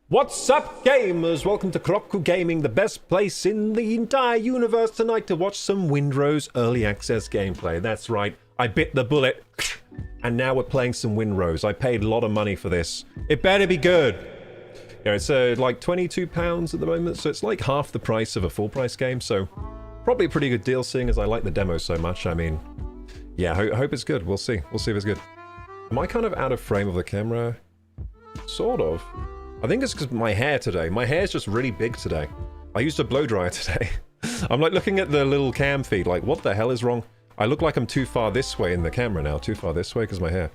What's up, gamers? Welcome to Kropku Gaming, the best place in the entire universe tonight to watch some Windrose early access gameplay. That's right, I bit the bullet, and now we're playing some Windrose. I paid a lot of money for this. It better be good. Yeah, it's like £22 at the moment, so it's like half the price of a full-price game, so probably a pretty good deal seeing as I like the demo so much. I mean, yeah, I hope it's good. We'll see. We'll see if it's good. Am I kind of out of frame of the camera? Sort of. I think it's because my hair today. My hair's just really big today. I used a blow dryer today. I'm like looking at the little cam feed like, what the hell is wrong? I look like I'm too far this way in the camera now. Too far this way because my hair.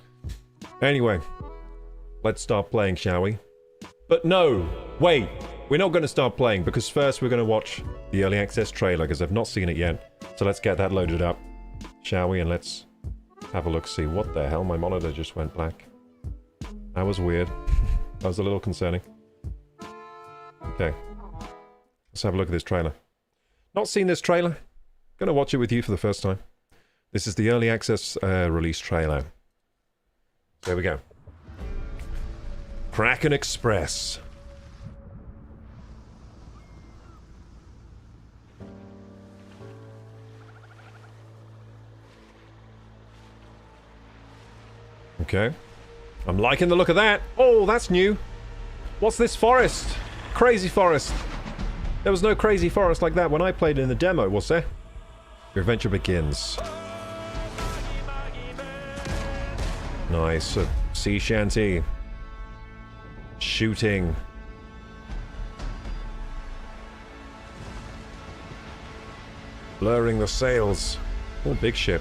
Anyway, let's start playing, shall we? But no, wait. We're not going to start playing because first we're going to watch the early access trailer because I've not seen it yet. So let's get that loaded up, shall we? And let's have a look, see what the hell. My monitor just went black. That was weird. That was a little concerning. Okay. Let's have a look at this trailer. Not seen this trailer. Gonna watch it with you for the first time. This is the early access release trailer. There we go. Kraken Express. Okay. I'm liking the look of that. Oh, that's new. What's this forest? Crazy forest. There was no crazy forest like that when I played in the demo, was there? Your adventure begins. Nice. Sea shanty. Shooting. Blurring the sails. Oh, big ship.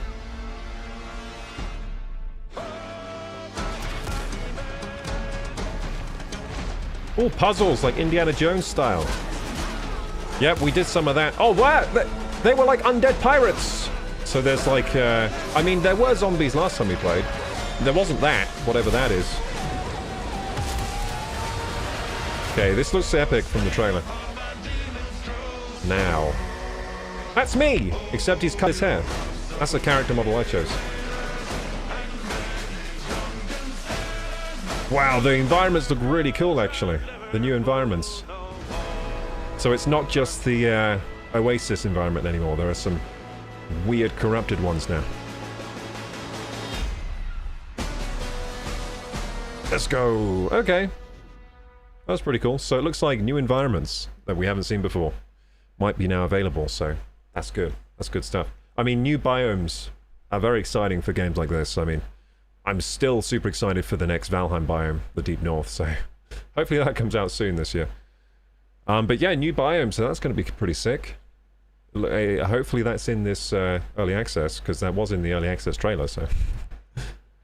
Oh, puzzles, like Indiana Jones style. Yep, we did some of that. Oh, what? They were like undead pirates. So there's like, I mean, there were zombies last time we played. There wasn't that, whatever that is. Okay, this looks epic from the trailer. Now. That's me! Except he's cut his hair. That's the character model I chose. Wow, the environments look really cool, actually. The new environments. So it's not just the Oasis environment anymore. There are some weird, corrupted ones now. Let's go. Okay. That's pretty cool. So it looks like new environments that we haven't seen before might be now available, so that's good. That's good stuff. I mean, new biomes are very exciting for games like this. I mean, I'm still super excited for the next Valheim biome, the Deep North, so hopefully that comes out soon this year. But yeah, new biomes, so that's going to be pretty sick. Hopefully that's in this early access, because that was in the early access trailer, so...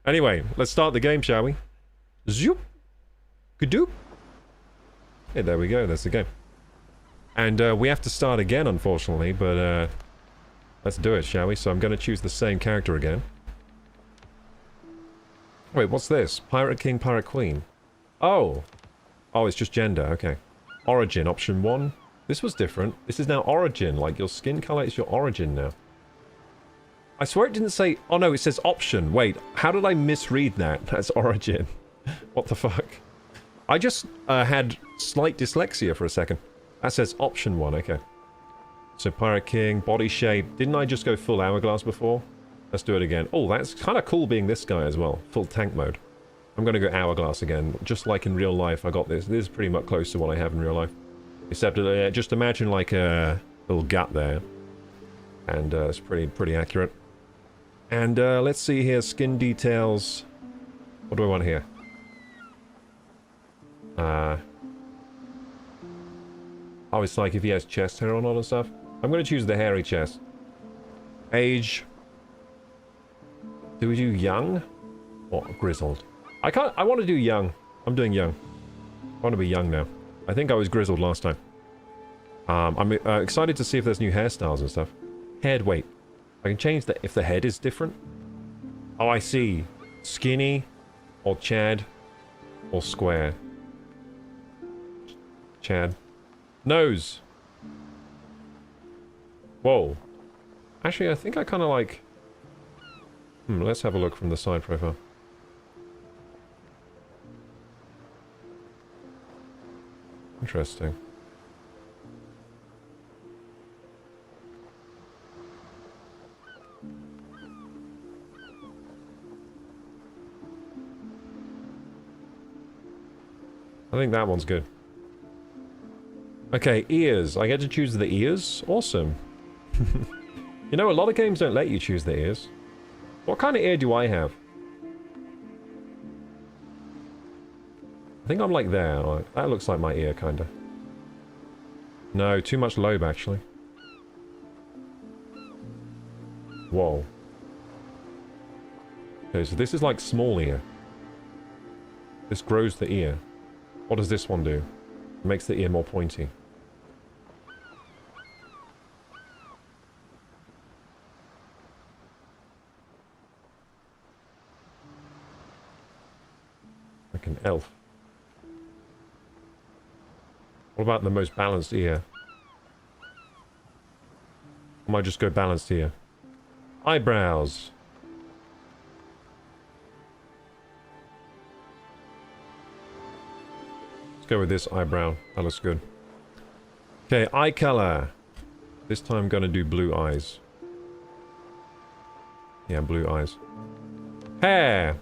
Anyway, let's start the game, shall we? Zoop! Kadoop! Yeah, there we go, that's the game. And we have to start again, unfortunately, but let's do it, shall we? So I'm going to choose the same character again. Wait, what's this? Pirate King, Pirate Queen. Oh. Oh, it's just gender, okay. Origin, option 1. This was different. This is now origin, like your skin color is your origin now. I swear it didn't say... Oh no, it says option. Wait, how did I misread that? That's origin. What the fuck? I just had slight dyslexia for a second. That says option 1, okay. So Pirate King, body shape. Didn't I just go full hourglass before? Let's do it again. Oh, that's kind of cool being this guy as well. Full tank mode. I'm going to go hourglass again. Just like in real life, I got this. This is pretty much close to what I have in real life. Except just imagine like a little gut there. And it's pretty accurate. And let's see here. Skin details. What do I want here? Oh, it's like if he has chest hair or not and stuff. I'm going to choose the hairy chest. Age... Do we do young? Or grizzled? I want to do young. I'm doing young. I want to be young now. I think I was grizzled last time. I'm excited to see if there's new hairstyles and stuff. Head, wait. I can change that if the head is different. Oh, I see. Skinny, or Chad, or square. Chad. Nose. Whoa. Actually, I think I kind of like... let's have a look from the side profile. Interesting. I think that one's good. Okay, ears. I get to choose the ears? Awesome. You know, a lot of games don't let you choose the ears. What kind of ear do I have? I think I'm like there. That looks like my ear, kinda. No, too much lobe, actually. Whoa. Okay, so this is like small ear. This grows the ear. What does this one do? It makes the ear more pointy. Like an elf. What about the most balanced ear? I might just go balanced ear. Eyebrows. Let's go with this eyebrow. That looks good. Okay, eye color. This time I'm gonna do blue eyes. Yeah, blue eyes. Hair.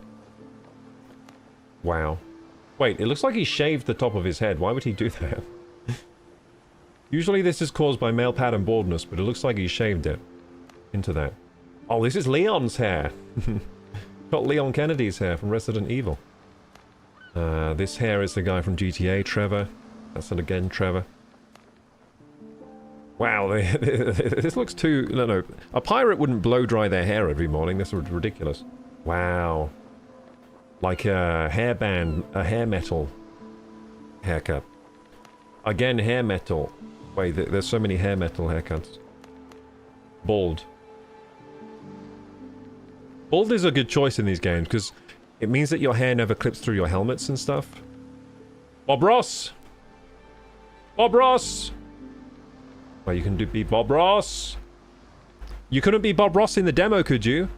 Wow. Wait, it looks like he shaved the top of his head. Why would he do that? Usually this is caused by male pattern baldness, but it looks like he shaved it into that. Oh, this is Leon's hair. Got Leon Kennedy's hair from Resident Evil. This hair is the guy from GTA, Trevor. That's it again, Trevor. Wow, this looks too... No. A pirate wouldn't blow dry their hair every morning. This is ridiculous. Wow. Like a hairband, a hair metal haircut. Again, hair metal. Wait, there's so many hair metal haircuts. Bald. Bald is a good choice in these games, because it means that your hair never clips through your helmets and stuff. Bob Ross! Bob Ross! Well, you can be Bob Ross! You couldn't be Bob Ross in the demo, could you?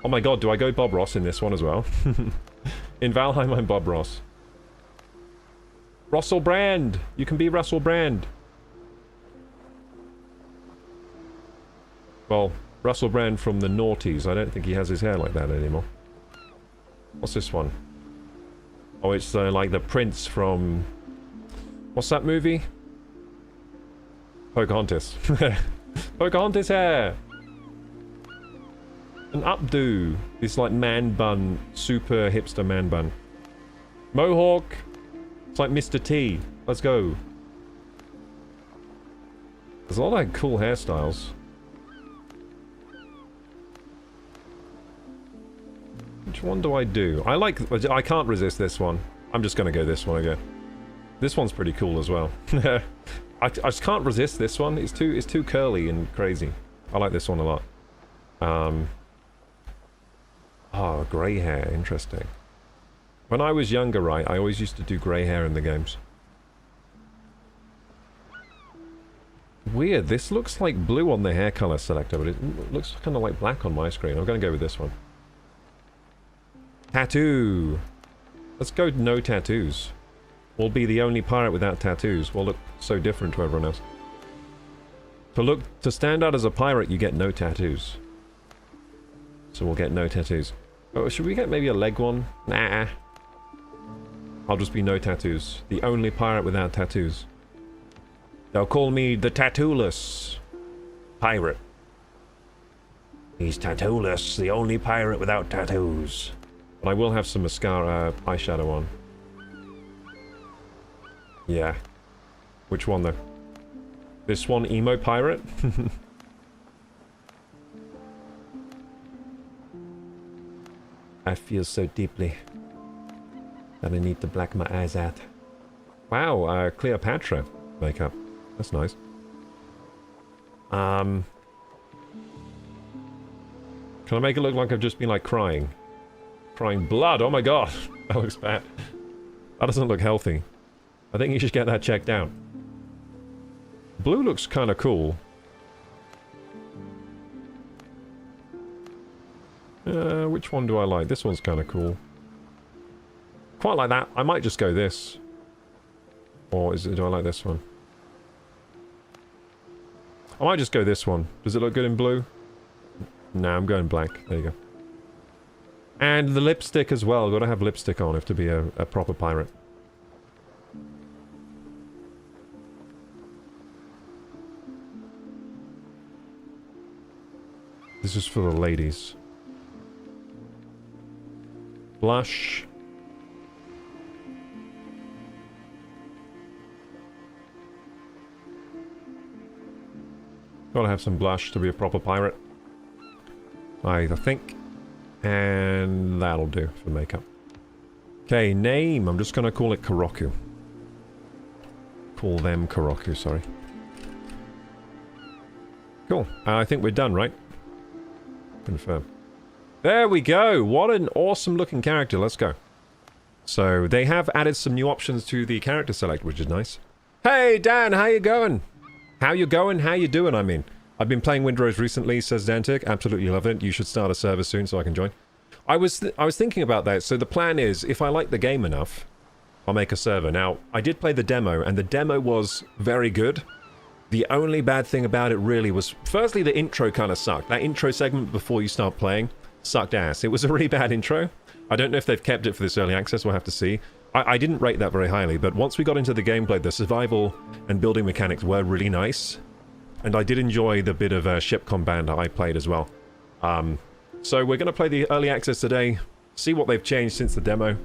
Oh my god, do I go Bob Ross in this one as well? In Valheim, I'm Bob Ross. Russell Brand! You can be Russell Brand. Well, Russell Brand from the noughties. I don't think he has his hair like that anymore. What's this one? Oh, it's like the prince from... What's that movie? Pocahontas. Pocahontas hair! An updo. This like man bun. Super hipster man bun. Mohawk. It's like Mr. T. Let's go. There's a lot of cool hairstyles. Which one do I do? I can't resist this one. I'm just gonna go this one again. This one's pretty cool as well. I just can't resist this one. It's too curly and crazy. I like this one a lot. Oh, grey hair. Interesting. When I was younger, right, I always used to do grey hair in the games. Weird. This looks like blue on the hair color selector, but it looks kind of like black on my screen. I'm gonna go with this one. Tattoo. Let's go no tattoos. We'll be the only pirate without tattoos. We'll look so different to everyone else. To stand out as a pirate, you get no tattoos. So we'll get no tattoos. Oh, should we get maybe a leg one? Nah. I'll just be no tattoos. The only pirate without tattoos. They'll call me the Tattooless Pirate. He's tattooless, the only pirate without tattoos. But I will have some mascara, eyeshadow on. Yeah. Which one though? This one, emo pirate? I feel so deeply that I need to black my eyes out. Wow, Cleopatra makeup. That's nice. Can I make it look like I've just been like crying? Crying blood, oh my god! That looks bad. That doesn't look healthy. I think you should get that checked out. Blue looks kind of cool. Which one do I like? This one's kind of cool. Quite like that. I might just go this. Or do I like this one? I might just go this one. Does it look good in blue? No, I'm going black. There you go. And the lipstick as well. Got to have lipstick on if to be a proper pirate. This is for the ladies. Blush. Gotta have some blush to be a proper pirate. I think. And that'll do for makeup. Okay, name. I'm just gonna call it Kuroku. Call them Kuroku, sorry. Cool. I think we're done, right? Confirm. There we go! What an awesome looking character. Let's go. So, they have added some new options to the character select, which is nice. Hey, Dan! How you going? How you going? How you doing, I mean? I've been playing Windrose recently, says Dantic. Absolutely love it. You should start a server soon so I can join. I was thinking about that. So the plan is, if I like the game enough, I'll make a server. Now, I did play the demo, and the demo was very good. The only bad thing about it really was, firstly, the intro kind of sucked. That intro segment before you start playing sucked ass. It was a really bad intro. I don't know if they've kept it for this early access. We'll have to see. I didn't rate that very highly, but once we got into the gameplay, the survival and building mechanics were really nice. And I did enjoy the bit of ship combat that I played as well. So we're going to play the early access today, see what they've changed since the demo.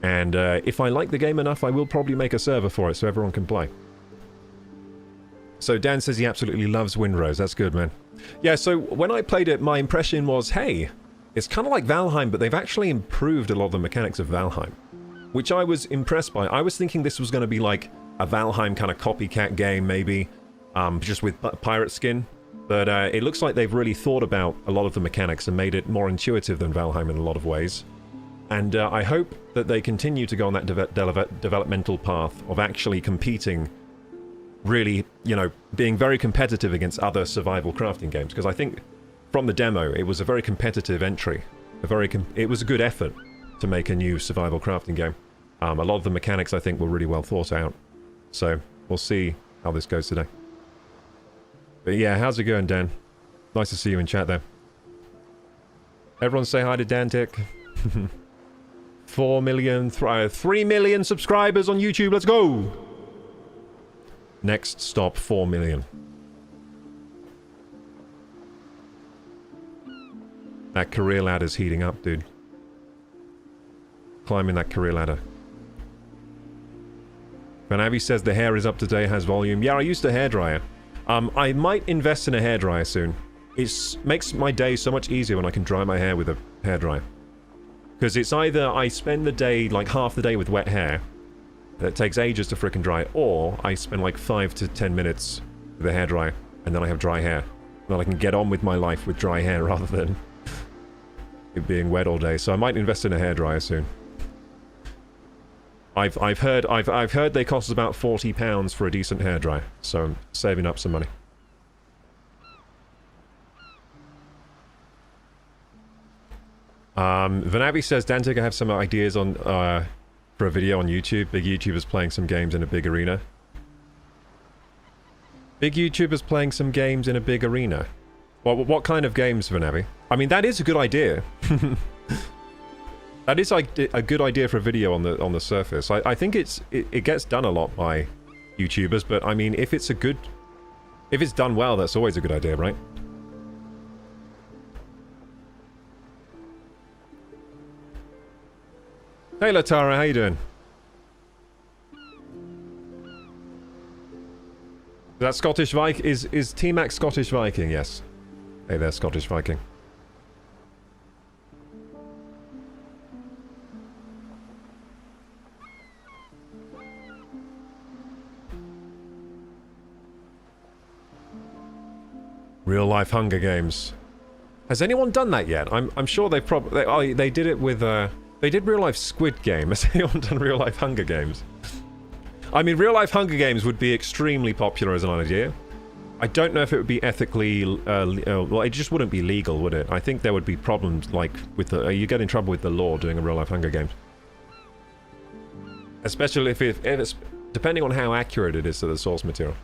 And if I like the game enough, I will probably make a server for it so everyone can play. So Dan says he absolutely loves Windrose. That's good, man. Yeah, so when I played it, my impression was, hey, it's kind of like Valheim, but they've actually improved a lot of the mechanics of Valheim, which I was impressed by. I was thinking this was going to be like a Valheim kind of copycat game, maybe, just with pirate skin. But it looks like they've really thought about a lot of the mechanics and made it more intuitive than Valheim in a lot of ways. And I hope that they continue to go on that developmental path of actually competing, really, you know, being very competitive against other survival crafting games. Because I think from the demo, it was a very competitive entry. It was a good effort to make a new survival crafting game. A lot of the mechanics, I think, were really well thought out. So, we'll see how this goes today. But yeah, how's it going, Dan? Nice to see you in chat there. Everyone say hi to Dantic. 4 million, 3 million subscribers on YouTube, let's go! Next stop, 4 million. That career ladder's heating up, dude. Climbing that career ladder. Van Abbey says the hair is up to date, has volume. Yeah, I used a hairdryer. I might invest in a hairdryer soon. It makes my day so much easier when I can dry my hair with a hairdryer. Because it's either I spend the day, like half the day with wet hair, that takes ages to frickin' dry, or I spend like 5 to 10 minutes with a hairdryer, and then I have dry hair. And then I can get on with my life with dry hair rather than it being wet all day. So I might invest in a hairdryer soon. I've heard they cost about £40 for a decent hairdryer, so I'm saving up some money. Vanabi says, Dantic, I have some ideas on for a video on YouTube. Big YouTubers playing some games in a big arena. Big YouTubers playing some games in a big arena. What kind of games, Vanabi? I mean, that is a good idea. That is like a good idea for a video on the surface. I think it gets done a lot by YouTubers, but I mean, if it's done well, that's always a good idea, right? Hey Latara, how you doing? That Scottish Viking is T-Mac Scottish Viking? Yes. Hey there, Scottish Viking. Real life Hunger Games. Has anyone done that yet? I'm sure they've probably they did it with they did real life Squid Game. Has anyone done real life Hunger Games? I mean, real life Hunger Games would be extremely popular as an idea. I don't know if it would be ethically well, it just wouldn't be legal, would it? I think there would be problems like with the you get in trouble with the law doing a real life Hunger Games. Especially if it's depending on how accurate it is to the source material.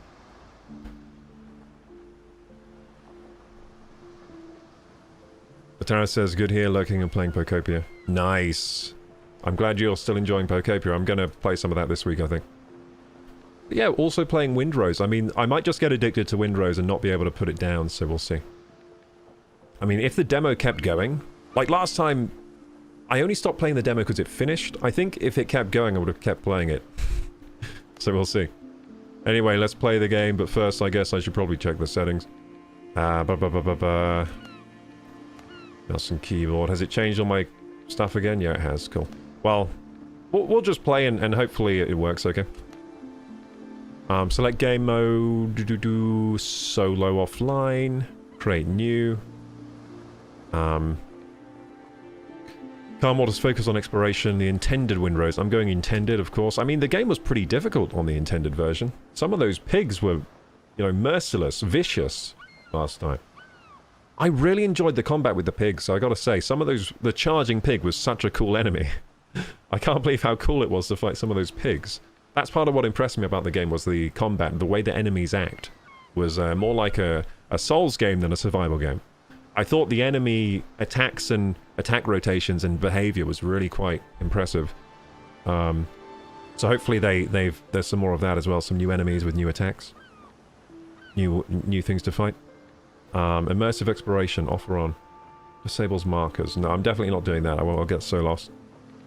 Tara says, good here, lurking and playing Pokopia. Nice. I'm glad you're still enjoying Pokopia. I'm going to play some of that this week, I think. But yeah, also playing Windrose. I mean, I might just get addicted to Windrose and not be able to put it down, so we'll see. I mean, if the demo kept going... Like last time, I only stopped playing the demo because it finished. I think if it kept going, I would have kept playing it. So we'll see. Anyway, let's play the game, but first I guess I should probably check the settings. Mouse and keyboard. Has it changed all my stuff again? Yeah, it has. Cool. Well, we'll just play and hopefully it works okay. Select game mode. Solo offline. Create new. Calm waters focus on exploration. The intended Windrose. I'm going intended, of course. I mean, the game was pretty difficult on the intended version. Some of those pigs were, you know, merciless, vicious last time. I really enjoyed the combat with the pigs, I gotta say. Some of those... The charging pig was such a cool enemy. I can't believe how cool it was to fight some of those pigs. That's part of what impressed me about the game, was the combat. The way the enemies act was more like a Souls game than a survival game. I thought the enemy attacks and attack rotations and behavior was really quite impressive. So hopefully there's some more of that as well. Some new enemies with new attacks. New things to fight. Immersive exploration, off or on. Disables markers. No, I'm definitely not doing that. I'll get so lost.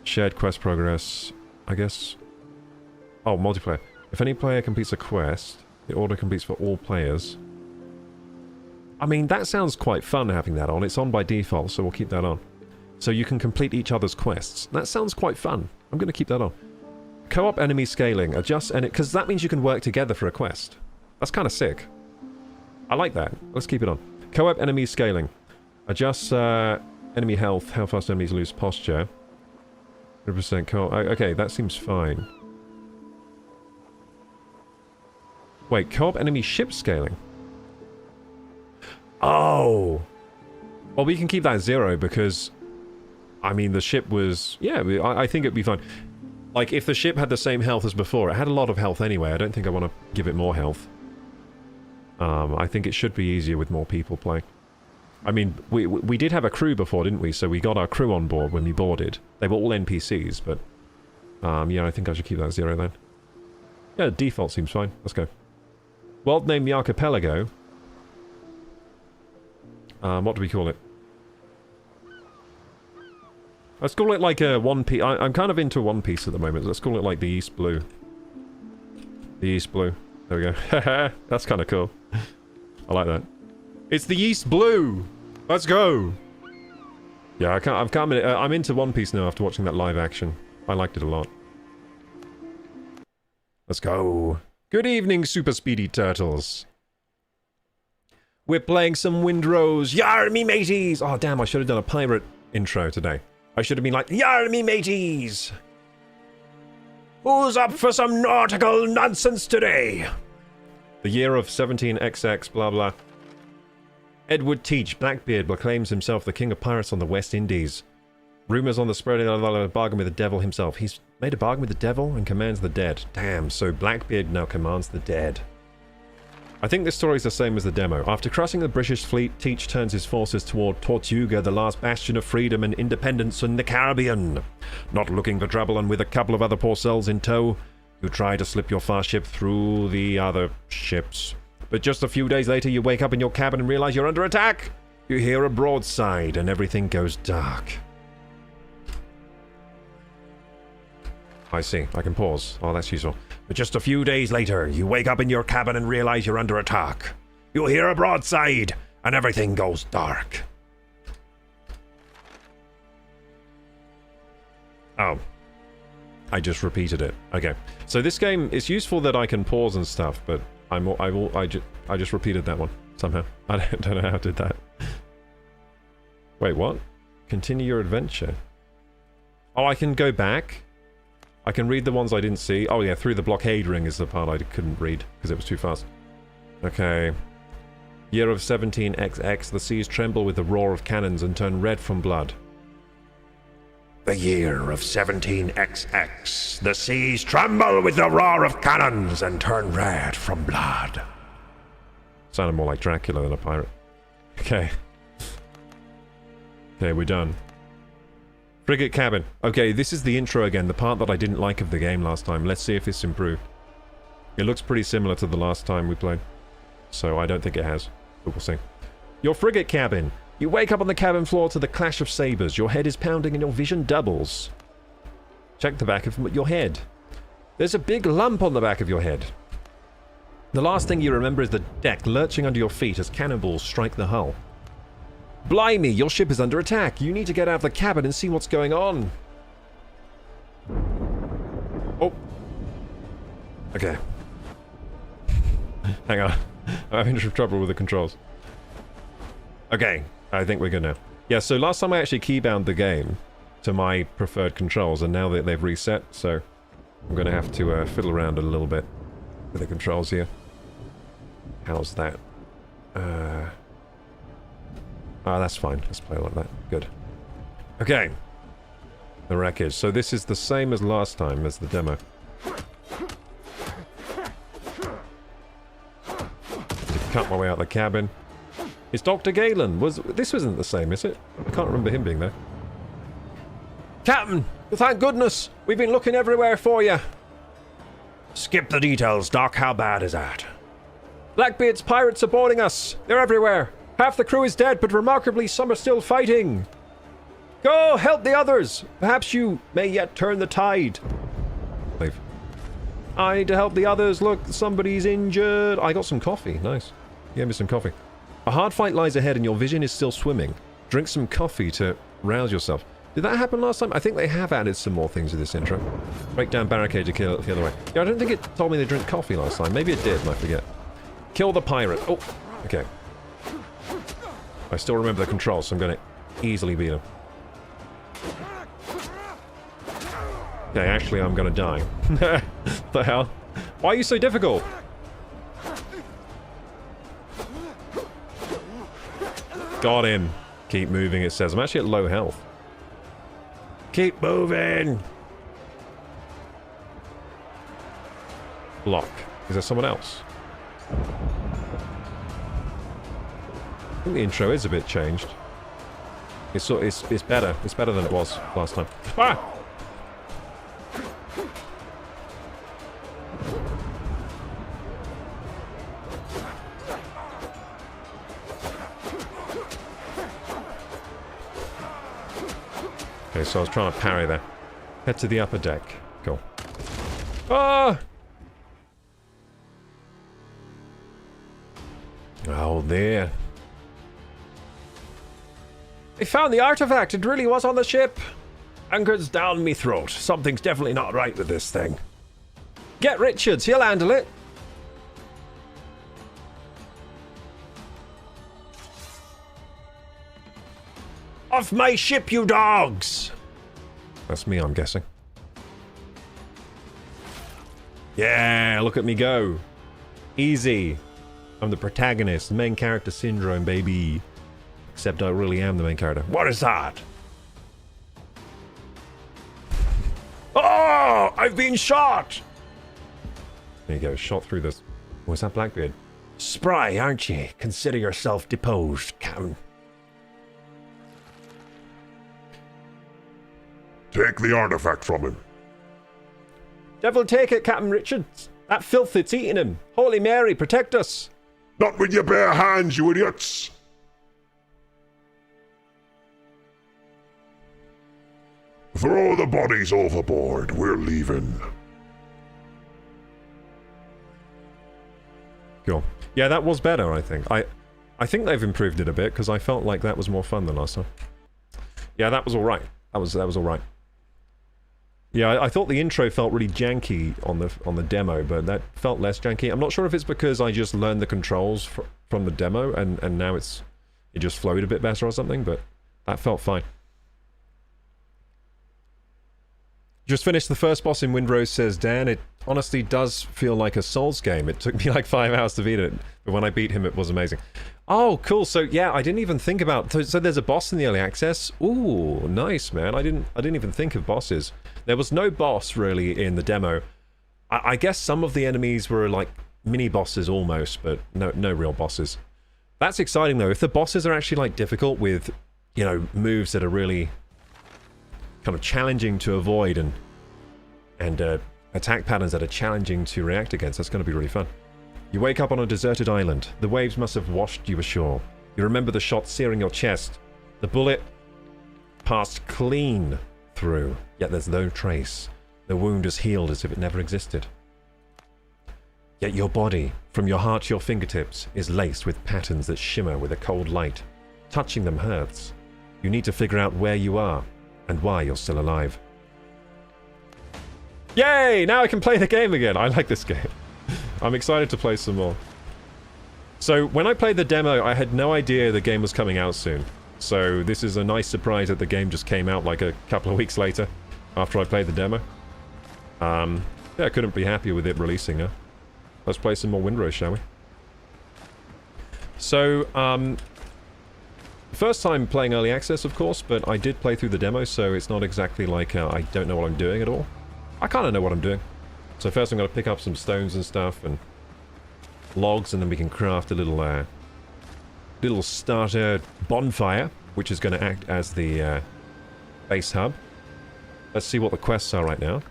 Shared quest progress. I guess... Oh, multiplayer. If any player completes a quest, the order completes for all players. I mean, that sounds quite fun having that on. It's on by default, so we'll keep that on. So you can complete each other's quests. That sounds quite fun. I'm going to keep that on. Co-op enemy scaling. Adjust... Because that means you can work together for a quest. That's kind of sick. I like that. Let's keep it on. Co-op enemy scaling. Adjusts enemy health, how fast enemies lose posture. 100% co-op. Okay, that seems fine. Wait, co-op enemy ship scaling? Oh! Well, we can keep that 0 because... I mean, the ship was... Yeah, I think it'd be fine. Like, if the ship had the same health as before, it had a lot of health anyway. I don't think I want to give it more health. I think it should be easier with more people playing. I mean, we did have a crew before, didn't we? So we got our crew on board when we boarded. They were all NPCs, but... yeah, I think I should keep that 0 then. Yeah, default seems fine. Let's go. World name the Archipelago. What do we call it? Let's call it like a One Piece. I'm kind of into One Piece at the moment. Let's call it like the East Blue. The East Blue. There we go. That's kind of cool. I like that. It's the East Blue! Let's go! Yeah, I'm into One Piece now after watching that live action. I liked it a lot. Let's go. Good evening, super speedy turtles. We're playing some Windrose. Yar me mateys! Oh, damn, I should have done a pirate intro today. I should have been like, Yar me mateys! Who's up for some nautical nonsense today? The year of 17XX, blah blah. Edward Teach, Blackbeard, proclaims himself the king of pirates on the West Indies. Rumours on the spread of a bargain with the devil himself. He's made a bargain with the devil and commands the dead. Damn, so Blackbeard now commands the dead. I think this story is the same as the demo. After crossing the British fleet, Teach turns his forces toward Tortuga, the last bastion of freedom and independence in the Caribbean. Not looking for trouble and with a couple of other poor souls in tow, you try to slip your fast ship through the other ships. But just a few days later, you wake up in your cabin and realize you're under attack. You hear a broadside and everything goes dark. I see. I can pause. Oh, that's useful. But just a few days later, you wake up in your cabin and realize you're under attack. You hear a broadside, and everything goes dark. Oh. I just repeated it. Okay. So this game, it's useful that I can pause and stuff, but I just repeated that one somehow. I don't know how I did that. Wait, what? Continue your adventure. Oh, I can go back? I can read the ones I didn't see. Oh yeah, through the blockade ring is the part I couldn't read because it was too fast. Okay. Year of 17XX, the seas tremble with the roar of cannons and turn red from blood. The year of 17XX. The seas tremble with the roar of cannons and turn red from blood. Sounded more like Dracula than a pirate. Okay. Okay, we're done. Frigate cabin. Okay, this is the intro again, the part that I didn't like of the game last time. Let's see if it's improved. It looks pretty similar to the last time we played. So I don't think it has. But we'll see. Your frigate cabin. You wake up on the cabin floor to the clash of sabers. Your head is pounding and your vision doubles. Check the back of your head. There's a big lump on the back of your head. The last thing you remember is the deck lurching under your feet as cannonballs strike the hull. Blimey, your ship is under attack. You need to get out of the cabin and see what's going on. Oh. Okay. Hang on. I'm having some trouble with the controls. Okay. I think we're good now. Yeah, so last time I actually keybound the game to my preferred controls, and now that they've reset, so I'm going to have to fiddle around a little bit with the controls here. How's that? Oh, that's fine. Let's play like that. Good. Okay. The wreckage. So this is the same as last time, as the demo. Just cut my way out of the cabin. It's Dr. Galen. This wasn't the same, is it? I can't remember him being there. Captain! Thank goodness! We've been looking everywhere for you! Skip the details, Doc. How bad is that? Blackbeard's pirates are boarding us! They're everywhere! Half the crew is dead, but remarkably some are still fighting! Go! Help the others! Perhaps you may yet turn the tide. Leave. I need to help the others. Look, somebody's injured. I got some coffee. Nice. Give me some coffee. A hard fight lies ahead and your vision is still swimming. Drink some coffee to rouse yourself. Did that happen last time? I think they have added some more things to this intro. Break down barricade to kill it the other way. Yeah, I don't think it told me to drink coffee last time. Maybe it did and I forget. Kill the pirate. Oh, okay. I still remember the controls, so I'm going to easily beat him. Okay, actually I'm going to die. What the hell? Why are you so difficult? Got him. Keep moving, it says. I'm actually at low health. Keep moving! Block. Is there someone else? I think the intro is a bit changed. It's better. It's better than it was last time. Ah! Okay, so I was trying to parry there. Head to the upper deck. Cool. Ah! Oh, there. They found the artifact. It really was on the ship. Anchor's down me throat. Something's definitely not right with this thing. Get Richards. He'll handle it. Off my ship, you dogs! That's me, I'm guessing. Yeah, look at me go. Easy. I'm the protagonist. Main character syndrome, baby. Except I really am the main character. What is that? Oh! I've been shot! There you go, shot through this. What's that, Blackbeard? Spry, aren't you? Consider yourself deposed, Captain. Take the artifact from him. Devil take it, Captain Richards. That filth, it's eating him. Holy Mary, protect us. Not with your bare hands, you idiots! Throw the bodies overboard. We're leaving. Cool. Yeah, that was better, I think. I think they've improved it a bit, because I felt like that was more fun than last time. Yeah, that was alright. That was alright. Yeah, I thought the intro felt really janky on the demo, but that felt less janky. I'm not sure if it's because I just learned the controls from the demo, and now it just flowed a bit better or something, but that felt fine. Just finished the first boss in Windrose, says Dan. It honestly does feel like a Souls game. It took me like 5 hours to beat it, but when I beat him, it was amazing. Oh, cool. So yeah, I didn't even think about. So there's a boss in the early access. Ooh, nice, man. I didn't even think of bosses. There was no boss really in the demo. I guess some of the enemies were like mini bosses almost, but no real bosses. That's exciting though. If the bosses are actually like difficult with, you know, moves that are really kind of challenging to avoid and attack patterns that are challenging to react against, that's going to be really fun. You wake up on a deserted island. The waves must have washed you ashore. You remember the shot searing your chest. The bullet passed clean through, yet there's no trace. The wound is healed as if it never existed. Yet your body, from your heart to your fingertips, is laced with patterns that shimmer with a cold light. Touching them hurts. You need to figure out where you are and why you're still alive. Yay! Now I can play the game again. I like this game. I'm excited to play some more. So, when I played the demo, I had no idea the game was coming out soon. So, this is a nice surprise that the game just came out like a couple of weeks later, after I played the demo. Yeah, I couldn't be happier with it releasing now. Let's play some more Windrose, shall we? So, first time playing Early Access, of course, but I did play through the demo, so it's not exactly like I don't know what I'm doing at all. I kind of know what I'm doing. So first I'm going to pick up some stones and stuff, and logs, and then we can craft a little starter bonfire, which is going to act as the base hub. Let's see what the quests are right now.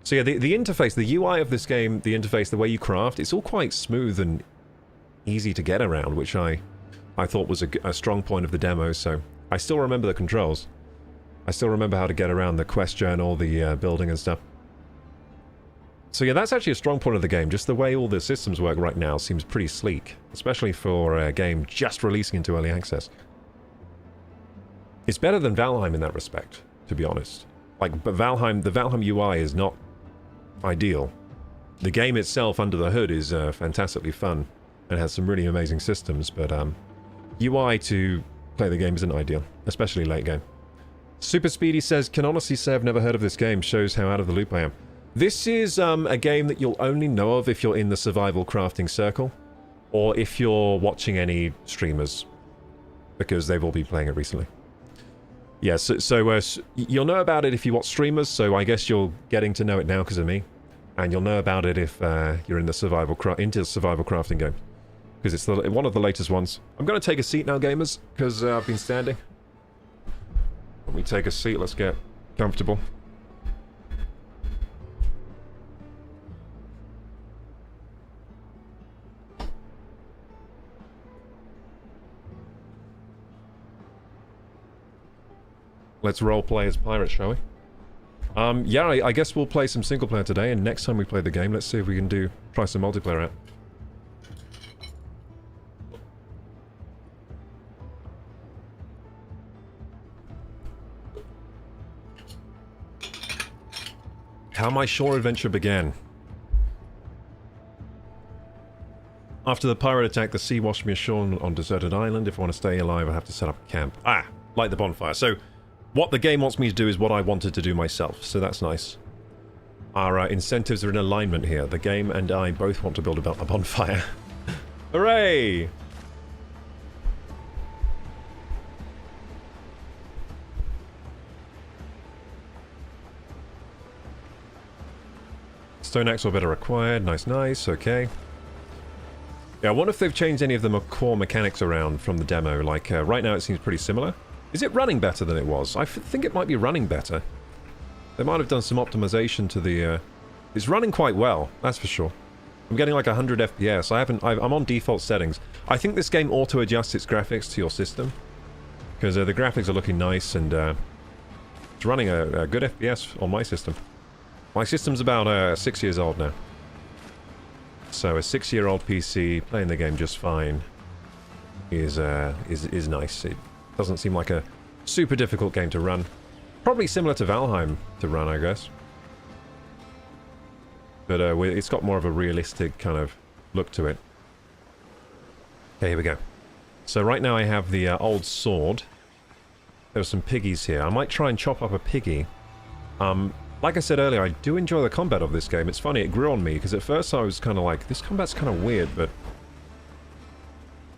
So yeah, the interface, the UI of this game, the interface, the way you craft, it's all quite smooth and easy to get around, which I thought was a strong point of the demo, so I still remember the controls. I still remember how to get around the quest journal, the building and stuff. So yeah, that's actually a strong point of the game. Just the way all the systems work right now seems pretty sleek, especially for a game just releasing into early access. It's better than Valheim in that respect, to be honest. Like, but the Valheim UI is not ideal. The game itself under the hood is fantastically fun and has some really amazing systems, but UI to play the game isn't ideal, especially late game. Super Speedy says, can honestly say I've never heard of this game, shows how out of the loop I am. This is a game that you'll only know of if you're in the survival crafting circle, or if you're watching any streamers, because they've all been playing it recently. Yeah, so you'll know about it if you watch streamers, so I guess you're getting to know it now because of me, and you'll know about it if you're in the survival crafting game, because it's one of the latest ones. I'm going to take a seat now, gamers, because I've been standing. Let me take a seat, let's get comfortable. Let's roleplay as pirates, shall we? Yeah, I guess we'll play some single player today, and next time we play the game, let's see if we can try some multiplayer out. How my shore adventure began. After the pirate attack, the sea washed me ashore on deserted island. If I want to stay alive, I have to set up a camp. Ah, like the bonfire. So, what the game wants me to do is what I wanted to do myself, so that's nice. Our incentives are in alignment here. The game and I both want to build a bonfire. Hooray! Stone axe or better required. Nice, nice. Okay. Yeah, I wonder if they've changed any of the core mechanics around from the demo. Like, right now it seems pretty similar. Is it running better than it was? I think it might be running better. They might have done some optimization to the... It's running quite well, that's for sure. I'm getting like 100 FPS. I'm on default settings. I think this game auto-adjusts its graphics to your system, because the graphics are looking nice, and it's running a good FPS on my system. My system's about 6 years old now. So a 6-year-old PC playing the game just fine is nice. It doesn't seem like a super difficult game to run. Probably similar to Valheim to run, I guess. But it's got more of a realistic kind of look to it. Okay, here we go. So right now I have the old sword. There are some piggies here. I might try and chop up a piggy. Like I said earlier, I do enjoy the combat of this game. It's funny, it grew on me, because at first I was kind of like, this combat's kind of weird, but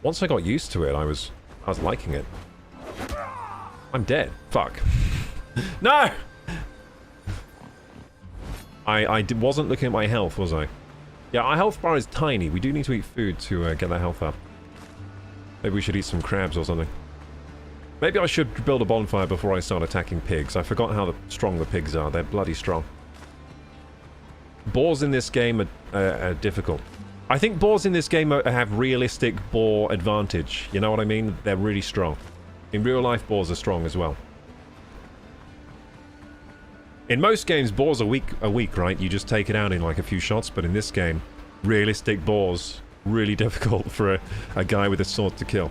once I got used to it, I was liking it. I'm dead. Fuck. No! I wasn't looking at my health, was I? Yeah, our health bar is tiny. We do need to eat food to get that health up. Maybe we should eat some crabs or something. Maybe I should build a bonfire before I start attacking pigs. I forgot how strong the pigs are. They're bloody strong. Boars in this game are difficult. I think boars in this game have realistic boar advantage. You know what I mean? They're really strong. In real life, boars are strong as well. In most games, boars are weak, right? You just take it out in like a few shots, but in this game, realistic boars, really difficult for a guy with a sword to kill.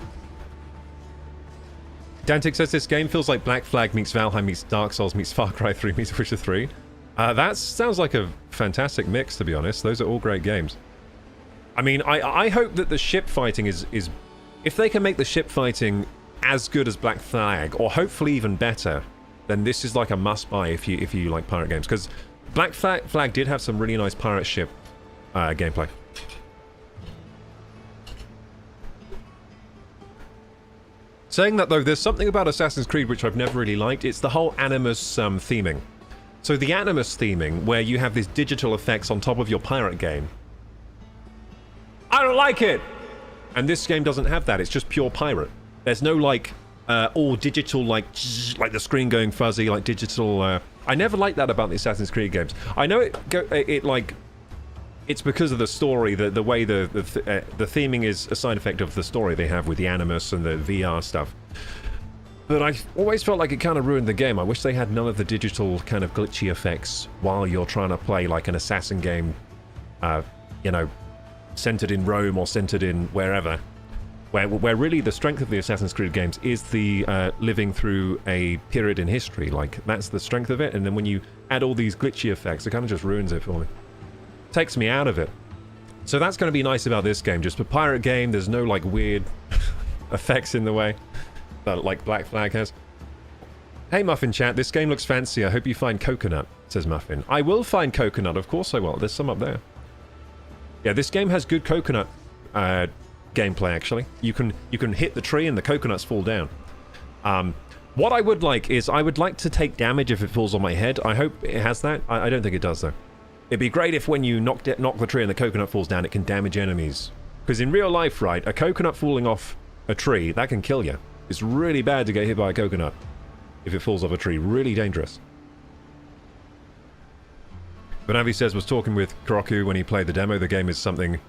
Dantic says this game feels like Black Flag meets Valheim meets Dark Souls meets Far Cry 3 meets Witcher 3. That sounds like a fantastic mix, to be honest. Those are all great games. I mean, I hope that the ship fighting is... If they can make the ship fighting as good as Black Flag, or hopefully even better, then this is like a must-buy if you like pirate games. Because Black Flag did have some really nice pirate ship gameplay. Saying that, though, there's something about Assassin's Creed which I've never really liked. It's the whole Animus theming. So the Animus theming, where you have these digital effects on top of your pirate game. I don't like it! And this game doesn't have that. It's just pure pirate. There's no, like, all digital, like the screen going fuzzy, like digital... I never liked that about the Assassin's Creed games. I know it's because of the story, the way the theming is a side effect of the story they have with the Animus and the VR stuff. But I always felt like it kind of ruined the game. I wish they had none of the digital kind of glitchy effects while you're trying to play like an assassin game, you know, centered in Rome or centered in wherever. Where really the strength of the Assassin's Creed games is the living through a period in history. Like, that's the strength of it, and then when you add all these glitchy effects, it kind of just ruins it for me. Takes me out of it. So that's going to be nice about this game. Just a pirate game, there's no, like, weird effects in the way that, like, Black Flag has. Hey, Muffin Chat, this game looks fancy. I hope you find coconut, says Muffin. I will find coconut, of course I will. There's some up there. Yeah, this game has good coconut gameplay, actually. You can hit the tree and the coconuts fall down. What I would like is, I would like to take damage if it falls on my head. I hope it has that. I don't think it does, though. It'd be great if when you knock the tree and the coconut falls down, it can damage enemies. Because in real life, right, a coconut falling off a tree, that can kill you. It's really bad to get hit by a coconut if it falls off a tree. Really dangerous. But Avi says, was talking with Kuroku when he played the demo. The game is something...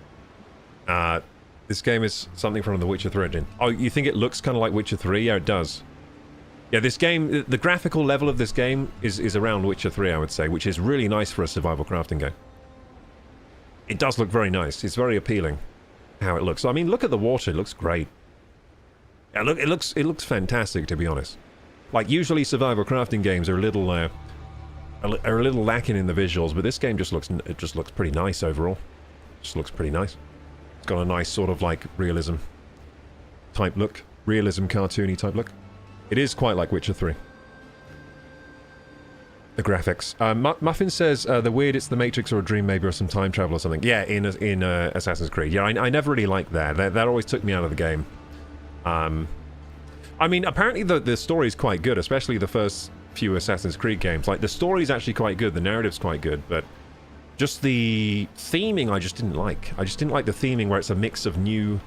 this game is something from The Witcher 3 engine. Oh, you think it looks kind of like Witcher 3? Yeah, it does. Yeah, this game, the graphical level of this game is around Witcher 3, I would say, which is really nice for a survival crafting game. It does look very nice. It's very appealing how it looks. I mean, look at the water. It looks great. Yeah, look, it looks fantastic, to be honest. Like, usually survival crafting games are a little lacking in the visuals, but this game just looks pretty nice overall. Just looks pretty nice. It's got a nice sort of like realism type look, realism cartoony type look. It is quite like Witcher 3. The graphics. Muffin says the weird it's the Matrix or a dream maybe or some time travel or something. Yeah, in Assassin's Creed. Yeah, I never really liked that. That always took me out of the game. I mean, apparently the story's quite good, especially the first few Assassin's Creed games. Like, the story's actually quite good, the narrative's quite good, but just the theming I just didn't like. I just didn't like the theming where it's a mix of new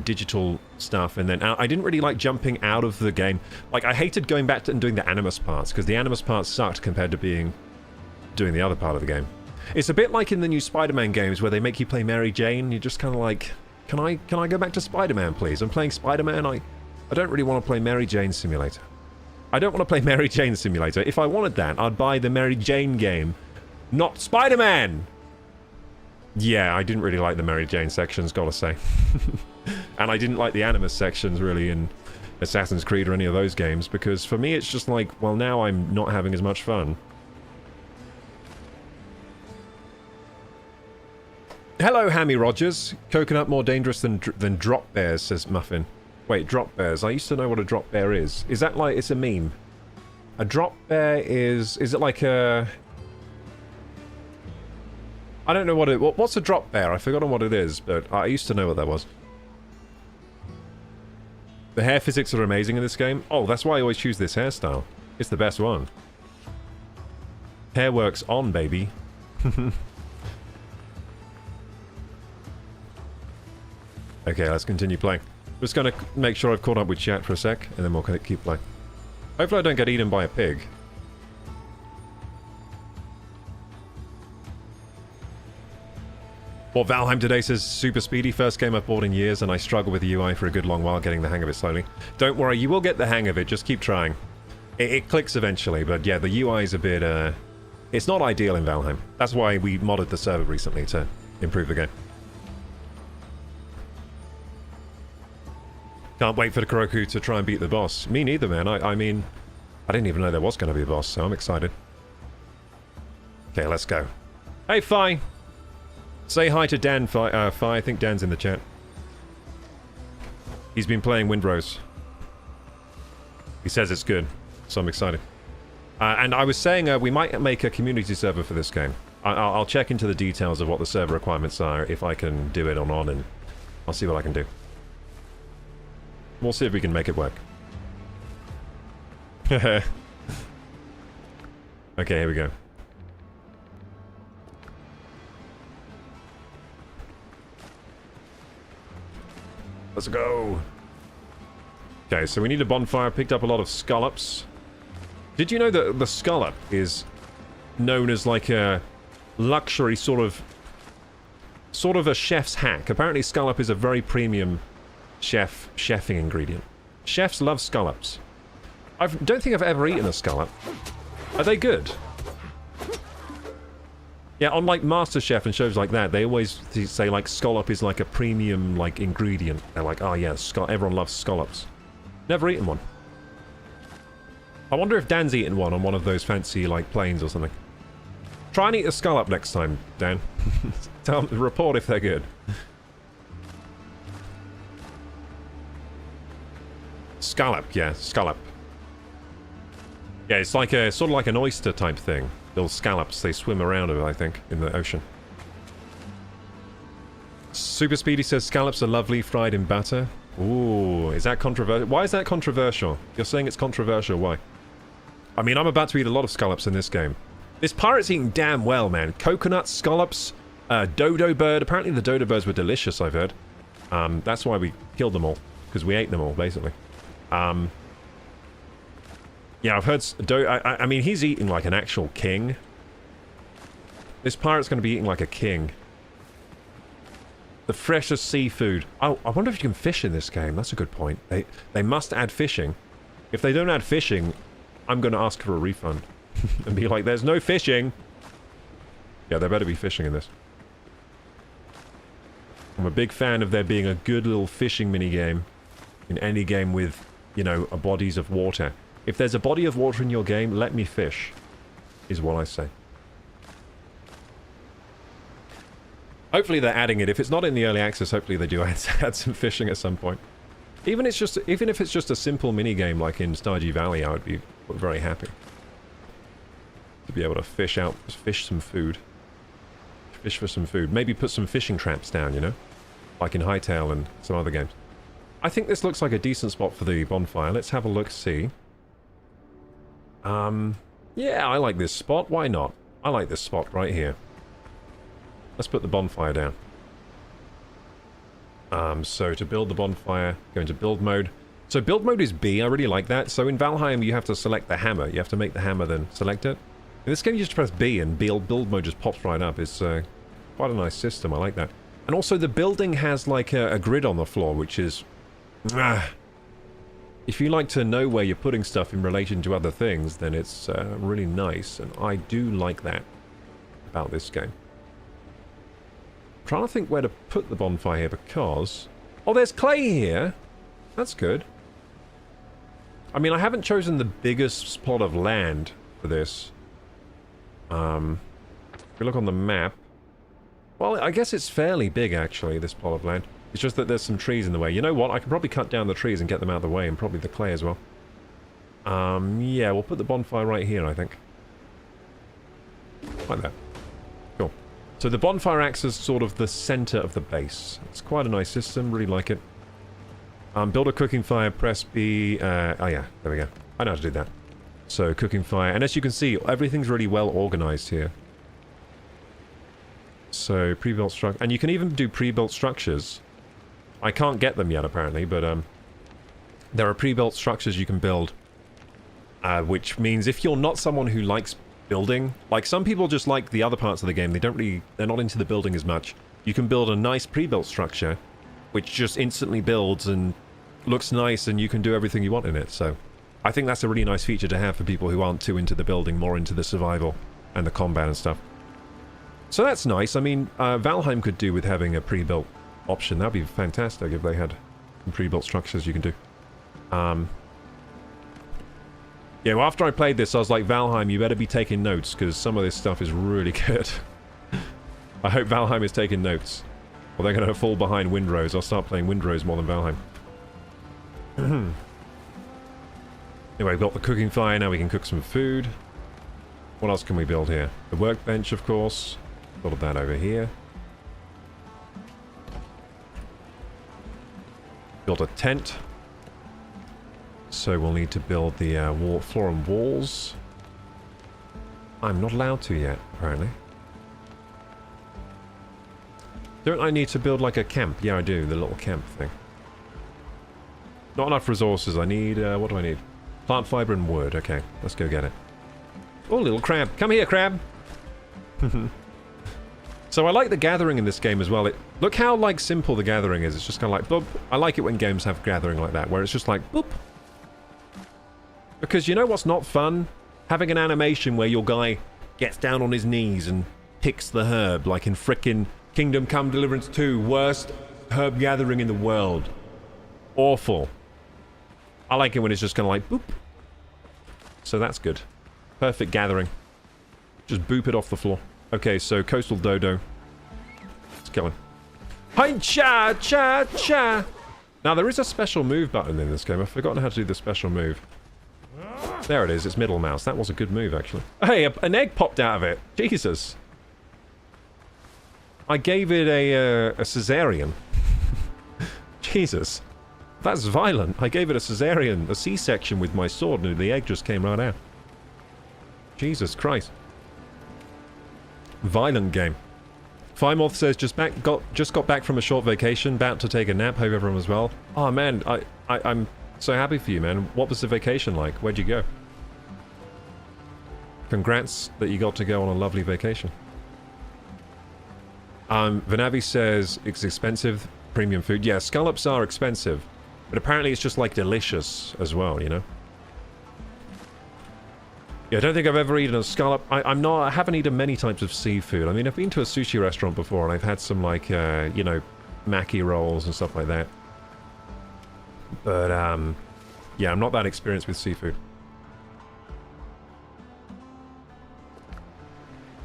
digital stuff, and then I didn't really like jumping out of the game. Like, I hated going back and doing the Animus parts, because the Animus parts sucked compared to doing the other part of the game. It's a bit like in the new Spider-Man games where they make you play Mary Jane. You're just kind of like, can I go back to Spider-Man, please? I'm playing Spider-Man. I don't really want to play Mary Jane Simulator. I don't want to play Mary Jane Simulator. If I wanted that, I'd buy the Mary Jane game, not Spider-Man! Yeah, I didn't really like the Mary Jane sections, gotta say. And I didn't like the Animus sections, really, in Assassin's Creed or any of those games, because for me it's just like, well, now I'm not having as much fun. Hello, Hammy Rogers. Coconut more dangerous than drop bears, says Muffin. Wait, drop bears. I used to know what a drop bear is. Is that like, it's a meme? A drop bear is it like a... I don't know what's a drop bear? I've forgotten what it is, but I used to know what that was. The hair physics are amazing in this game. Oh, that's why I always choose this hairstyle. It's the best one. Hair works on, baby. Okay, let's continue playing. Just gonna make sure I've caught up with chat for a sec, and then we'll keep playing. Hopefully I don't get eaten by a pig. Well, Valheim today says super speedy. First game I've bought in years, and I struggle with the UI for a good long while, getting the hang of it slowly. Don't worry, you will get the hang of it. Just keep trying. It clicks eventually, but yeah, the UI is a bit, it's not ideal in Valheim. That's why we modded the server recently to improve the game. Can't wait for the Kuroku to try and beat the boss. Me neither, man. I mean, I didn't even know there was going to be a boss, so I'm excited. Okay, let's go. Hey, Fi! Say hi to Dan, Fi. I think Dan's in the chat. He's been playing Windrose. He says it's good, so I'm excited. And I was saying we might make a community server for this game. I'll check into the details of what the server requirements are, if I can do it or not, and I'll see what I can do. We'll see if we can make it work. Okay, here we go. Let's go. Okay, so we need a bonfire. Picked up a lot of scallops. Did you know that the scallop is known as like a luxury sort of a chef's hack? Apparently scallop is a very premium chefing ingredient. Chefs love scallops. I don't think I've ever eaten a scallop. Are they good? Yeah, on like MasterChef and shows like that, they always say like scallop is like a premium like ingredient. They're like, oh yeah, everyone loves scallops. Never eaten one. I wonder if Dan's eaten one on one of those fancy like planes or something. Try and eat a scallop next time, Dan. Report if they're good. Scallop, yeah, scallop. Yeah, it's like a sort of like an oyster type thing. Little scallops, they swim around, I think, in the ocean. Super Speedy says scallops are lovely fried in butter. Ooh, is that controversial? Why is that controversial? You're saying it's controversial, why? I mean, I'm about to eat a lot of scallops in this game. This pirate's eating damn well, man. Coconut, scallops, dodo bird. Apparently the dodo birds were delicious, I've heard. That's why we killed them all, because we ate them all, basically. Yeah, I've heard... I mean, he's eating like an actual king. This pirate's going to be eating like a king. The freshest seafood. Oh, I wonder if you can fish in this game. That's a good point. They must add fishing. If they don't add fishing, I'm going to ask for a refund. And be like, there's no fishing. Yeah, there better be fishing in this. I'm a big fan of there being a good little fishing minigame in any game with, you know, bodies of water. If there's a body of water in your game, let me fish, is what I say. Hopefully they're adding it. If it's not in the early access, hopefully they do add some fishing at some point. Even if it's just a simple minigame like in Stardew Valley, I would be very happy to be able to fish some food. Fish for some food. Maybe put some fishing traps down, you know? Like in Hytale and some other games. I think this looks like a decent spot for the bonfire. Let's have a look, see. Yeah, I like this spot. Why not? I like this spot right here. Let's put the bonfire down. So to build the bonfire, go into build mode. So build mode is B, I really like that. So in Valheim, you have to select the hammer. You have to make the hammer, then select it. In this game, you just press B and build mode just pops right up. It's quite a nice system, I like that. And also the building has like a grid on the floor, which is... if you like to know where you're putting stuff in relation to other things, then it's really nice. And I do like that about this game. I'm trying to think where to put the bonfire here because... Oh, there's clay here! That's good. I mean, I haven't chosen the biggest plot of land for this. If we look on the map... Well, I guess it's fairly big, actually, this plot of land. It's just that there's some trees in the way. You know what? I can probably cut down the trees and get them out of the way, and probably the clay as well. Yeah, we'll put the bonfire right here, I think. Like that. Cool. So the bonfire acts as sort of the center of the base. It's quite a nice system, really like it. Build a cooking fire, press B. Oh yeah, there we go. I know how to do that. So, cooking fire. And as you can see, everything's really well organized here. So, pre-built structure. And you can even do pre-built structures. I can't get them yet, apparently, but there are pre-built structures you can build. Which means if you're not someone who likes building, like some people just like the other parts of the game, they're not into the building as much. You can build a nice pre-built structure, which just instantly builds and looks nice, and you can do everything you want in it. So, I think that's a really nice feature to have for people who aren't too into the building, more into the survival and the combat and stuff. So that's nice. I mean, Valheim could do with having a pre-built option. That'd be fantastic if they had some pre-built structures you can do. Yeah, well, after I played this, I was like, Valheim, you better be taking notes, because some of this stuff is really good. I hope Valheim is taking notes. Or they're going to fall behind Windrose. I'll start playing Windrose more than Valheim. Anyway, we've got the cooking fire. Now we can cook some food. What else can we build here? The workbench, of course. Build that over here. Build a tent. So we'll need to build the floor and walls. I'm not allowed to yet, apparently. Don't I need to build like a camp? Yeah, I do, the little camp thing. Not enough resources. I need, what do I need? Plant fiber and wood. Okay, let's go get it. Oh, little crab. Come here, crab! So I like the gathering in this game as well. Look how, like, simple the gathering is. It's just kind of like, boop. I like it when games have gathering like that, where it's just like, boop. Because you know what's not fun? Having an animation where your guy gets down on his knees and picks the herb, like in frickin' Kingdom Come Deliverance 2, worst herb gathering in the world. Awful. I like it when it's just kind of like, boop. So that's good. Perfect gathering. Just boop it off the floor. Okay, so Coastal Dodo. Let's kill him. Hi, cha, cha, cha. Now, there is a special move button in this game. I've forgotten how to do the special move. There it is. It's middle mouse. That was a good move, actually. Hey, an egg popped out of it. Jesus. I gave it a cesarean. Jesus. That's violent. I gave it a cesarean, a C-section with my sword, and the egg just came right out. Jesus Christ. Violent game. Firemoth says, just got back from a short vacation, about to take a nap, hope everyone was well. Oh man, I'm so happy for you, man. What was the vacation like? Where'd you go? Congrats that you got to go on a lovely vacation. Vanavi says it's expensive, premium food. Yeah, scallops are expensive, but apparently it's just like delicious as well, you know? Yeah, I don't think I've ever eaten a scallop. I haven't eaten many types of seafood. I mean, I've been to a sushi restaurant before, and I've had some, like, you know, maki rolls and stuff like that. But, yeah, I'm not that experienced with seafood.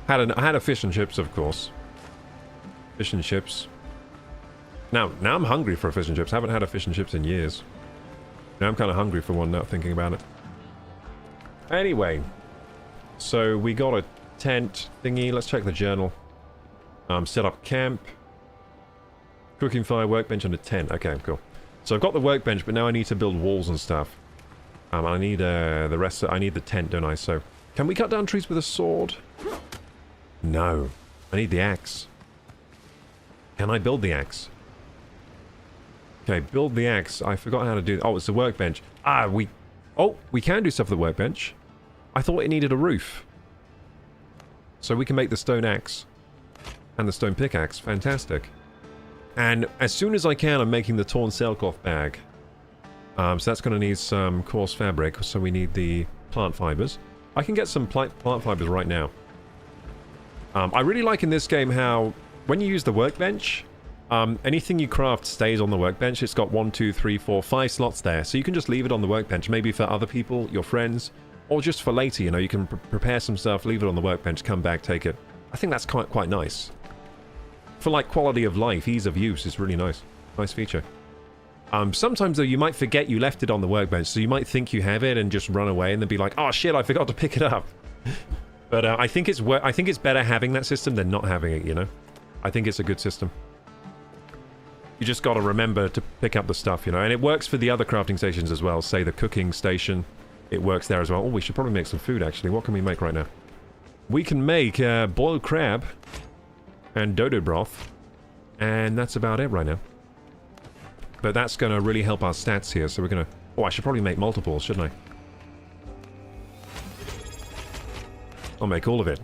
I had a fish and chips, of course. Fish and chips. Now I'm hungry for a fish and chips. I haven't had a fish and chips in years. Now I'm kind of hungry for one now, thinking about it. Anyway. So, we got a tent thingy. Let's check the journal. Set up camp. Cooking fire, workbench, and a tent. Okay, cool. So, I've got the workbench, but now I need to build walls and stuff. I need the rest I need the tent, don't I? So, can we cut down trees with a sword? No. I need the axe. Can I build the axe? Okay, build the axe. I forgot how to do... Oh, it's the workbench. We can do stuff with the workbench. I thought it needed a roof. So we can make the stone axe. And the stone pickaxe. Fantastic. And as soon as I can, I'm making the torn sailcloth bag. So that's going to need some coarse fabric. So we need the plant fibers. I can get some plant fibers right now. I really like in this game how... When you use the workbench, anything you craft stays on the workbench. It's got 1, 2, 3, 4, 5 slots there. So you can just leave it on the workbench, maybe for other people, your friends, or just for later, you know, you can prepare some stuff, leave it on the workbench, come back, take it. I think that's quite nice. For, like, quality of life, ease of use, it's really nice. Nice feature. Sometimes, though, you might forget you left it on the workbench, so you might think you have it and just run away and then be like, oh shit, I forgot to pick it up. But I think it's better having that system than not having it, you know? I think it's a good system. You just got to remember to pick up the stuff, you know. And it works for the other crafting stations as well. Say the cooking station. It works there as well. Oh, we should probably make some food, actually. What can we make right now? We can make boiled crab and dodo broth. And that's about it right now. But that's going to really help our stats here. So we're going to... Oh, I should probably make multiples, shouldn't I? I'll make all of it.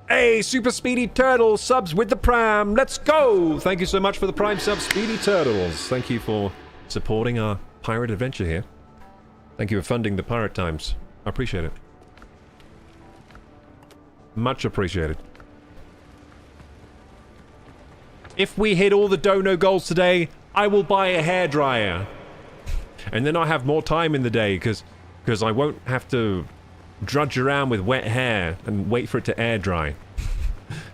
Hey, Super Speedy Turtle subs with the Prime. Let's go! Thank you so much for the Prime sub, Speedy Turtles. Thank you for supporting our pirate adventure here. Thank you for funding the pirate times. I appreciate it. Much appreciated. If we hit all the dono goals today, I will buy a hairdryer. And then I'll have more time in the day, because I won't have to drudge around with wet hair and wait for it to air dry.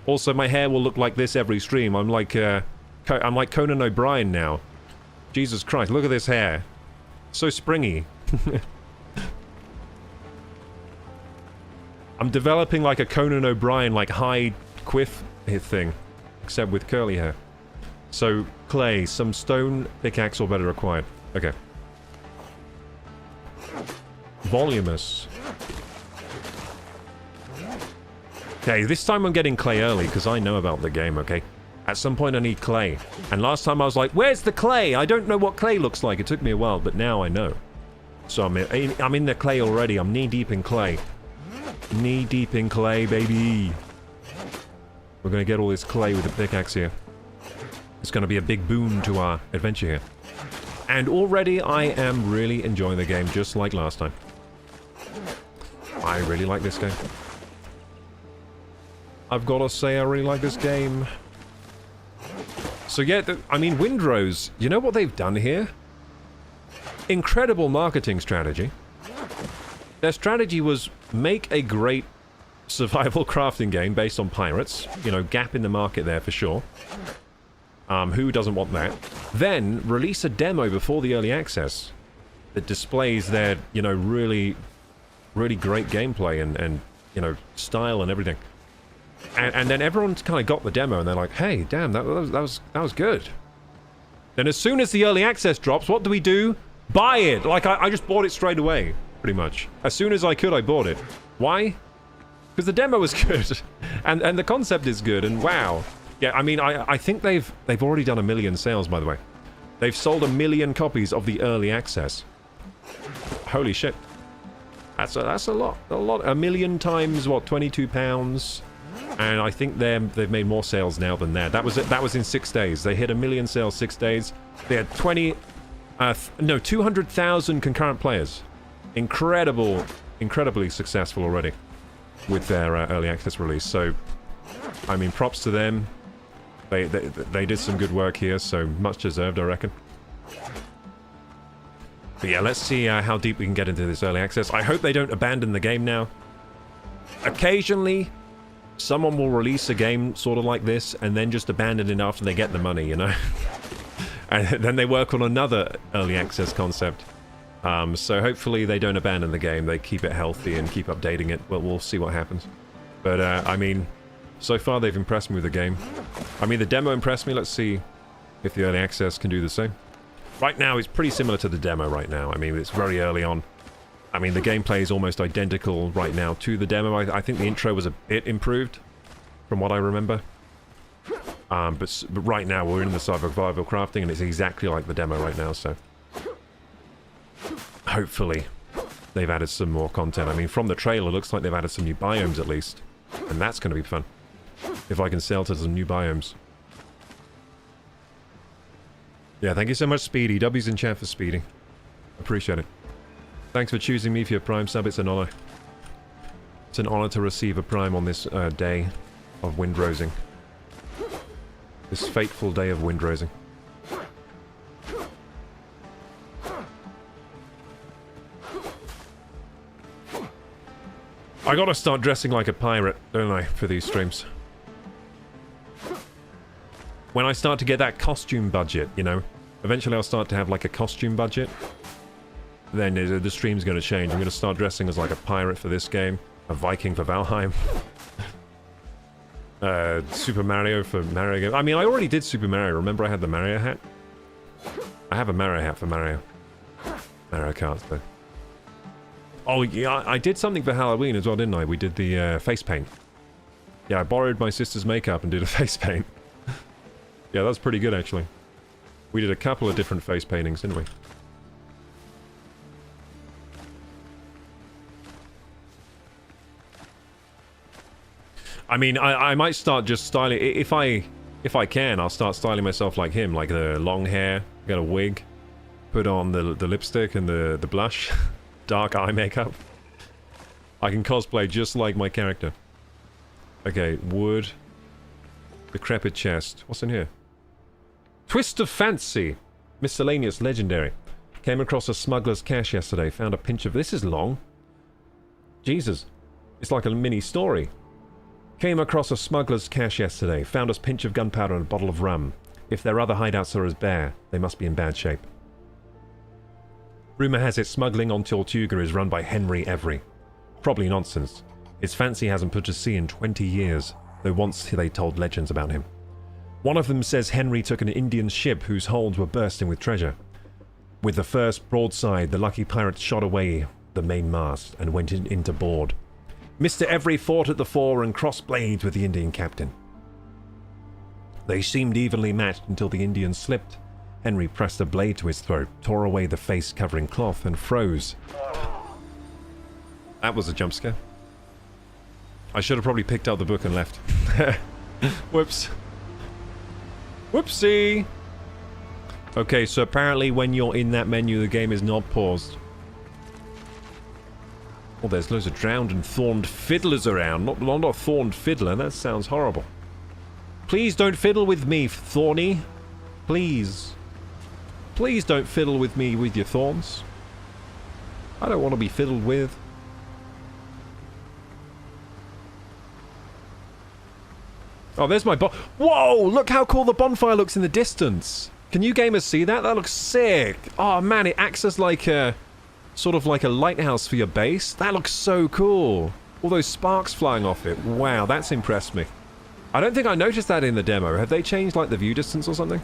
Also, my hair will look like this every stream. I'm like Conan O'Brien now. Jesus Christ, look at this hair. So springy. I'm developing like a Conan O'Brien, like high quiff thing, except with curly hair. So, clay, some stone, pickaxe or better required. Okay. Voluminous. Okay, this time I'm getting clay early, because I know about the game, okay? At some point I need clay. And last time I was like, where's the clay? I don't know what clay looks like. It took me a while, but now I know. So I'm in the clay already. I'm knee-deep in clay. Knee-deep in clay, baby. We're going to get all this clay with the pickaxe here. It's going to be a big boon to our adventure here. And already I am really enjoying the game, just like last time. I really like this game. I've got to say I really like this game. So yeah, I mean, Windrose, you know what they've done here? Incredible marketing strategy. Their strategy was make a great survival crafting game based on pirates. You know, gap in the market there for sure. Who doesn't want that? Then release a demo before the early access that displays their, you know, really great gameplay and you know, style and everything. And then everyone's kind of got the demo and they're like, hey, damn, that was good. Then as soon as the early access drops, what do? Buy it! Like, I just bought it straight away, pretty much. As soon as I could, I bought it. Why? Because the demo was good. and the concept is good, and wow. Yeah, I mean, I think they've already done 1 million sales, by the way. They've sold 1 million copies of the early access. Holy shit. That's a lot. 1 million times, what, £22? And I think they've made more sales now than that. That was in 6 days. They hit 1 million sales 6 days. They had 200,000 concurrent players. Incredibly successful already with their early access release. So, I mean, props to them. They did some good work here, so much deserved, I reckon. But yeah, let's see how deep we can get into this early access. I hope they don't abandon the game now. Occasionally, someone will release a game sort of like this and then just abandon it after they get the money, you know? And then they work on another early access concept. So hopefully they don't abandon the game. They keep it healthy and keep updating it. Well, we'll see what happens. But, I mean, so far they've impressed me with the game. I mean, the demo impressed me. Let's see if the early access can do the same. Right now, it's pretty similar to the demo right now. I mean, it's very early on. I mean, the gameplay is almost identical right now to the demo. I think the intro was a bit improved, from what I remember. But right now, we're in the survival crafting, and it's exactly like the demo right now, so... Hopefully, they've added some more content. I mean, from the trailer, it looks like they've added some new biomes, at least. And that's going to be fun. If I can sail to some new biomes. Yeah, thank you so much, Speedy. W's in chat for Speedy. Appreciate it. Thanks for choosing me for your Prime sub. It's an honor. It's an honor to receive a Prime on this day of Windrosing. This fateful day of Windrosing. I gotta start dressing like a pirate, don't I, for these streams. When I start to get that costume budget, you know, eventually I'll start to have like a costume budget. Then the stream's gonna change. I'm gonna start dressing as like a pirate for this game, a Viking for Valheim. Super Mario for Mario. I mean, I already did Super Mario. Remember I had the Mario hat? I have a Mario hat for Mario Kart, though. Oh, yeah, I did something for Halloween as well, didn't I? We did the face paint. Yeah, I borrowed my sister's makeup and did a face paint. Yeah, that was pretty good, actually. We did a couple of different face paintings, didn't we? I mean, I might start just styling... If I can, I'll start styling myself like him. Like the long hair, get a wig, put on the lipstick and the blush, dark eye makeup. I can cosplay just like my character. Okay, wood. Decrepit chest. What's in here? Twist of Fancy. Miscellaneous legendary. Came across a smuggler's cache yesterday. Found a pinch of... This is long. Jesus. It's like a mini story. Came across a smuggler's cache yesterday. Found a pinch of gunpowder and a bottle of rum. If their other hideouts are as bare, they must be in bad shape. Rumour has it smuggling on Tortuga is run by Henry Every. Probably nonsense. His fancy hasn't put to sea in 20 years, though once they told legends about him. One of them says Henry took an Indian ship whose holds were bursting with treasure. With the first broadside, the lucky pirate shot away the main mast and went into board. Mr. Every fought at the fore and crossed blades with the Indian captain. They seemed evenly matched until the Indian slipped. Henry pressed a blade to his throat, tore away the face-covering cloth, and froze. That was a jump scare. I should have probably picked up the book and left. Whoops. Whoopsie! Okay, so apparently when you're in that menu, the game is not paused. Oh, there's loads of drowned and thorned fiddlers around. Not a thorned fiddler. That sounds horrible. Please don't fiddle with me, Thorny. Please. Please don't fiddle with me with your thorns. I don't want to be fiddled with. Oh, there's my Whoa! Look how cool the bonfire looks in the distance. Can you gamers see that? That looks sick. Oh, man, it acts as like a... sort of like a lighthouse for your base. That looks so cool. All those sparks flying off it. Wow, that's impressed me. I don't think I noticed that in the demo. Have they changed like the view distance or something?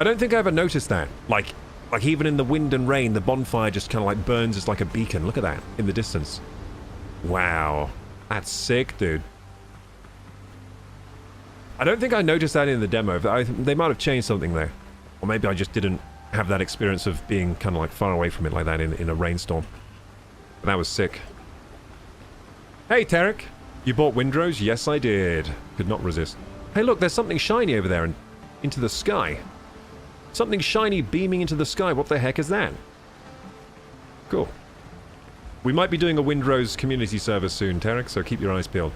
I don't think I ever noticed that. Like even in the wind and rain, the bonfire just kind of like burns as like a beacon. Look at that in the distance. Wow. That's sick, dude. I don't think I noticed that in the demo. They might have changed something there. Or maybe I just didn't have that experience of being kind of like far away from it like that in a rainstorm. But that was sick. Hey, Tarek. You bought Windrose? Yes, I did. Could not resist. Hey, look, there's something shiny over there and into the sky. Something shiny beaming into the sky. What the heck is that? Cool. We might be doing a Windrose community server soon, Tarek, so keep your eyes peeled.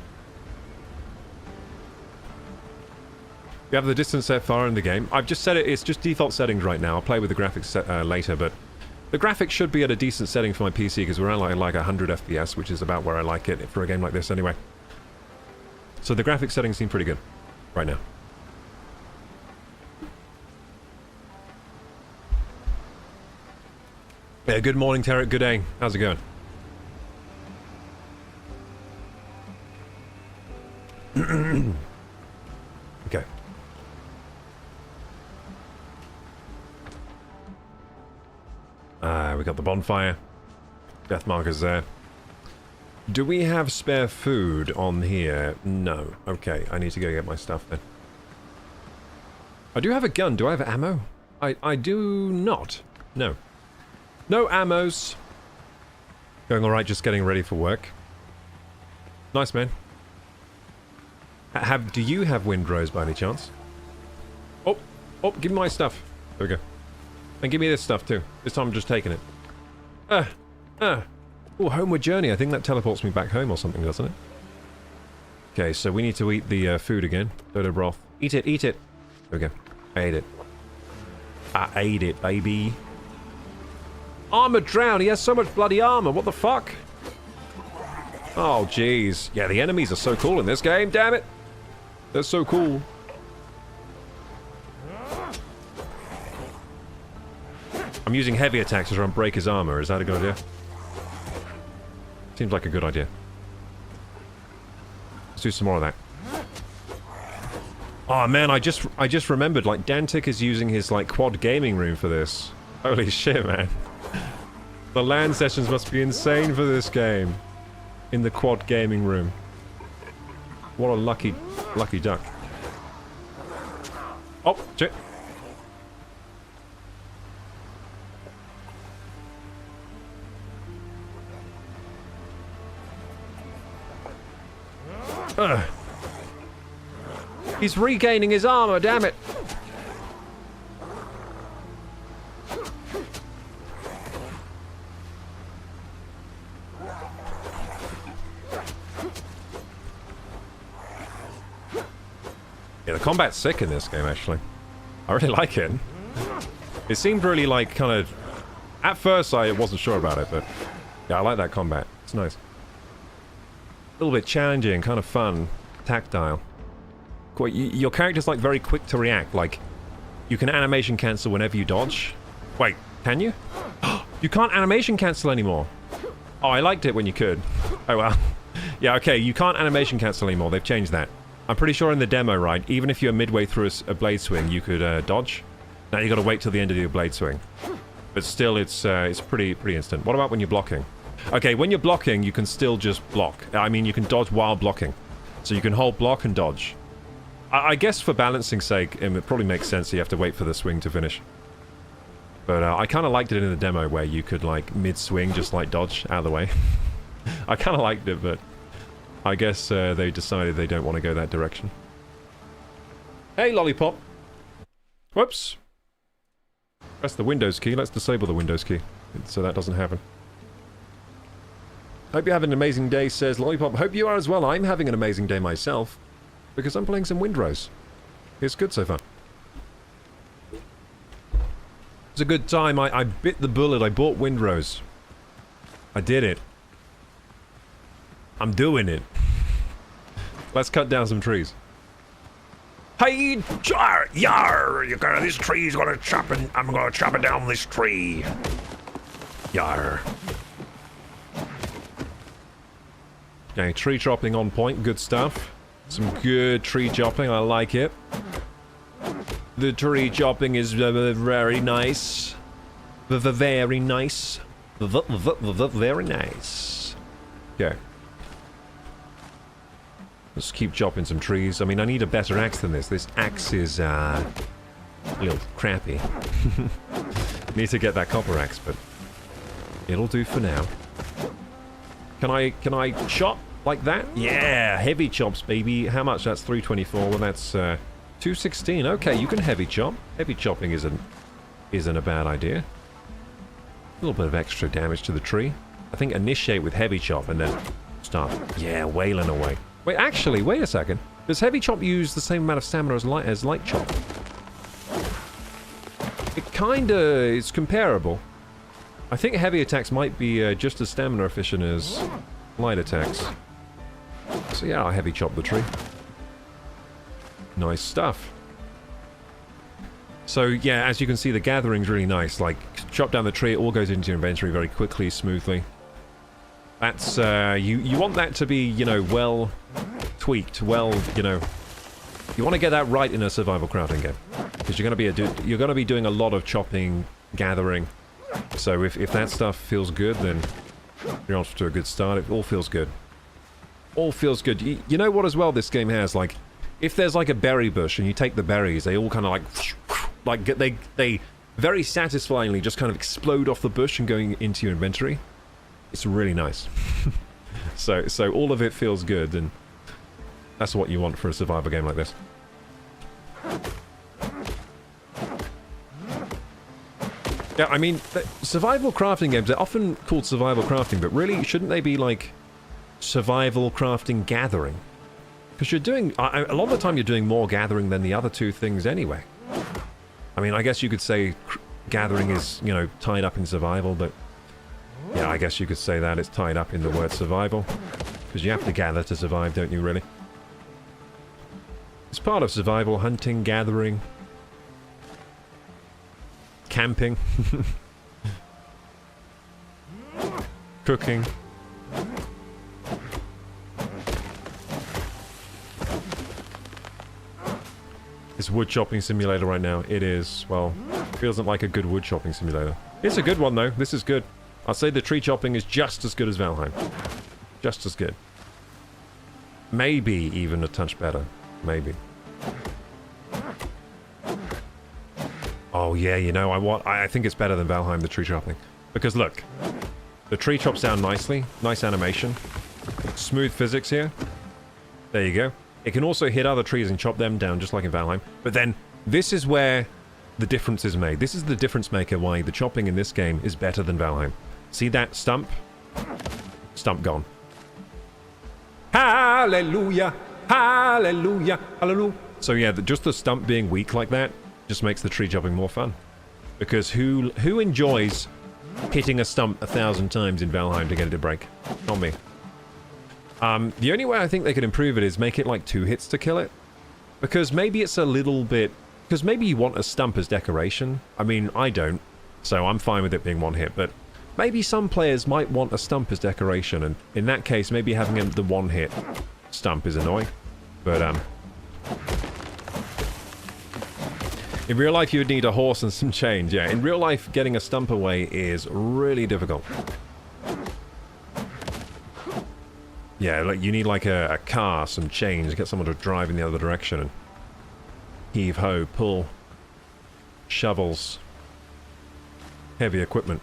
You have the distance set far in the game. I've just set it, it's just default settings right now. I'll play with the graphics later, but the graphics should be at a decent setting for my PC because we're at like 100 FPS, which is about where I like it for a game like this anyway. So the graphics settings seem pretty good right now. Yeah, good morning, Tarek. Good day. How's it going? Okay. We got the bonfire. Death markers there. Do we have spare food on here? No. Okay, I need to go get my stuff then. I do have a gun. Do I have ammo? I do not. No. No ammos. Going alright, just getting ready for work. Nice, man. Do you have Windrose by any chance? Oh, give me my stuff. There we go. And give me this stuff too. This time I'm just taking it. Oh, homeward journey. I think that teleports me back home or something, doesn't it? Okay, so we need to eat the food again. Dodo broth. Eat it, eat it. There we go. I ate it. I ate it, baby. Armor drown. He has so much bloody armor. What the fuck? Oh, jeez. Yeah, the enemies are so cool in this game. Damn it. They're so cool. I'm using heavy attacks to try and break his armor. Is that a good idea? Seems like a good idea. Let's do some more of that. Oh man, I just remembered, like, Dantic is using his, like, quad gaming room for this. Holy shit, man. The LAN sessions must be insane for this game. In the quad gaming room. What a lucky duck. Oh, shit. Ugh. He's regaining his armor, damn it. Yeah, the combat's sick in this game, actually. I really like it. It seemed really, like, kind of... At first, I wasn't sure about it, but... Yeah, I like that combat. It's nice. A little bit challenging, kind of fun. Tactile. Your character's, like, very quick to react. Like, you can animation cancel whenever you dodge. Wait, can you? You can't animation cancel anymore. Oh, I liked it when you could. Oh, well. Yeah, okay, you can't animation cancel anymore. They've changed that. I'm pretty sure in the demo, right, even if you're midway through a blade swing, you could dodge. Now you gotta wait till the end of your blade swing. But still, it's pretty instant. What about when you're blocking? Okay, when you're blocking, you can still just block. I mean, you can dodge while blocking. So you can hold block and dodge. I guess for balancing sake, it probably makes sense you have to wait for the swing to finish. But I kind of liked it in the demo where you could, like, mid-swing just, like, dodge out of the way. I kind of liked it, but... I guess they decided they don't want to go that direction. Hey, Lollipop! Whoops! Press the Windows key. Let's disable the Windows key, so that doesn't happen. Hope you're having an amazing day, says Lollipop. Hope you are as well. I'm having an amazing day myself, because I'm playing some Windrose. It's good so far. It's a good time. I bit the bullet. I bought Windrose. I did it. I'm doing it. Let's cut down some trees. Hey, yar, yar! This tree's gonna chop it. I'm gonna chop it down this tree. Yar. Okay, tree chopping on point. Good stuff. Some good tree chopping. I like it. The tree chopping is very nice. Very nice. Very nice. Okay. Let's keep chopping some trees. I mean, I need a better axe than this. This axe is, a little crappy. Need to get that copper axe, but it'll do for now. Can I chop like that? Yeah, heavy chops, baby. How much? That's 324. Well, that's, 216. Okay, you can heavy chop. Heavy chopping isn't a bad idea. A little bit of extra damage to the tree. I think initiate with heavy chop and then start, yeah, wailing away. Wait, actually, wait a second. Does heavy chop use the same amount of stamina as light chop? It kinda is comparable. I think heavy attacks might be just as stamina efficient as light attacks. So yeah, I'll heavy chop the tree. Nice stuff. So yeah, as you can see, the gathering's really nice. Like, chop down the tree, it all goes into your inventory very quickly, smoothly. That's, you want that to be, you know, well tweaked, well, you know... You want to get that right in a survival crafting game. Because you're going to be doing a lot of chopping, gathering. So if that stuff feels good, then you're off to a good start. It all feels good. All feels good. You know what as well this game has? Like, if there's like a berry bush and you take the berries, they all kind of like they very satisfyingly just kind of explode off the bush and going into your inventory. It's really nice. so all of it feels good, and that's what you want for a survival game like this. Yeah, I mean, survival crafting games, they're often called survival crafting, but really, shouldn't they be like survival crafting gathering? Because you're doing, a lot of the time you're doing more gathering than the other two things anyway. I mean, I guess you could say gathering is, you know, tied up in survival, but yeah, I guess you could say that it's tied up in the word survival. Because you have to gather to survive, don't you, really? It's part of survival, hunting, gathering, camping, cooking. It's wood chopping simulator right now. It is, well, feels like a good wood chopping simulator. It's a good one though. This is good. I'll say the tree chopping is just as good as Valheim. Just as good. Maybe even a touch better. Maybe. Oh yeah, you know, I think it's better than Valheim, the tree chopping. Because look, the tree chops down nicely. Nice animation. Smooth physics here. There you go. It can also hit other trees and chop them down, just like in Valheim. But then, this is where the difference is made. This is the difference maker why the chopping in this game is better than Valheim. See that stump? Stump gone. Hallelujah! Hallelujah! Hallelujah! So yeah, just the stump being weak like that just makes the tree chopping more fun. Because who enjoys hitting a stump 1,000 times in Valheim to get it to break? Not me. The only way I think they could improve it is make it like 2 hits to kill it. Because maybe it's a little bit... Because maybe you want a stump as decoration. I mean, I don't. So I'm fine with it being 1 hit. But maybe some players might want a stump as decoration. And in that case, maybe having the 1 hit stump is annoying. But, in real life, you would need a horse and some chains. Yeah, in real life, getting a stump away is really difficult. Yeah, like you need like a car, some chains, get someone to drive in the other direction and heave ho, pull, shovels, heavy equipment.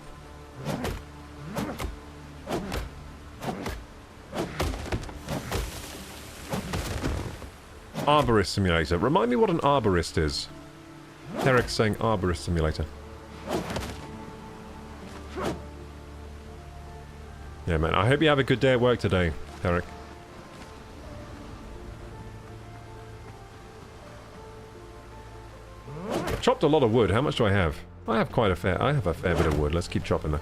Arborist simulator. Remind me what an arborist is. Eric's saying arborist simulator. Yeah, man. I hope you have a good day at work today, Eric. I've chopped a lot of wood. How much do I have? I have quite a fair... I have a fair bit of wood. Let's keep chopping that.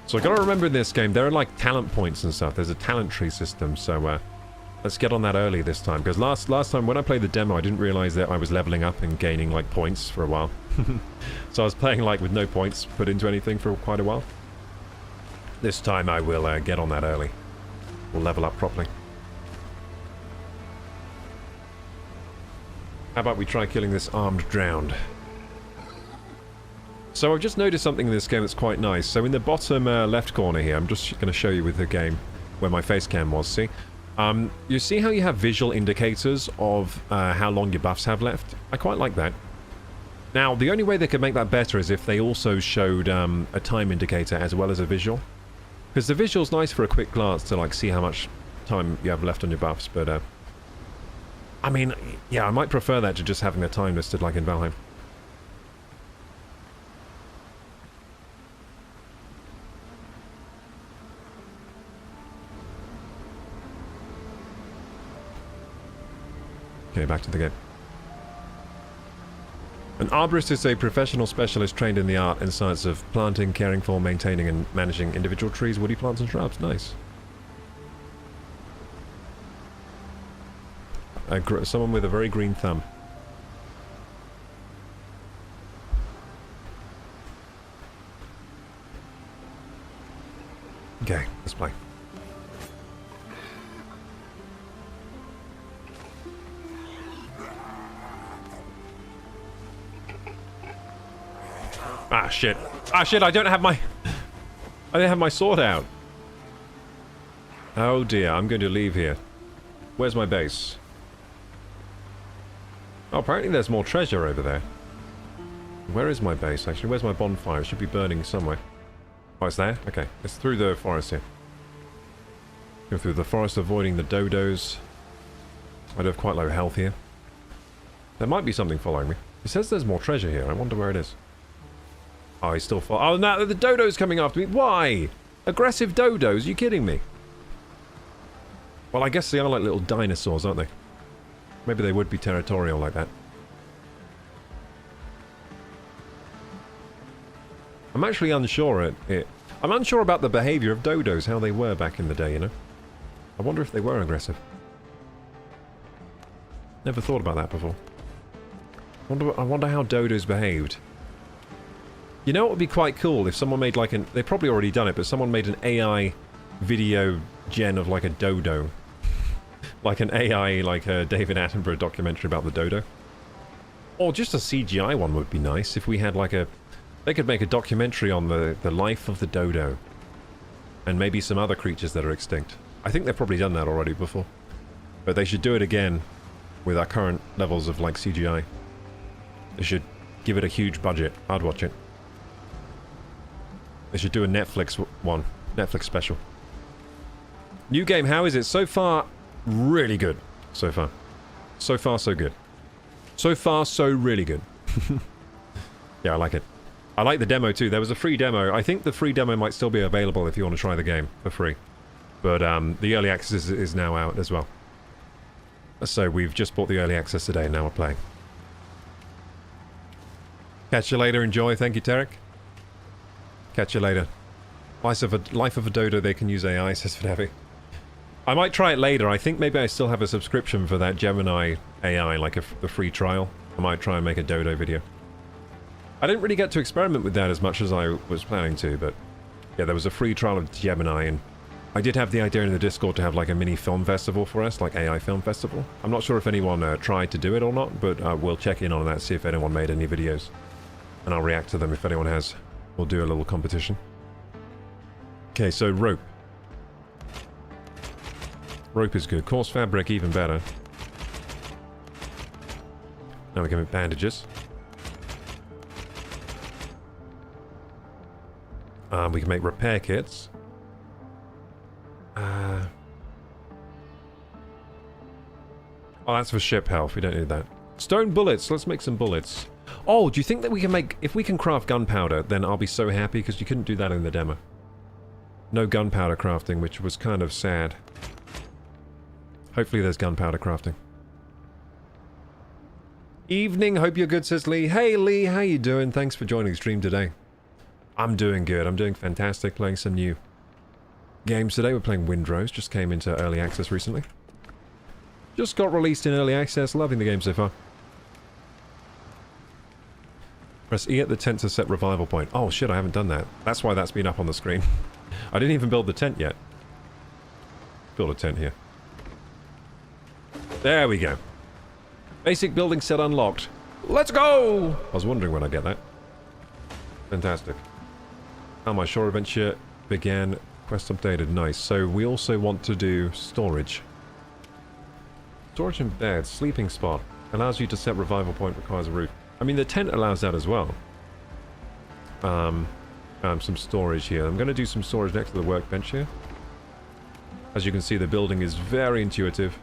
So I gotta remember in this game, there are like talent points and stuff. There's a talent tree system, so let's get on that early this time. Because last time when I played the demo, I didn't realize that I was leveling up and gaining like points for a while. So I was playing like with no points put into anything for quite a while. This time I will get on that early. We'll level up properly. How about we try killing this armed drowned? So I've just noticed something in this game that's quite nice. So in the bottom left corner here, I'm just going to show you with the game where my face cam was, see? You see how you have visual indicators of how long your buffs have left? I quite like that. Now, the only way they could make that better is if they also showed a time indicator as well as a visual. Because the visual's nice for a quick glance to like see how much time you have left on your buffs, but I mean, yeah, I might prefer that to just having a time listed like in Valheim. Okay, back to the game. An arborist is a professional specialist trained in the art and science of planting, caring for, maintaining and managing individual trees, woody plants and shrubs. Nice. Someone with a very green thumb. Okay, let's play. Ah, shit. Ah, shit, I don't have my... I don't have my sword out. Oh, dear, I'm going to leave here. Where's my base? Oh, apparently there's more treasure over there. Where is my base, actually? Where's my bonfire? It should be burning somewhere. Oh, it's there? Okay. It's through the forest here. Go through the forest, avoiding the dodos. I do have quite low health here. There might be something following me. It says there's more treasure here. I wonder where it is. Oh, he's still oh, no, the dodo's coming after me. Why? Aggressive dodos? Are you kidding me? Well, I guess they are like little dinosaurs, aren't they? Maybe they would be territorial like that. I'm actually unsure I'm unsure about the behavior of dodos, how they were back in the day, you know? I wonder if they were aggressive. Never thought about that before. I wonder how Dodo's behaved. You know what would be quite cool if someone made like an... They've probably already done it, but someone made an AI video gen of like a dodo. Like an AI, like a David Attenborough documentary about the dodo. Or just a CGI one would be nice if we had like a... They could make a documentary on the life of the dodo. And maybe some other creatures that are extinct. I think they've probably done that already before. But they should do it again with our current levels of like CGI. They should give it a huge budget. I'd watch it. They should do a Netflix one. Netflix special. New game, how is it? So far, really good. So far. So far, so good. So far, so really good. Yeah, I like it. I like the demo too. There was a free demo. I think the free demo might still be available if you want to try the game for free. But the early access is now out as well. So we've just bought the early access today and now we're playing. Catch you later. Enjoy. Thank you, Tarek. Catch you later. Life of a Dodo, they can use AI, says Fidavi. I might try it later. I think maybe I still have a subscription for that Gemini AI, like the free trial. I might try and make a Dodo video. I didn't really get to experiment with that as much as I was planning to, but yeah, there was a free trial of Gemini, and I did have the idea in the Discord to have like a mini film festival for us, like AI film festival. I'm not sure if anyone tried to do it or not, but we'll check in on that, see if anyone made any videos. And I'll react to them if anyone has. We'll do a little competition. Okay, so rope. Rope is good. Coarse fabric, even better. Now we can make bandages. We can make repair kits. Oh, that's for ship health. We don't need that. Stone bullets. Let's make some bullets. Oh, do you think that we can make... If we can craft gunpowder, then I'll be so happy, because you couldn't do that in the demo. No gunpowder crafting, which was kind of sad. Hopefully there's gunpowder crafting. Evening, hope you're good, says Lee. Hey Lee, how you doing? Thanks for joining the stream today. I'm doing good. I'm doing fantastic, playing some new games today. We're playing Windrose, just came into early access recently. Just got released in early access, loving the game so far. Press E at the tent to set revival point. Oh shit, I haven't done that. That's why that's been up on the screen. I didn't even build the tent yet. Build a tent here. There we go. Basic building set unlocked. Let's go! I was wondering when I'd get that. Fantastic. How my shore adventure began. Quest updated. Nice. So we also want to do storage. Storage in bed. Sleeping spot. Allows you to set revival point. Requires a roof. I mean, the tent allows that as well. Some storage here. I'm going to do some storage next to the workbench here. As you can see, the building is very intuitive.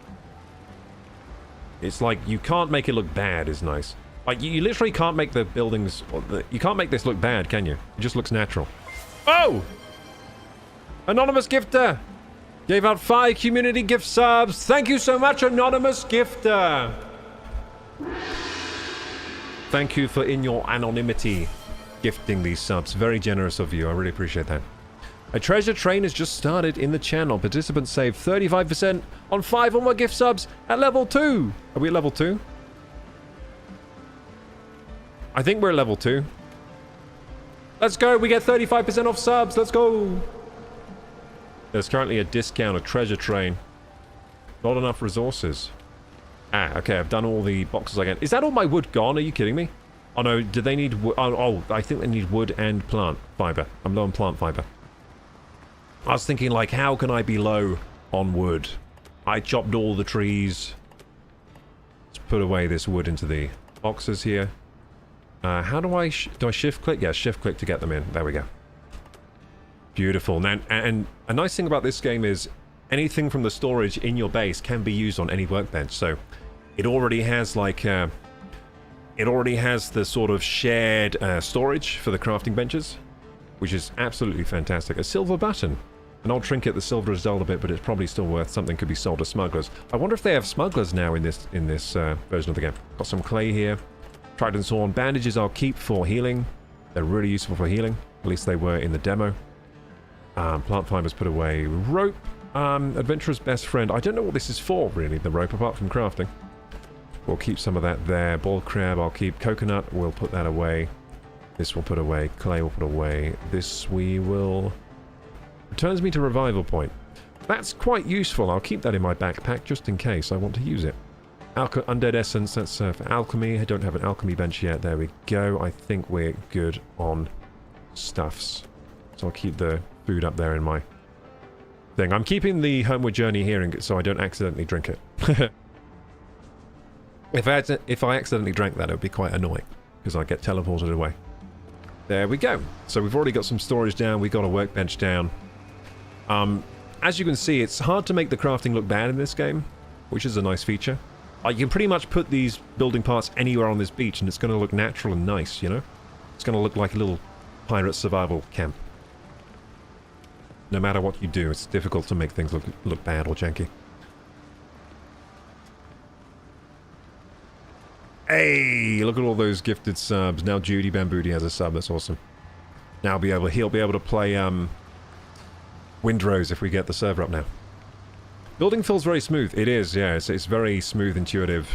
It's like, you can't make it look bad is nice. Like, you literally can't make the buildings... You can't make this look bad, can you? It just looks natural. Oh! Anonymous Gifter! Gave out 5 community gift subs. Thank you so much, Anonymous Gifter! Thank you for, in your anonymity, gifting these subs. Very generous of you. I really appreciate that. A treasure train has just started in the channel. Participants save 35% on 5 or more gift subs at level 2. Are we at level 2? I think we're at level 2. Let's go. We get 35% off subs. Let's go. There's currently a discount, a treasure train. Not enough resources. Ah, okay. I've done all the boxes I can. Is that all my wood gone? Are you kidding me? Oh, no. Do they need wood? Oh, I think they need wood and plant fiber. I'm low on plant fiber. I was thinking, like, how can I be low on wood? I chopped all the trees. Let's put away this wood into the boxes here. How do I... do I shift click? Yeah, shift click to get them in. There we go. Beautiful. Now, and a nice thing about this game is anything from the storage in your base can be used on any workbench. So it already has, like... it already has the sort of shared storage for the crafting benches, which is absolutely fantastic. A silver button. An old trinket, the silver is dulled a bit, but it's probably still worth something. Could be sold to smugglers. I wonder if they have smugglers now in this version of the game. Got some clay here. Trident Horn. Bandages I'll keep for healing. They're really useful for healing. At least they were in the demo. Plant fibers put away. Rope. Adventurer's best friend. I don't know what this is for, really, the rope, apart from crafting. We'll keep some of that there. Boiled crab, I'll keep. Coconut, we'll put that away. This we'll put away. Clay we'll put away. This we will... Returns me to revival point. That's quite useful. I'll keep that in my backpack just in case I want to use it. Undead essence, that's for alchemy. I don't have an alchemy bench yet. There we go. I think we're good on stuffs. So I'll keep the food up there in my thing. I'm keeping the homeward journey here so I don't accidentally drink it. If I accidentally drank that, it would be quite annoying because I get teleported away. There we go. So we've already got some storage down. We've got a workbench down. As you can see, it's hard to make the crafting look bad in this game, which is a nice feature. You can pretty much put these building parts anywhere on this beach and it's going to look natural and nice, you know? It's going to look like a little pirate survival camp. No matter what you do, it's difficult to make things look bad or janky. Hey, look at all those gifted subs. Now Judy Bamboody has a sub, that's awesome. Now he'll be able to play Windrose if we get the server up now. Building feels very smooth. It is, yeah. It's very smooth, intuitive,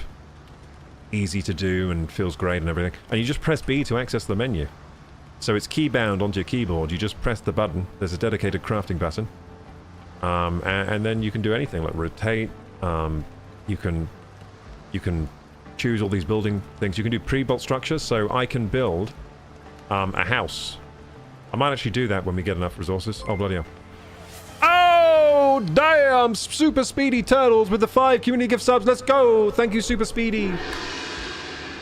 easy to do, and feels great and everything. And you just press B to access the menu. So it's keybound onto your keyboard. You just press the button. There's a dedicated crafting button. And then you can do anything, like rotate. You can choose all these building things. You can do pre-built structures, so I can build a house. I might actually do that when we get enough resources. Oh, bloody hell. Oh, damn! Super Speedy Turtles with the 5 community gift subs. Let's go! Thank you, Super Speedy.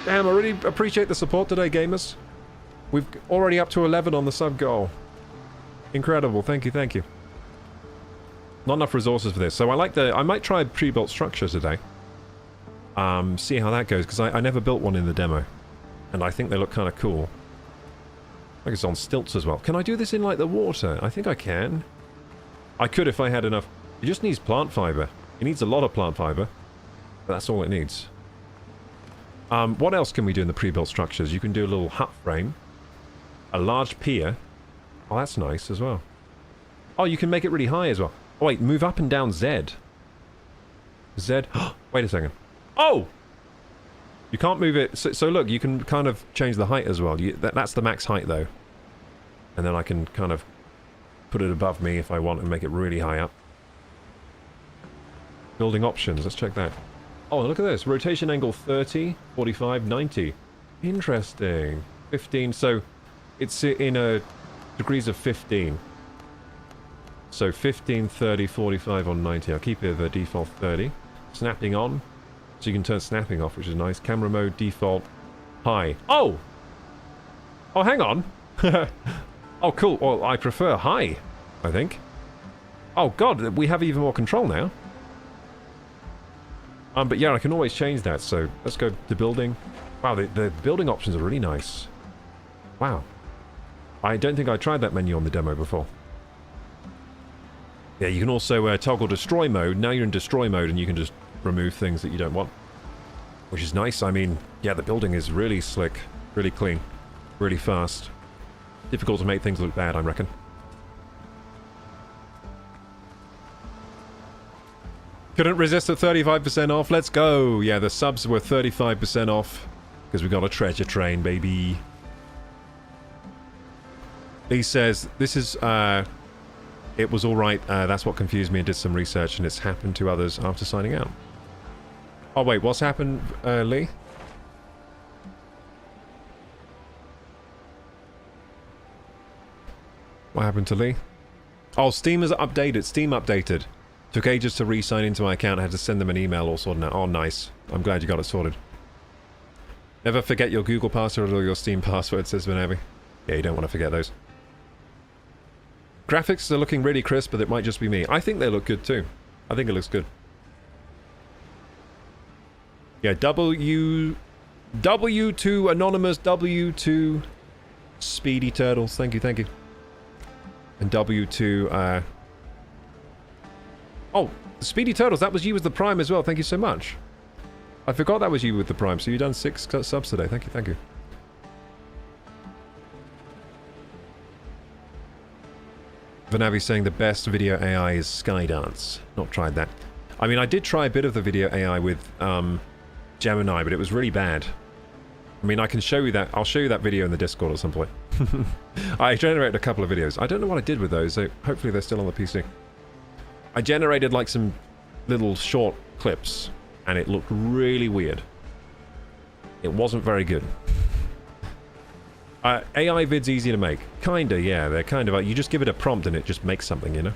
Damn, I really appreciate the support today, gamers. We've already up to 11 on the sub goal. Incredible. Thank you, thank you. Not enough resources for this. So I might try pre-built structure today. See how that goes, because I never built one in the demo. And I think they look kind of cool. I think it's on stilts as well. Can I do this in, like, the water? I think I can. I could if I had enough. It just needs plant fiber. It needs a lot of plant fiber. But that's all it needs. What else can we do in the pre-built structures? You can do a little hut frame. A large pier. Oh, that's nice as well. Oh, you can make it really high as well. Oh, wait, move up and down Z. Z. Wait a second. Oh! You can't move it. So look, you can kind of change the height as well. That's the max height, though. And then I can kind of put it above me if I want and make it really high up. Building options. Let's check that. Oh, look at this. Rotation angle 30, 45, 90. Interesting. 15. So it's in degrees of 15. So 15, 30, 45 on 90. I'll keep it the default 30. Snapping on. So you can turn snapping off, which is nice. Camera mode, default, high. Oh! Oh, hang on. Oh, cool. Well, I prefer high, I think. Oh, God, we have even more control now. But yeah, I can always change that, so let's go to building. Wow, the building options are really nice. Wow. I don't think I tried that menu on the demo before. Yeah, you can also toggle destroy mode. Now you're in destroy mode and you can just remove things that you don't want. Which is nice. I mean, yeah, the building is really slick, really clean, really fast. Difficult to make things look bad, I reckon. Couldn't resist at 35% off. Let's go. Yeah, the subs were 35% off because we got a treasure train, baby. Lee says, this is, it was alright. That's what confused me and did some research, and it's happened to others after signing out. Oh, wait, what's happened, Lee? What happened to Lee? Oh, Steam has updated. Steam updated. Took ages to re-sign into my account. I had to send them an email all sorted out. Oh, nice. I'm glad you got it sorted. Never forget your Google password or your Steam password, says Benavi. Yeah, you don't want to forget those. Graphics are looking really crisp, but it might just be me. I think they look good too. I think it looks good. Yeah, W2 Anonymous, W2 Speedy Turtles. Thank you, thank you. And W2, Oh, Speedy Turtles, that was you with the Prime as well. Thank you so much. I forgot that was you with the Prime, so you've done 6 subs today. Thank you, thank you. Vanavi saying the best video AI is Skydance. Not tried that. I mean, I did try a bit of the video AI with Gemini, but it was really bad. I mean, I can show you that. I'll show you that video in the Discord at some point. I generated a couple of videos. I don't know what I did with those, so hopefully they're still on the PC. I generated like some little short clips, and it looked really weird. It wasn't very good. AI vids easy to make. Kinda, yeah. They're kind of like, you just give it a prompt and it just makes something, you know?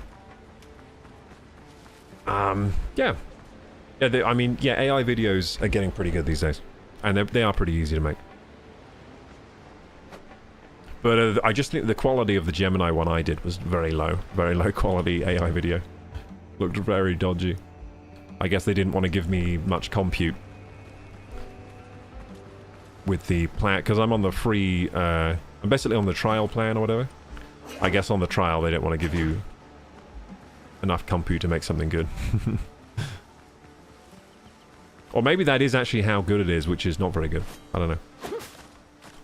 Yeah. Yeah, I mean, yeah, AI videos are getting pretty good these days. And they are pretty easy to make. But I just think the quality of the Gemini one I did was very low. Very low quality AI video. Looked very dodgy. I guess they didn't want to give me much compute with the plan, because I'm on the free, I'm basically on the trial plan or whatever. I guess on the trial they don't want to give you enough compute to make something good. Or maybe that is actually how good it is, which is not very good. I don't know.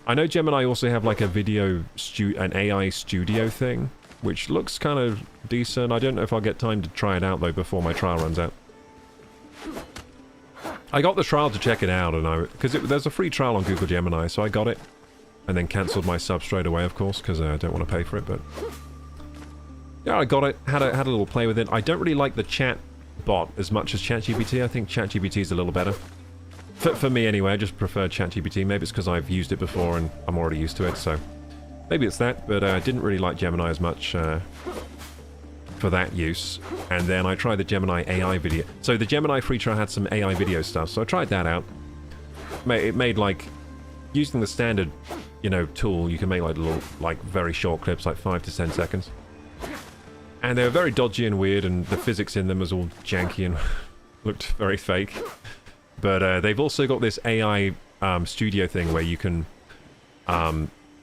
I know Gemini also have like a an AI studio thing, which looks kind of decent. I don't know if I'll get time to try it out though before my trial runs out. I got the trial to check it out, and because there's a free trial on Google Gemini, so I got it, and then cancelled my sub straight away, of course, because I don't want to pay for it. But yeah, I got it, had a little play with it. I don't really like the chat bot as much as ChatGPT. I think ChatGPT is a little better. For me anyway, I just prefer ChatGPT. Maybe it's because I've used it before and I'm already used to it, so maybe it's that. But I didn't really like Gemini as much for that use. And then I tried the Gemini AI video. So the Gemini free trial had some AI video stuff, so I tried that out. It made like, using the standard, you know, tool, you can make like little, like very short clips, like 5 to 10 seconds. And they were very dodgy and weird, and the physics in them was all janky and looked very fake. But they've also got this AI studio thing where you can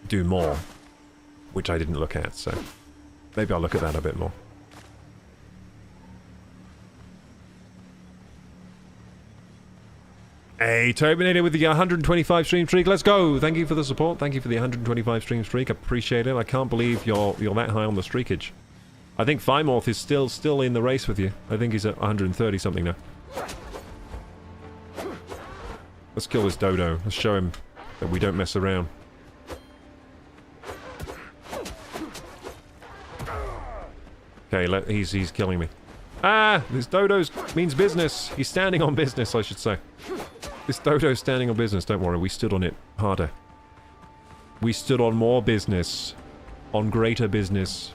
do more, which I didn't look at, so maybe I'll look at that a bit more. Hey, Terminator with the 125 stream streak. Let's go! Thank you for the support. Thank you for the 125 stream streak. Appreciate it. I can't believe you're that high on the streakage. I think Fimorth is still in the race with you. I think he's at 130 something now. Let's kill this dodo. Let's show him that we don't mess around. Okay, he's killing me. Ah! This dodo's means business. He's standing on business, I should say. This dodo's standing on business. Don't worry, we stood on it harder. We stood on more business. On greater business.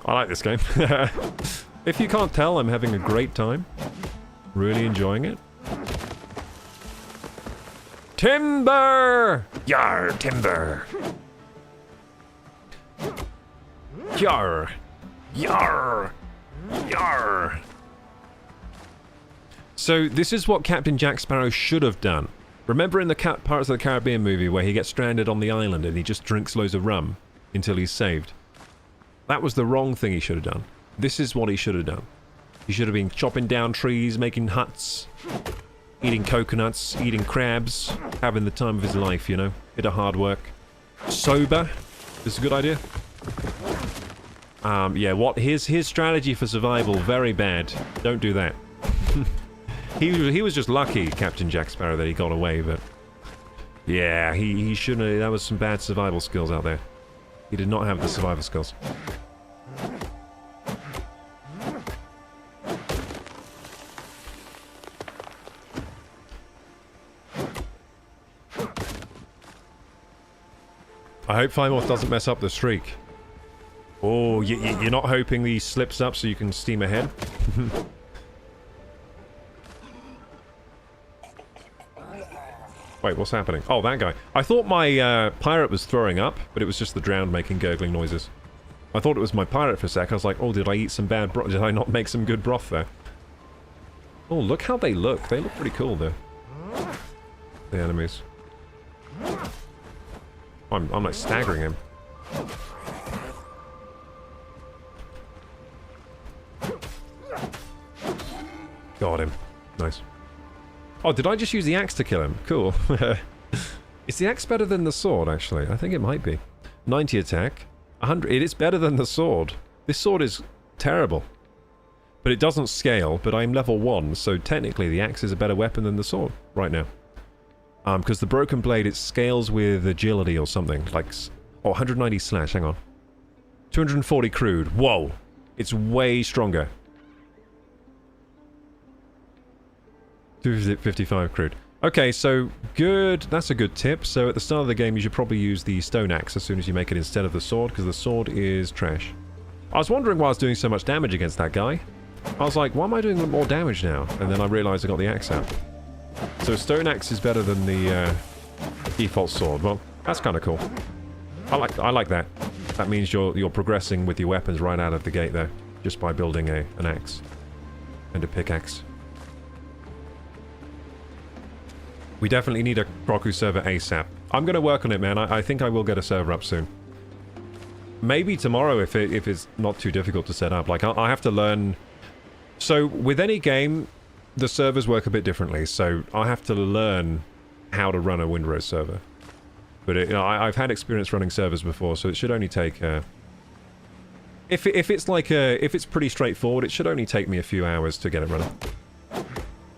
I like this game. If you can't tell, I'm having a great time. Really enjoying it. Timber! Yar, timber. Yar! Yar. Yar. So this is what Captain Jack Sparrow should have done. Remember in the Pirates of the Caribbean movie where he gets stranded on the island and he just drinks loads of rum until he's saved? That was the wrong thing he should have done. This is what he should have done. He should have been chopping down trees, making huts, eating coconuts, eating crabs, having the time of his life, you know? Bit of hard work. Sober. This is a good idea. Yeah, what his strategy for survival, very bad. Don't do that. He was just lucky, Captain Jack Sparrow, that he got away, but yeah, he shouldn't have. That was some bad survival skills out there. He did not have the survival skills. I hope Fimorth doesn't mess up the streak. Oh, you're not hoping he slips up so you can steam ahead? Wait, what's happening? Oh, that guy. I thought my pirate was throwing up, but it was just the drowned making gurgling noises. I thought it was my pirate for a sec. I was like, oh, did I eat some bad broth? Did I not make some good broth there? Oh, look how they look. They look pretty cool, though. The enemies. I'm like staggering him. Got him. Nice. Oh, did I just use the axe to kill him? Cool. Is the axe better than the sword, actually? I think it might be. 90 attack, 100. It is better than the sword. This sword is terrible. But it doesn't scale, but I'm level 1, so technically the axe is a better weapon than the sword right now. Because the broken blade, it scales with agility or something. Like, oh, 190 slash, hang on. 240 crude. Whoa! It's way stronger. 255 crude. Okay, so good. That's a good tip. So at the start of the game, you should probably use the stone axe as soon as you make it instead of the sword, because the sword is trash. I was wondering why I was doing so much damage against that guy. I was like, why am I doing more damage now? And then I realized I got the axe out. So stone axe is better than the default sword. Well, that's kind of cool. I like that. That means you're progressing with your weapons right out of the gate there, just by building an axe and a pickaxe. We definitely need a Kroku server ASAP. I'm going to work on it, man. I think I will get a server up soon. Maybe tomorrow if it's not too difficult to set up. Like, I have to learn... So, with any game, the servers work a bit differently. So, I have to learn how to run a Windrose server. But I've had experience running servers before, so it should only take... If it's pretty straightforward, it should only take me a few hours to get it running.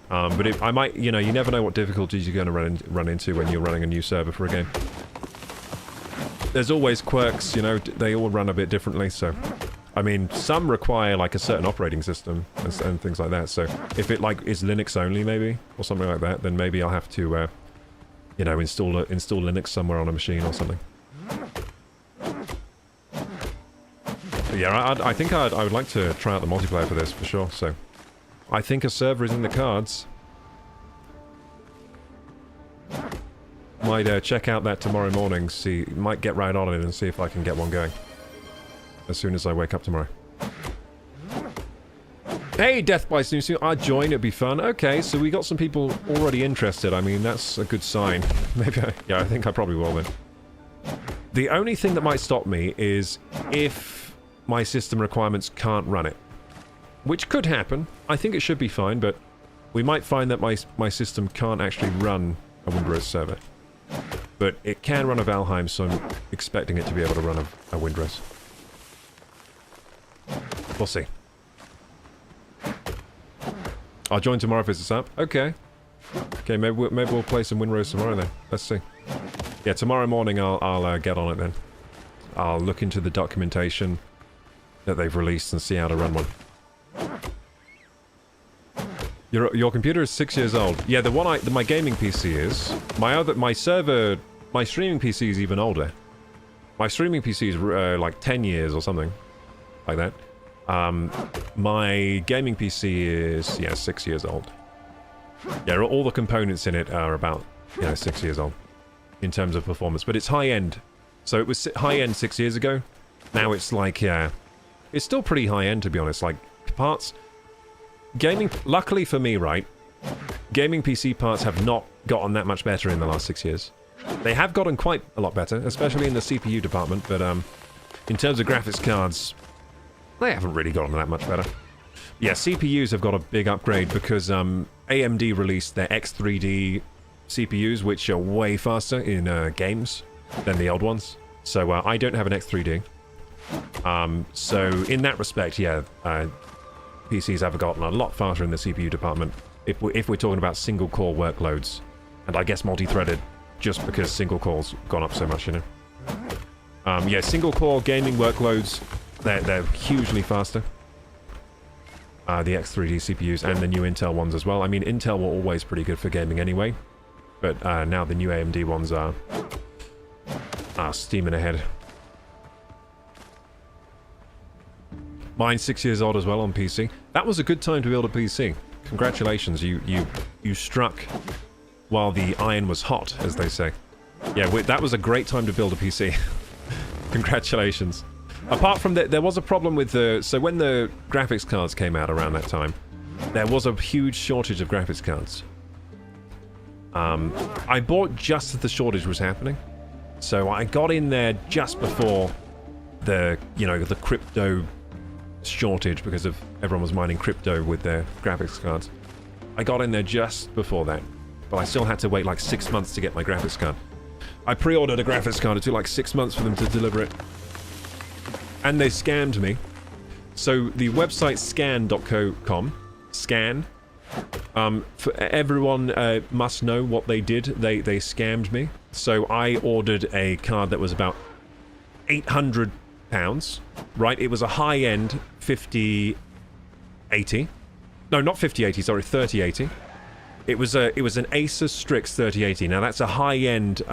But I might, you never know what difficulties you're going to run into when you're running a new server for a game. There's always quirks, they all run a bit differently, so... I mean, some require, like, a certain operating system and things like that, so if it, like, is Linux only, maybe, or something like that, then maybe I'll have to, install Linux somewhere on a machine or something. But yeah, I think I would like to try out the multiplayer for this, for sure, so... I think a server is in the cards. Might check out that tomorrow morning, might get right on it and see if I can get one going. As soon as I wake up tomorrow. Hey, Death by Snooze, I'd join, it'd be fun. Okay, so we got some people already interested. I mean, that's a good sign. Maybe I think I probably will then. The only thing that might stop me is if my system requirements can't run it. Which could happen. I think it should be fine, but we might find that my system can't actually run a Windrose server. But it can run a Valheim, so I'm expecting it to be able to run a Windrose. We'll see. I'll join tomorrow if it's up. Okay. Okay, maybe we'll play some Windrose tomorrow then. Let's see. Yeah, tomorrow morning I'll get on it then. I'll look into the documentation that they've released and see how to run one. Your computer is 6 years old. Yeah, the one my gaming PC is. My streaming PC is even older. My streaming PC is like 10 years or something like that. My gaming PC is 6 years old. Yeah, all the components in it are about 6 years old in terms of performance, but it's high end. So it was high end 6 years ago. Now it's like it's still pretty high end to be honest. Like parts. Gaming, luckily for me, right, gaming PC parts have not gotten that much better in the last 6 years. They have gotten quite a lot better, especially in the CPU department, but in terms of graphics cards, they haven't really gotten that much better. Yeah, CPUs have got a big upgrade because AMD released their X3D CPUs, which are way faster in games than the old ones. So I don't have an X3D. So in that respect, yeah, PCs have gotten a lot faster in the CPU department if we're talking about single-core workloads. And I guess multi-threaded, just because single-core's gone up so much, Yeah, single-core gaming workloads, they're hugely faster. The X3D CPUs and the new Intel ones as well. I mean, Intel were always pretty good for gaming anyway. But now the new AMD ones are steaming ahead. Mine's 6 years old as well on PC. That was a good time to build a PC. Congratulations, you struck while the iron was hot, as they say. Yeah, that was a great time to build a PC. Congratulations. Apart from that, there was a problem with so when the graphics cards came out around that time, there was a huge shortage of graphics cards. I bought just as the shortage was happening. So I got in there just before the crypto shortage because of everyone was mining crypto with their graphics cards. I got in there just before that, but I still had to wait like 6 months to get my graphics card. I pre-ordered a graphics card. It took like 6 months for them to deliver it. And they scammed me. So the website scan.com, scan, for everyone must know what they did. They scammed me. So I ordered a card that was about £800, right? It was a high-end 5080. No, not 5080, sorry, 3080. It was an Asus Strix 3080. Now that's a high-end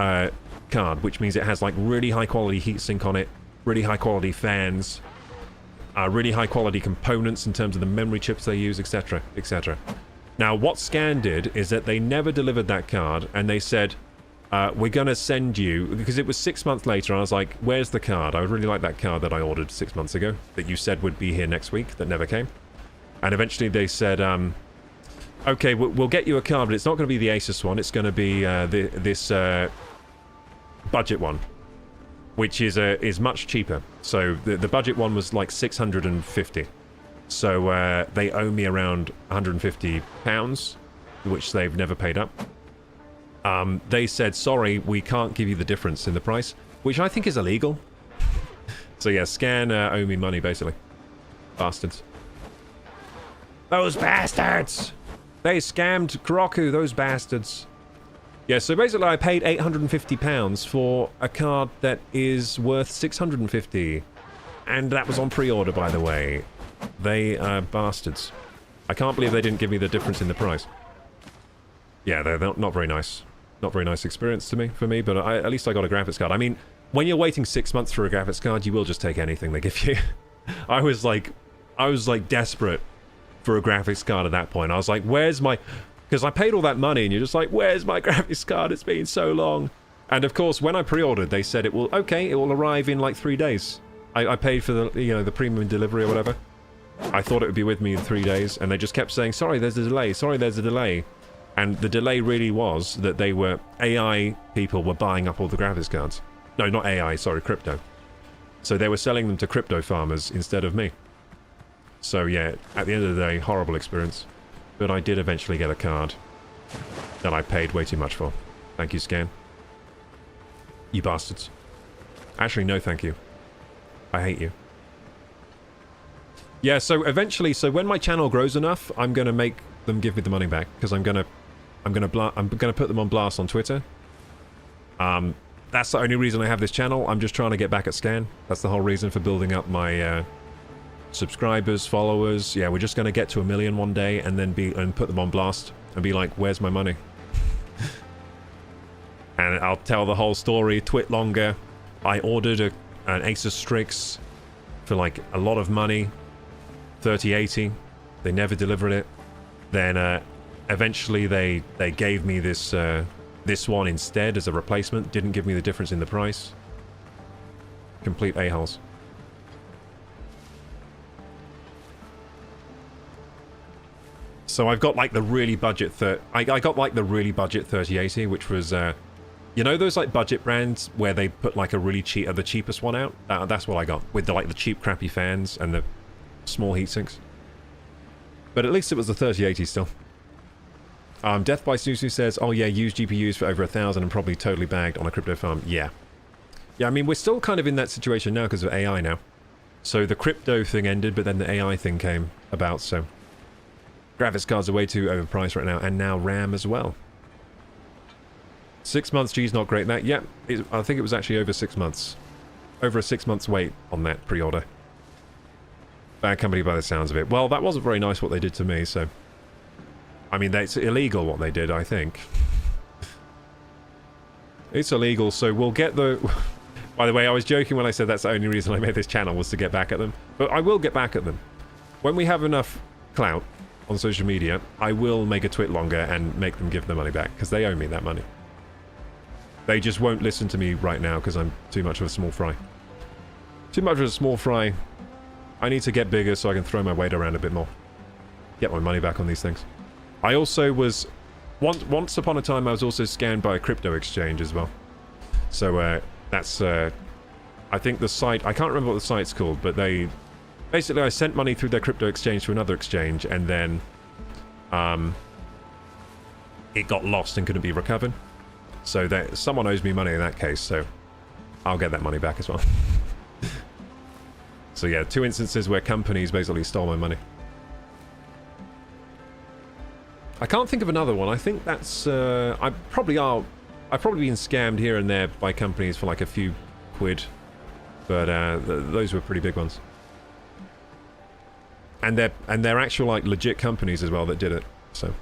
card, which means it has like really high-quality heatsink on it, really high-quality fans, really high-quality components in terms of the memory chips they use, etc., etc. Now, what Scan did is that they never delivered that card, and they said, we're going to send you, because it was 6 months later, and I was like, where's the card? I would really like that card that I ordered 6 months ago, that you said would be here next week, that never came. And eventually they said, okay, we'll get you a card, but it's not going to be the Asus one, it's going to be this budget one, which is much cheaper. So the budget one was like 650. So they owe me around £150, which they've never paid up. They said, sorry, we can't give you the difference in the price, which I think is illegal. So yeah, Scan owe me money, basically. Bastards. Those bastards! They scammed Kroku, those bastards. Yeah, so basically I paid £850 for a card that is worth $650. And that was on pre-order, by the way. They are bastards. I can't believe they didn't give me the difference in the price. Yeah, they're not very nice. Not very nice experience for me, but at least I got a graphics card. I mean, when you're waiting 6 months for a graphics card, you will just take anything they give you. I was like desperate for a graphics card at that point. I was like, where's my... Because I paid all that money, and you're just like, where's my graphics card? It's been so long. And of course, when I pre-ordered, they said it will arrive in like 3 days. I paid for the, the premium delivery or whatever. I thought it would be with me in 3 days, and they just kept saying, sorry, there's a delay, sorry, there's a delay. And the delay really was that AI people were buying up all the graphics cards. No, not AI, sorry, crypto. So they were selling them to crypto farmers instead of me. So yeah, at the end of the day, horrible experience. But I did eventually get a card that I paid way too much for. Thank you, Scan. You bastards. Actually, no thank you. I hate you. Yeah, so eventually, so when my channel grows enough, I'm going to make them give me the money back, because I'm going to put them on blast on Twitter. That's the only reason I have this channel. I'm just trying to get back at Scan. That's the whole reason for building up my subscribers, followers. Yeah, we're just going to get to 1 million one day, and then put them on blast and be like, where's my money? And I'll tell the whole story, twit longer. I ordered an Asus Strix for like a lot of money, 3080. They never delivered it. Then eventually they gave me this one instead as a replacement. Didn't give me the difference in the price. Complete a-holes. So I've got like the really budget I got like the really budget 3080, which was you know those like budget brands where they put like a really the cheapest one out? That's what I got, with the cheap crappy fans and the small heatsinks. But at least it was the 3080 still. Death by Susu says, oh yeah, used GPUs for over 1,000 and probably totally bagged on a crypto farm. Yeah. Yeah, I mean, we're still kind of in that situation now because of AI now. So the crypto thing ended, but then the AI thing came about, so... Graphics cards are way too overpriced right now, and now RAM as well. 6 months, geez, not great. That, yeah, I think it was actually over 6 months. Over a 6 months wait on that pre-order. Bad company by the sounds of it. Well, that wasn't very nice what they did to me, so... I mean, it's illegal what they did, I think. It's illegal, so we'll get the... By the way, I was joking when I said that's the only reason I made this channel was to get back at them. But I will get back at them. When we have enough clout on social media, I will make a twit longer and make them give the money back, because they owe me that money. They just won't listen to me right now because I'm too much of a small fry. Too much of a small fry. I need to get bigger so I can throw my weight around a bit more. Get my money back on these things. I also was... Once upon a time, I was also scanned by a crypto exchange as well. So, that's... I think the site... I can't remember what the site's called, but they... Basically, I sent money through their crypto exchange to another exchange, and then... it got lost and couldn't be recovered. So, someone owes me money in that case, so... I'll get that money back as well. So yeah, 2 instances where companies basically stole my money. I can't think of another one. I think that's I've probably been scammed here and there by companies for like a few quid, but those were pretty big ones. And they're actual like legit companies as well that did it. So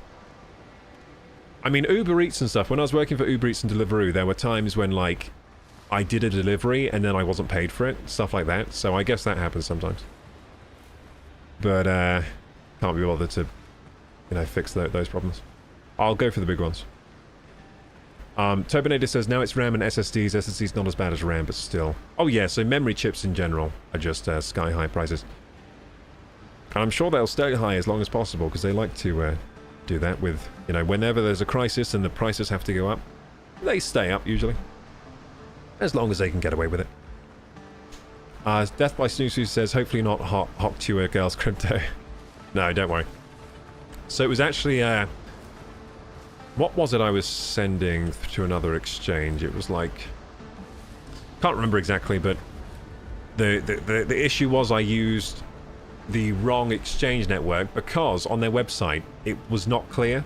I mean, Uber Eats and stuff. When I was working for Uber Eats and Deliveroo, there were times when like I did a delivery and then I wasn't paid for it, stuff like that. So I guess that happens sometimes. But can't be bothered to, you know, fix those problems. I'll go for the big ones. Turbinator says now it's RAM and SSDs. SSD's not as bad as RAM, but still. Oh yeah, so memory chips in general are just sky-high prices. And I'm sure they'll stay high as long as possible because they like to do that with, you know, whenever there's a crisis and the prices have to go up, they stay up usually. As long as they can get away with it. Death by Snooze says, hopefully not Hawk Tour Girls Crypto. No, don't worry. So it was actually, what was it I was sending to another exchange? It was like, can't remember exactly, but the issue was I used the wrong exchange network because on their website it was not clear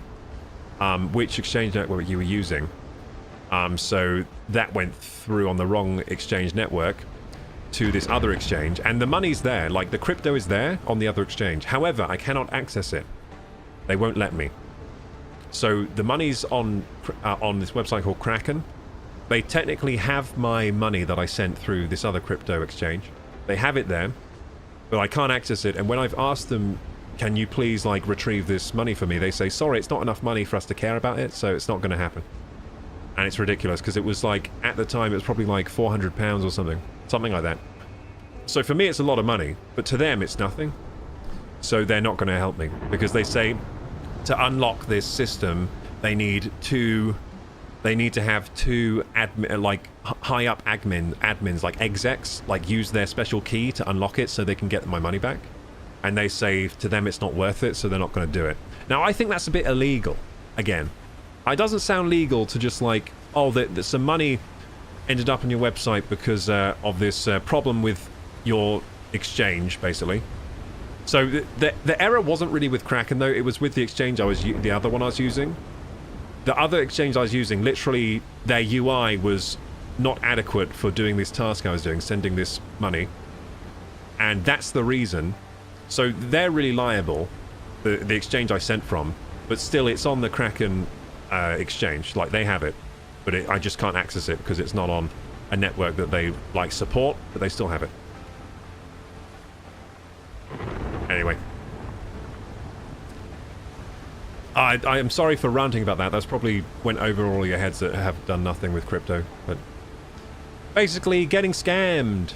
which exchange network you were using. So that went through on the wrong exchange network to this other exchange, and the money's there, like the crypto is there on the other exchange. However, I cannot access it. They won't let me. So the money's on this website called Kraken. They technically have my money that I sent through this other crypto exchange. They have it there, but I can't access it. And when I've asked them, can you please like retrieve this money for me? They say, sorry, it's not enough money for us to care about it, so it's not going to happen. And it's ridiculous because it was like, at the time, it was probably like £400 or something like that. So for me, it's a lot of money, but to them, it's nothing. So they're not going to help me because they say to unlock this system, they need to have two high up admins like execs like use their special key to unlock it so they can get my money back. And they say to them it's not worth it, so they're not going to do it. Now I think that's a bit illegal. Again, it doesn't sound legal to just like, oh, some money ended up on your website because of this problem with your exchange, basically. So the error wasn't really with Kraken though; it was with the exchange the other one I was using. The other exchange I was using, literally, their UI was not adequate for doing this task I was doing, sending this money, and that's the reason. So they're really liable, the exchange I sent from, but still, it's on the Kraken exchange, like they have it, but I just can't access it because it's not on a network that they like support, but they still have it. Anyway, I am sorry for ranting about that. That's probably went over all your heads that have done nothing with crypto, but basically getting scammed.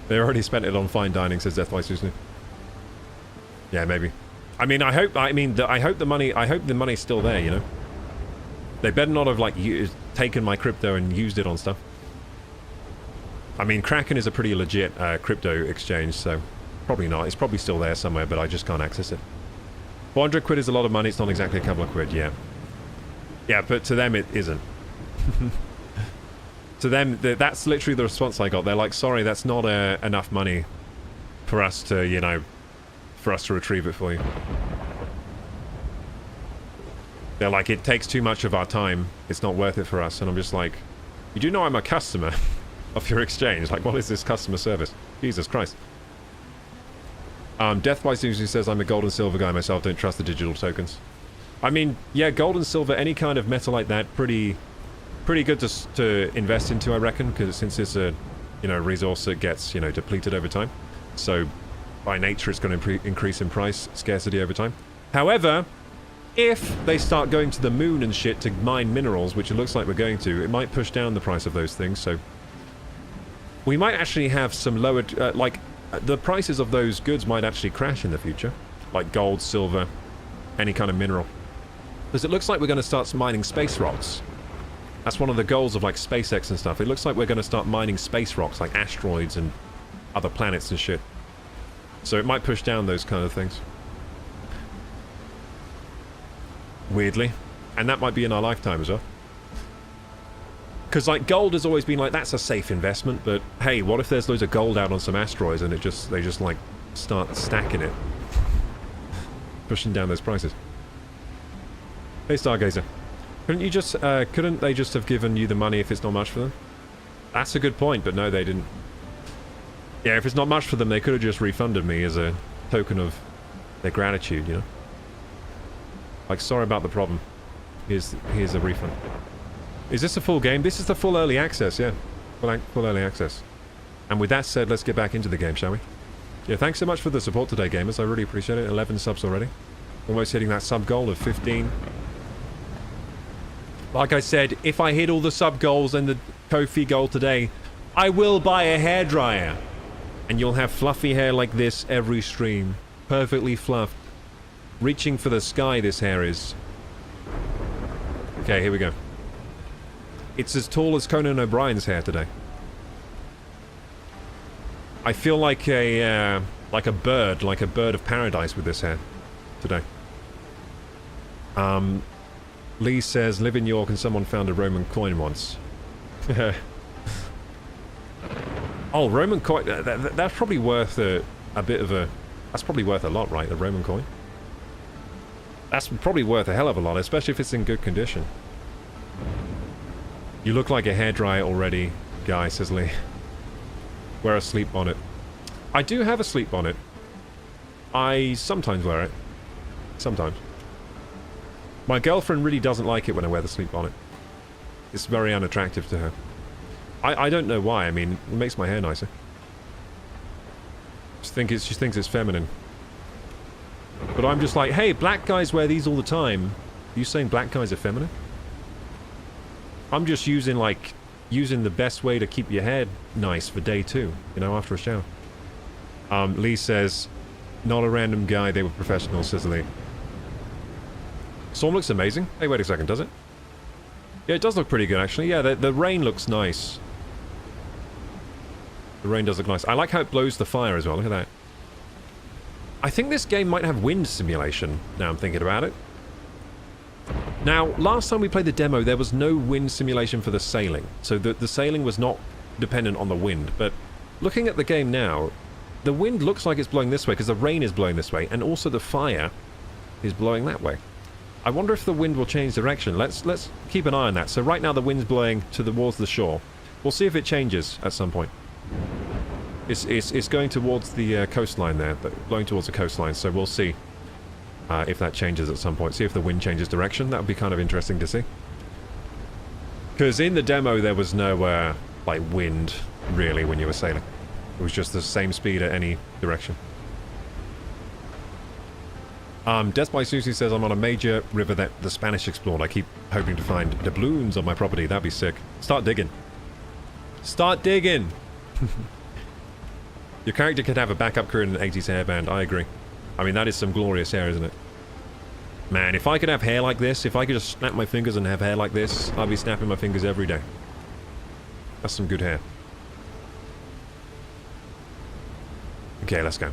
They already spent it on fine dining, says Death by Susan. Yeah, maybe. I mean, I hope the money's still there, you know. They better not have like taken my crypto and used it on stuff. I mean, Kraken is a pretty legit crypto exchange, so probably not. It's probably still there somewhere, but I just can't access it. 400 quid is a lot of money. It's not exactly a couple of quid, yeah. Yeah, but to them it isn't. To them, that's literally the response I got. They're like, sorry, that's not enough money for us to, you know, for us to retrieve it for you. They're like, it takes too much of our time. It's not worth it for us. And I'm just like, you do know I'm a customer of your exchange. Like, what is this customer service? Jesus Christ. Death by Susie says, I'm a gold and silver guy myself. Don't trust the digital tokens. I mean, yeah, gold and silver, any kind of metal like that, pretty good to invest into, I reckon, because since it's a, you know, resource that gets, you know, depleted over time. So by nature, it's going to increase in price, scarcity over time. However, if they start going to the moon and shit to mine minerals, which it looks like we're going to, it might push down the price of those things. So we might actually have some lower, like the prices of those goods might actually crash in the future, like gold, silver, any kind of mineral. Because it looks like we're going to start mining space rocks. That's one of the goals of like SpaceX and stuff. It looks like we're going to start mining space rocks, like asteroids and other planets and shit. So it might push down those kind of things. Weirdly. And that might be in our lifetime as well. Because, like, gold has always been like, that's a safe investment, but hey, what if there's loads of gold out on some asteroids and they just, like, start stacking it? Pushing down those prices. Hey, Stargazer. Couldn't they just have given you the money if it's not much for them? That's a good point, but no, they didn't. Yeah, if it's not much for them, they could have just refunded me as a token of their gratitude, you know? Like, sorry about the problem. Here's a refund. Is this a full game? This is the full early access, yeah. Full early access. And with that said, let's get back into the game, shall we? Yeah, thanks so much for the support today, gamers. I really appreciate it. 11 subs already. Almost hitting that sub goal of 15. Like I said, if I hit all the sub goals and the Ko-fi goal today, I will buy a hairdryer. And you'll have fluffy hair like this every stream. Perfectly fluffed. Reaching for the sky, this hair is. Okay, here we go. It's as tall as Conan O'Brien's hair today. I feel like a bird of paradise with this hair today. Lee says, live in York and someone found a Roman coin once. Oh, Roman coin, that's probably worth a bit of a... That's probably worth a lot, right, the Roman coin? That's probably worth a hell of a lot, especially if it's in good condition. You look like a hairdryer already, guy, says Lee. Wear a sleep bonnet. I do have a sleep bonnet. I sometimes wear it. Sometimes. My girlfriend really doesn't like it when I wear the sleep bonnet. It's very unattractive to her. I don't know why. I mean, it makes my hair nicer. She thinks it's feminine. But I'm just like, hey, black guys wear these all the time. Are you saying black guys are feminine? I'm just using the best way to keep your hair nice for day 2, you know, after a shower. Lee says, not a random guy, they were professionals, says Lee. Storm looks amazing. Hey, wait a second, does it? Yeah, it does look pretty good, actually. Yeah, the rain looks nice. The rain does look nice. I like how it blows the fire as well, look at that. I think this game might have wind simulation, now I'm thinking about it. Now, last time we played the demo, there was no wind simulation for the sailing. So the sailing was not dependent on the wind. But looking at the game now, the wind looks like it's blowing this way because the rain is blowing this way. And also the fire is blowing that way. I wonder if the wind will change direction. Let's keep an eye on that. So right now the wind's blowing towards the shore. We'll see if it changes at some point. It's going towards the coastline there, blowing towards the coastline. So we'll see. If that changes at some point. See if the wind changes direction. That would be kind of interesting to see. Because in the demo there was no, like, wind, really, when you were sailing. It was just the same speed at any direction. Death by Susie says, I'm on a major river that the Spanish explored. I keep hoping to find doubloons on my property. That'd be sick. Start digging. Start digging! Your character could have a backup career in an 80s hairband. I agree. I mean, that is some glorious hair, isn't it? Man, if I could have hair like this, if I could just snap my fingers and have hair like this, I'd be snapping my fingers every day. That's some good hair. Okay, let's go.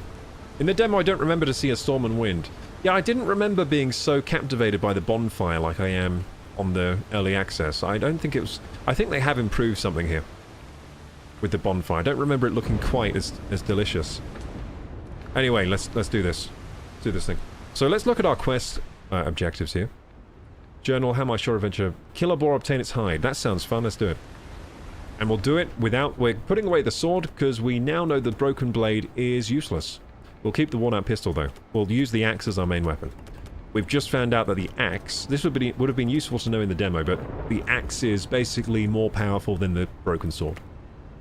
In the demo, I don't remember to see a storm and wind. Yeah, I didn't remember being so captivated by the bonfire like I am on the early access. I don't think it was... I think they have improved something here with the bonfire. I don't remember it looking quite as delicious. Anyway, let's do this. Let's do this thing. So let's look at our quest objectives here. Journal, how my shore adventure. Kill a boar, obtain its hide. That sounds fun, let's do it. And we'll do it without... We're putting away the sword, because we now know the broken blade is useless. We'll keep the worn-out pistol, though. We'll use the axe as our main weapon. We've just found out that the axe... This would have been useful to know in the demo, but the axe is basically more powerful than the broken sword.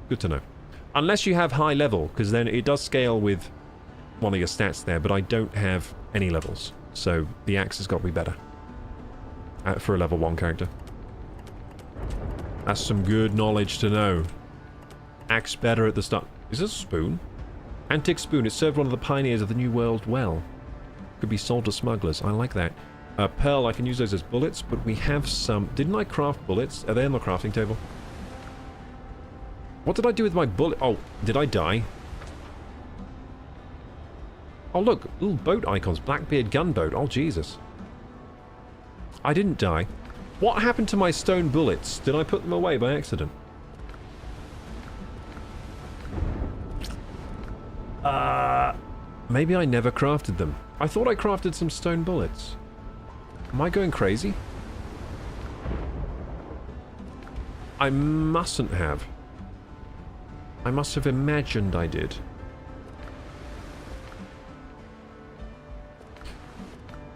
Good to know. Unless you have high level, because then it does scale with one of your stats there, but I don't have any levels. So the axe has got to be better. For a level 1 character. That's some good knowledge to know. Axe better at the start. Is this a spoon? Antique spoon. It served one of the pioneers of the New World well. Could be sold to smugglers. I like that. Pearl, I can use those as bullets, but we have some... Didn't I craft bullets? Are they on the crafting table? What did I do with my bullet? Oh, did I die? Oh, look. Little boat icons. Blackbeard gunboat. Oh, Jesus. I didn't die. What happened to my stone bullets? Did I put them away by accident? Maybe I never crafted them. I thought I crafted some stone bullets. Am I going crazy? I mustn't have. I must have imagined I did.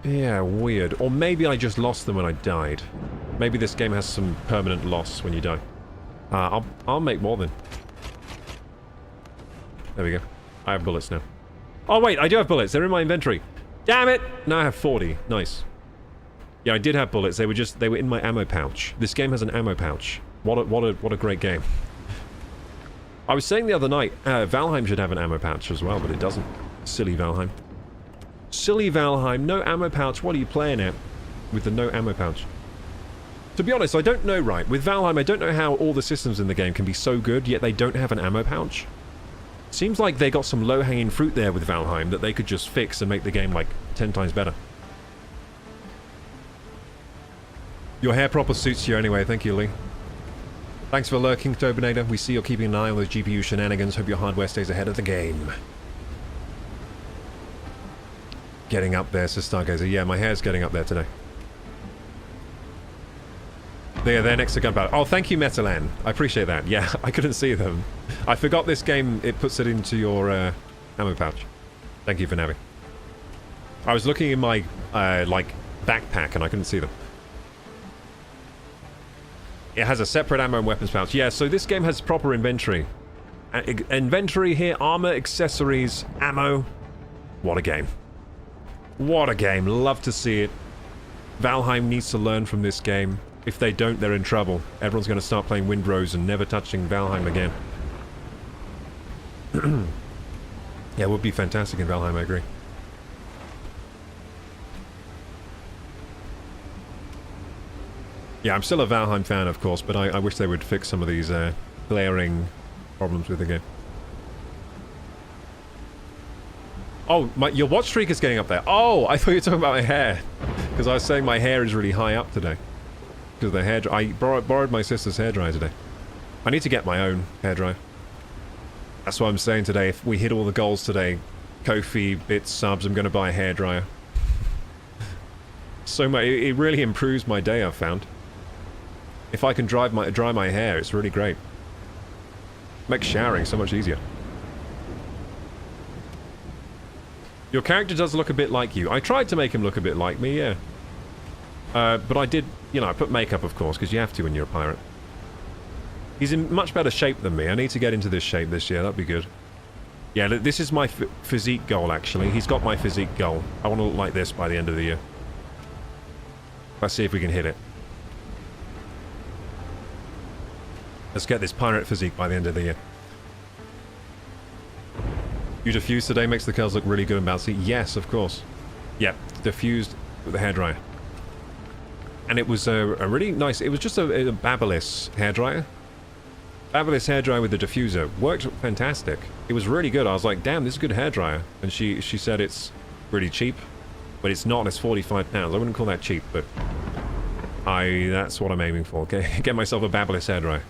Yeah, weird. Or maybe I just lost them when I died. Maybe this game has some permanent loss when you die. I'll make more then. There we go. I have bullets now. Oh wait, I do have bullets. They're in my inventory. Damn it! Now I have 40. Nice. Yeah, I did have bullets. They were in my ammo pouch. This game has an ammo pouch. What a great game. I was saying the other night, Valheim should have an ammo pouch as well, but it doesn't. Silly Valheim. Silly Valheim, no ammo pouch. What are you playing at with the no ammo pouch? To be honest, I don't know, right? With Valheim, I don't know how all the systems in the game can be so good, yet they don't have an ammo pouch. Seems like they got some low-hanging fruit there with Valheim that they could just fix and make the game, like, 10 times better. Your hair proper suits you anyway, thank you, Lee. Thanks for lurking, Tobinator. We see you're keeping an eye on those GPU shenanigans. Hope your hardware stays ahead of the game. Getting up there, says Stargazer. Yeah, my hair's getting up there today. They're next to Gunpowder. Oh, thank you, Metalan. I appreciate that. Yeah, I couldn't see them. I forgot this game, it puts it into your ammo pouch. Thank you for nabbing. I was looking in my, like, backpack and I couldn't see them. It has a separate ammo and weapons pouch. Yeah, so this game has proper inventory. Inventory here, armor, accessories, ammo. What a game. What a game. Love to see it. Valheim needs to learn from this game. If they don't, they're in trouble. Everyone's going to start playing Windrose and never touching Valheim again. Yeah, it would be fantastic in Valheim, I agree. Yeah, I'm still a Valheim fan, of course, but I wish they would fix some of these glaring problems with the game. Oh, your watch streak is getting up there. Oh, I thought you were talking about my hair. Because I was saying my hair is really high up today. Because the hair I borrowed my sister's hairdryer today. I need to get my own hairdryer. That's what I'm saying today. If we hit all the goals today, Ko-fi, bits, subs, I'm going to buy a hairdryer. So much, it really improves my day, I've found. If I can dry my hair, it's really great. Makes showering so much easier. Your character does look a bit like you. I tried to make him look a bit like me, yeah. But I did, you know, I put makeup, of course, because you have to when you're a pirate. He's in much better shape than me. I need to get into this shape this year. That'd be good. Yeah, this is my physique goal, actually. He's got my physique goal. I want to look like this by the end of the year. Let's see if we can hit it. Let's get this pirate physique by the end of the year. You diffused today, makes the curls look really good and bouncy. Yes, of course. Yep, diffused with the hairdryer. And it was a really nice... It was just a Babyliss hairdryer. Babyliss hairdryer with the diffuser. Worked fantastic. It was really good. I was like, damn, this is a good hairdryer. And she said it's really cheap. But it's not. It's £45. I wouldn't call that cheap, but... That's what I'm aiming for. Get myself a Babyliss hairdryer.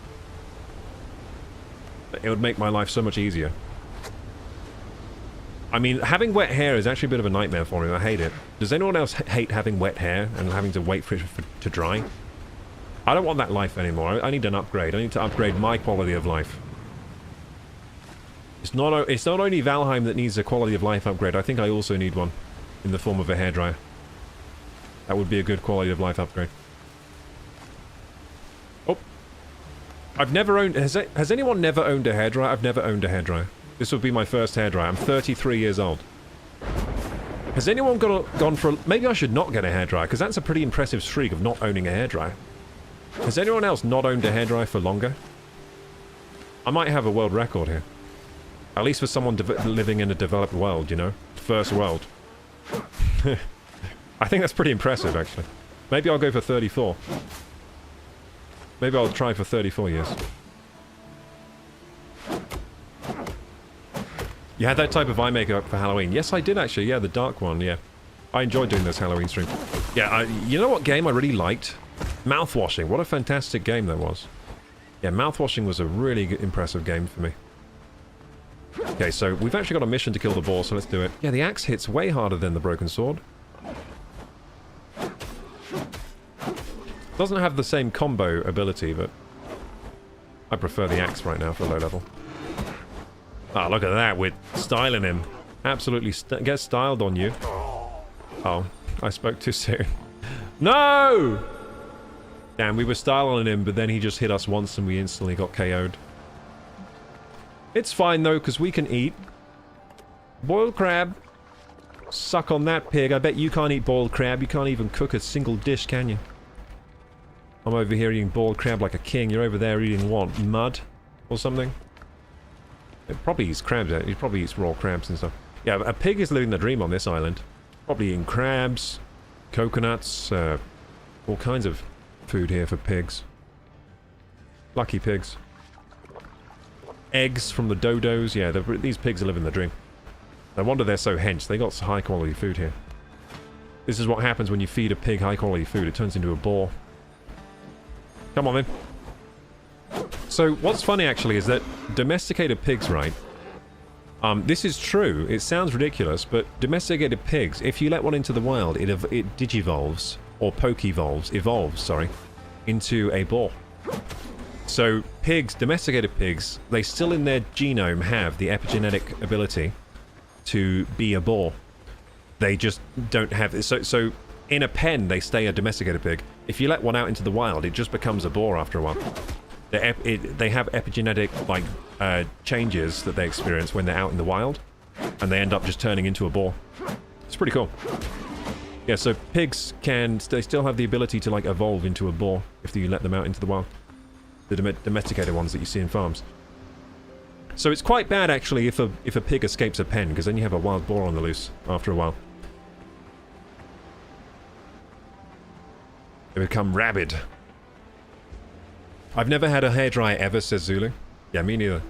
It would make my life so much easier. I mean, having wet hair is actually a bit of a nightmare for me. I hate it. Does anyone else hate having wet hair and having to wait for it to dry? I don't want that life anymore. I need an upgrade. I need to upgrade my quality of life. It's not only Valheim that needs a quality of life upgrade. I think I also need one in the form of a hairdryer. That would be a good quality of life upgrade. Oh. I've never owned... Has anyone never owned a hairdryer? I've never owned a hairdryer. This would be my first hairdryer. I'm 33 years old. Has anyone gone for... Maybe I should not get a hairdryer, because that's a pretty impressive streak of not owning a hairdryer. Has anyone else not owned a hairdryer for longer? I might have a world record here. At least for someone living in a developed world, you know? First world. I think that's pretty impressive, actually. Maybe I'll go for 34. Maybe I'll try for 34 years. You had that type of eye makeup for Halloween. Yes, I did actually. Yeah, the dark one, yeah. I enjoyed doing this Halloween stream. Yeah, you know what game I really liked? Mouthwashing. What a fantastic game that was. Yeah, Mouthwashing was a really good, impressive game for me. Okay, so we've actually got a mission to kill the boar, so let's do it. Yeah, the axe hits way harder than the broken sword. Doesn't have the same combo ability, but I prefer the axe right now for low level. Ah, look at that. We're styling him. Absolutely get styled on you. Oh, I spoke too soon. No! Damn, we were styling him, but then he just hit us once and we instantly got KO'd. It's fine, though, because we can eat. Boiled crab. Suck on that, pig. I bet you can't eat boiled crab. You can't even cook a single dish, can you? I'm over here eating boiled crab like a king. You're over there eating what? Mud? Or something? It probably eats crabs. He probably eats raw crabs and stuff. Yeah, a pig is living the dream on this island. Probably eating crabs, coconuts, all kinds of food here for pigs. Lucky pigs. Eggs from the dodos. Yeah, these pigs are living the dream. No wonder they're so hench. They got high quality food here. This is what happens when you feed a pig high quality food. It turns into a boar. Come on, then. So, what's funny, actually, is that domesticated pigs, right? This is true. It sounds ridiculous, but domesticated pigs, if you let one into the wild, it digivolves, or evolves, sorry, into a boar. So, pigs, domesticated pigs, they still in their genome have the epigenetic ability to be a boar. They just don't have... So in a pen, they stay a domesticated pig. If you let one out into the wild, it just becomes a boar after a while. They have epigenetic, like, changes that they experience when they're out in the wild, and they end up just turning into a boar. It's pretty cool. Yeah, so pigs they still have the ability to, like, evolve into a boar if you let them out into the wild. The domesticated ones that you see in farms. So it's quite bad, actually, if a pig escapes a pen, because then you have a wild boar on the loose after a while. They become rabid. I've never had a hairdryer ever, says Zulu. Yeah, me neither.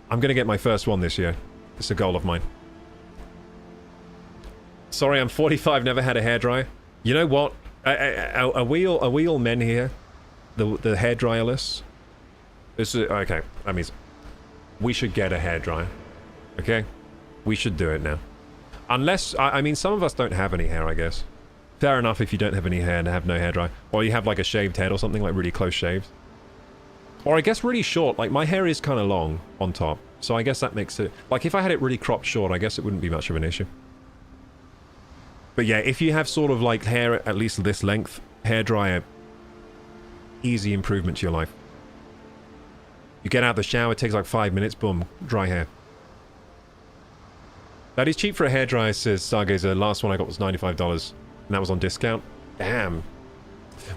I'm gonna get my first one this year. It's a goal of mine. Sorry, I'm 45, never had a hairdryer. You know what? Are we all men here? The hairdryerless? This is... Okay, that means... We should get a hairdryer. Okay? We should do it now. Unless... I mean, some of us don't have any hair, I guess. Fair enough if you don't have any hair and have no hairdryer. Or you have, like, a shaved head or something, like really close shaved. Or I guess really short. Like, my hair is kind of long on top. So I guess that makes it... Like, if I had it really cropped short, I guess it wouldn't be much of an issue. But yeah, if you have sort of, like, hair at least this length, hairdryer... Easy improvement to your life. You get out of the shower, it takes like 5 minutes, boom, dry hair. That is cheap for a hairdryer, says Stargazer. Last one I got was $95, and that was on discount. Damn.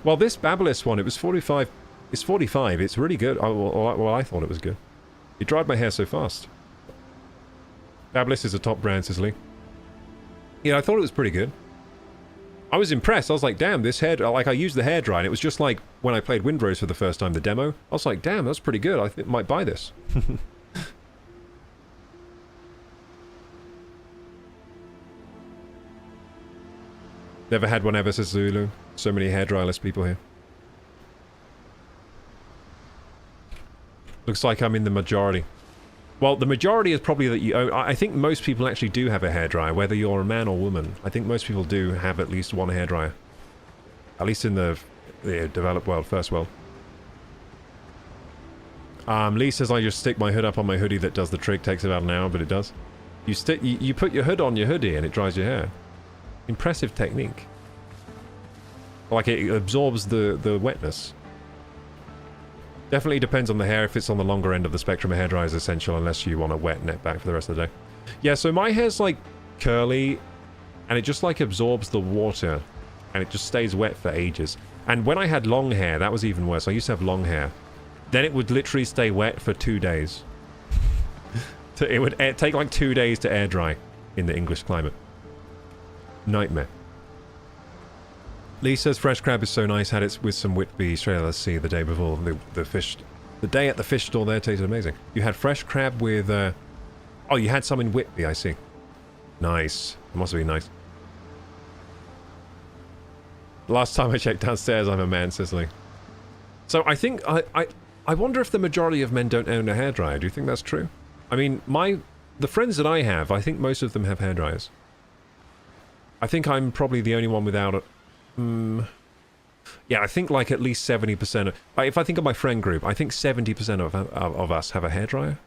Well, this Babyliss one, it was 45. It's 45. It's really good. Well, I thought it was good. It dried my hair so fast. Babyliss is a top brand, says Lee. Yeah, I thought it was pretty good. I was impressed. I was like, damn, this hair... Like, I used the hairdryer, and it was just like when I played Windrose for the first time, the demo. I was like, damn, that's pretty good. I might buy this. Never had one ever, says Zulu. So many hairdryerless people here. Looks like I'm in the majority. Well, the majority is probably that you own... I think most people actually do have a hairdryer, whether you're a man or woman. I think most people do have at least one hairdryer. At least in the developed world, first world. Lee says I just stick my hood up on my hoodie that does the trick. Takes about an hour, but it does. You put your hood on your hoodie and it dries your hair. Impressive technique. Like, it absorbs the wetness. Definitely depends on the hair. If it's on the longer end of the spectrum, a hairdryer is essential unless you want a wet net back for the rest of the day. Yeah, so my hair's like curly and it just like absorbs the water and it just stays wet for ages. And when I had long hair, that was even worse. I used to have long hair. Then it would literally stay wet for 2 days. So it would take like 2 days to air dry in the English climate. Nightmare. Lee says fresh crab is so nice. Had it with some Whitby straight out of the sea the day before the fish. The day at the fish store there tasted amazing. You had fresh crab with... Oh, you had some in Whitby, I see. Nice. It must have been nice. Last time I checked downstairs, I'm a man, Cicely. So I think, I wonder if the majority of men don't own a hairdryer. Do you think that's true? I mean, the friends that I have, I think most of them have hairdryers. I think I'm probably the only one without it. Yeah, I think like at least 70% of... if I think of my friend group, I think 70% of us have a hairdryer.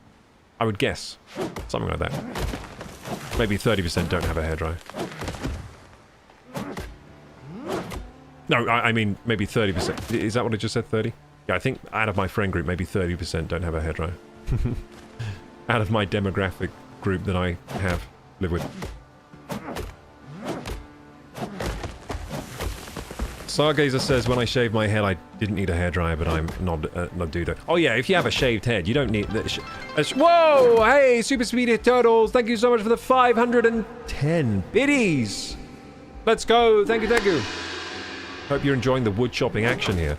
I would guess. Something like that. Maybe 30% don't have a hairdryer. No, I mean, maybe 30%. Is that what I just said, 30? Yeah, I think out of my friend group, maybe 30% don't have a hairdryer. Out of my demographic group that I live with. Stargazer says, when I shaved my head, I didn't need a hairdryer, but I'm not dude. Oh yeah, if you have a shaved head, you don't need... Whoa! Hey, Super Speedy Turtles! Thank you so much for the 510 biddies! Let's go! Thank you, thank you! Hope you're enjoying the wood chopping action here.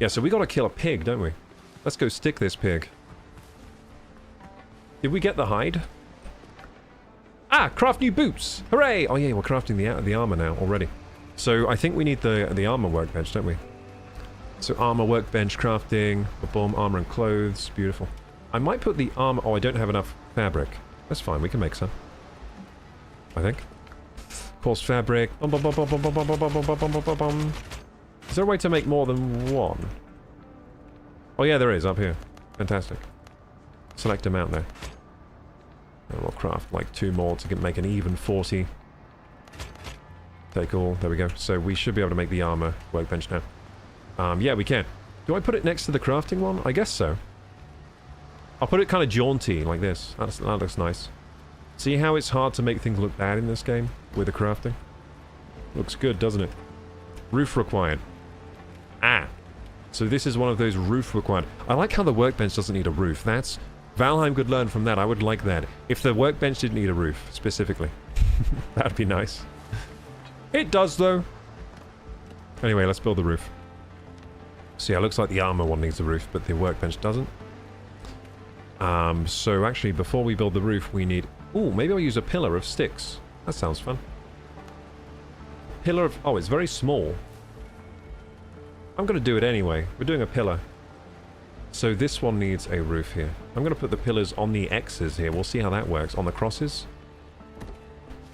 Yeah, so we gotta kill a pig, don't we? Let's go stick this pig. Did we get the hide? Ah! Craft new boots! Hooray! Oh yeah, we're crafting the armor now, already. So I think we need the armor workbench, don't we? So armor workbench crafting, boom, armor and clothes, beautiful. I might put the armor... Oh, I don't have enough fabric. That's fine, we can make some. I think. Coarse fabric. Is there a way to make more than one? Oh yeah, there is, up here. Fantastic. Select amount there. And we'll craft like 2 more to make an even 40. Take all. There we go. So we should be able to make the armor workbench now. Yeah, we can. Do I put it next to the crafting one? I guess so. I'll put it kind of jaunty, like this. That looks nice. See how it's hard to make things look bad in this game? With the crafting? Looks good, doesn't it? Roof required. Ah. So this is one of those roof required. I like how the workbench doesn't need a roof. That's... Valheim could learn from that. I would like that. If the workbench didn't need a roof, specifically. That'd be nice. It does, though. Anyway, let's build the roof. So yeah, it looks like the armor one needs a roof, but the workbench doesn't. So actually, before we build the roof, we need... Ooh, maybe I'll use a pillar of sticks. That sounds fun. Pillar of... Oh, it's very small. I'm going to do it anyway. We're doing a pillar. So this one needs a roof here. I'm going to put the pillars on the X's here. We'll see how that works. On the crosses.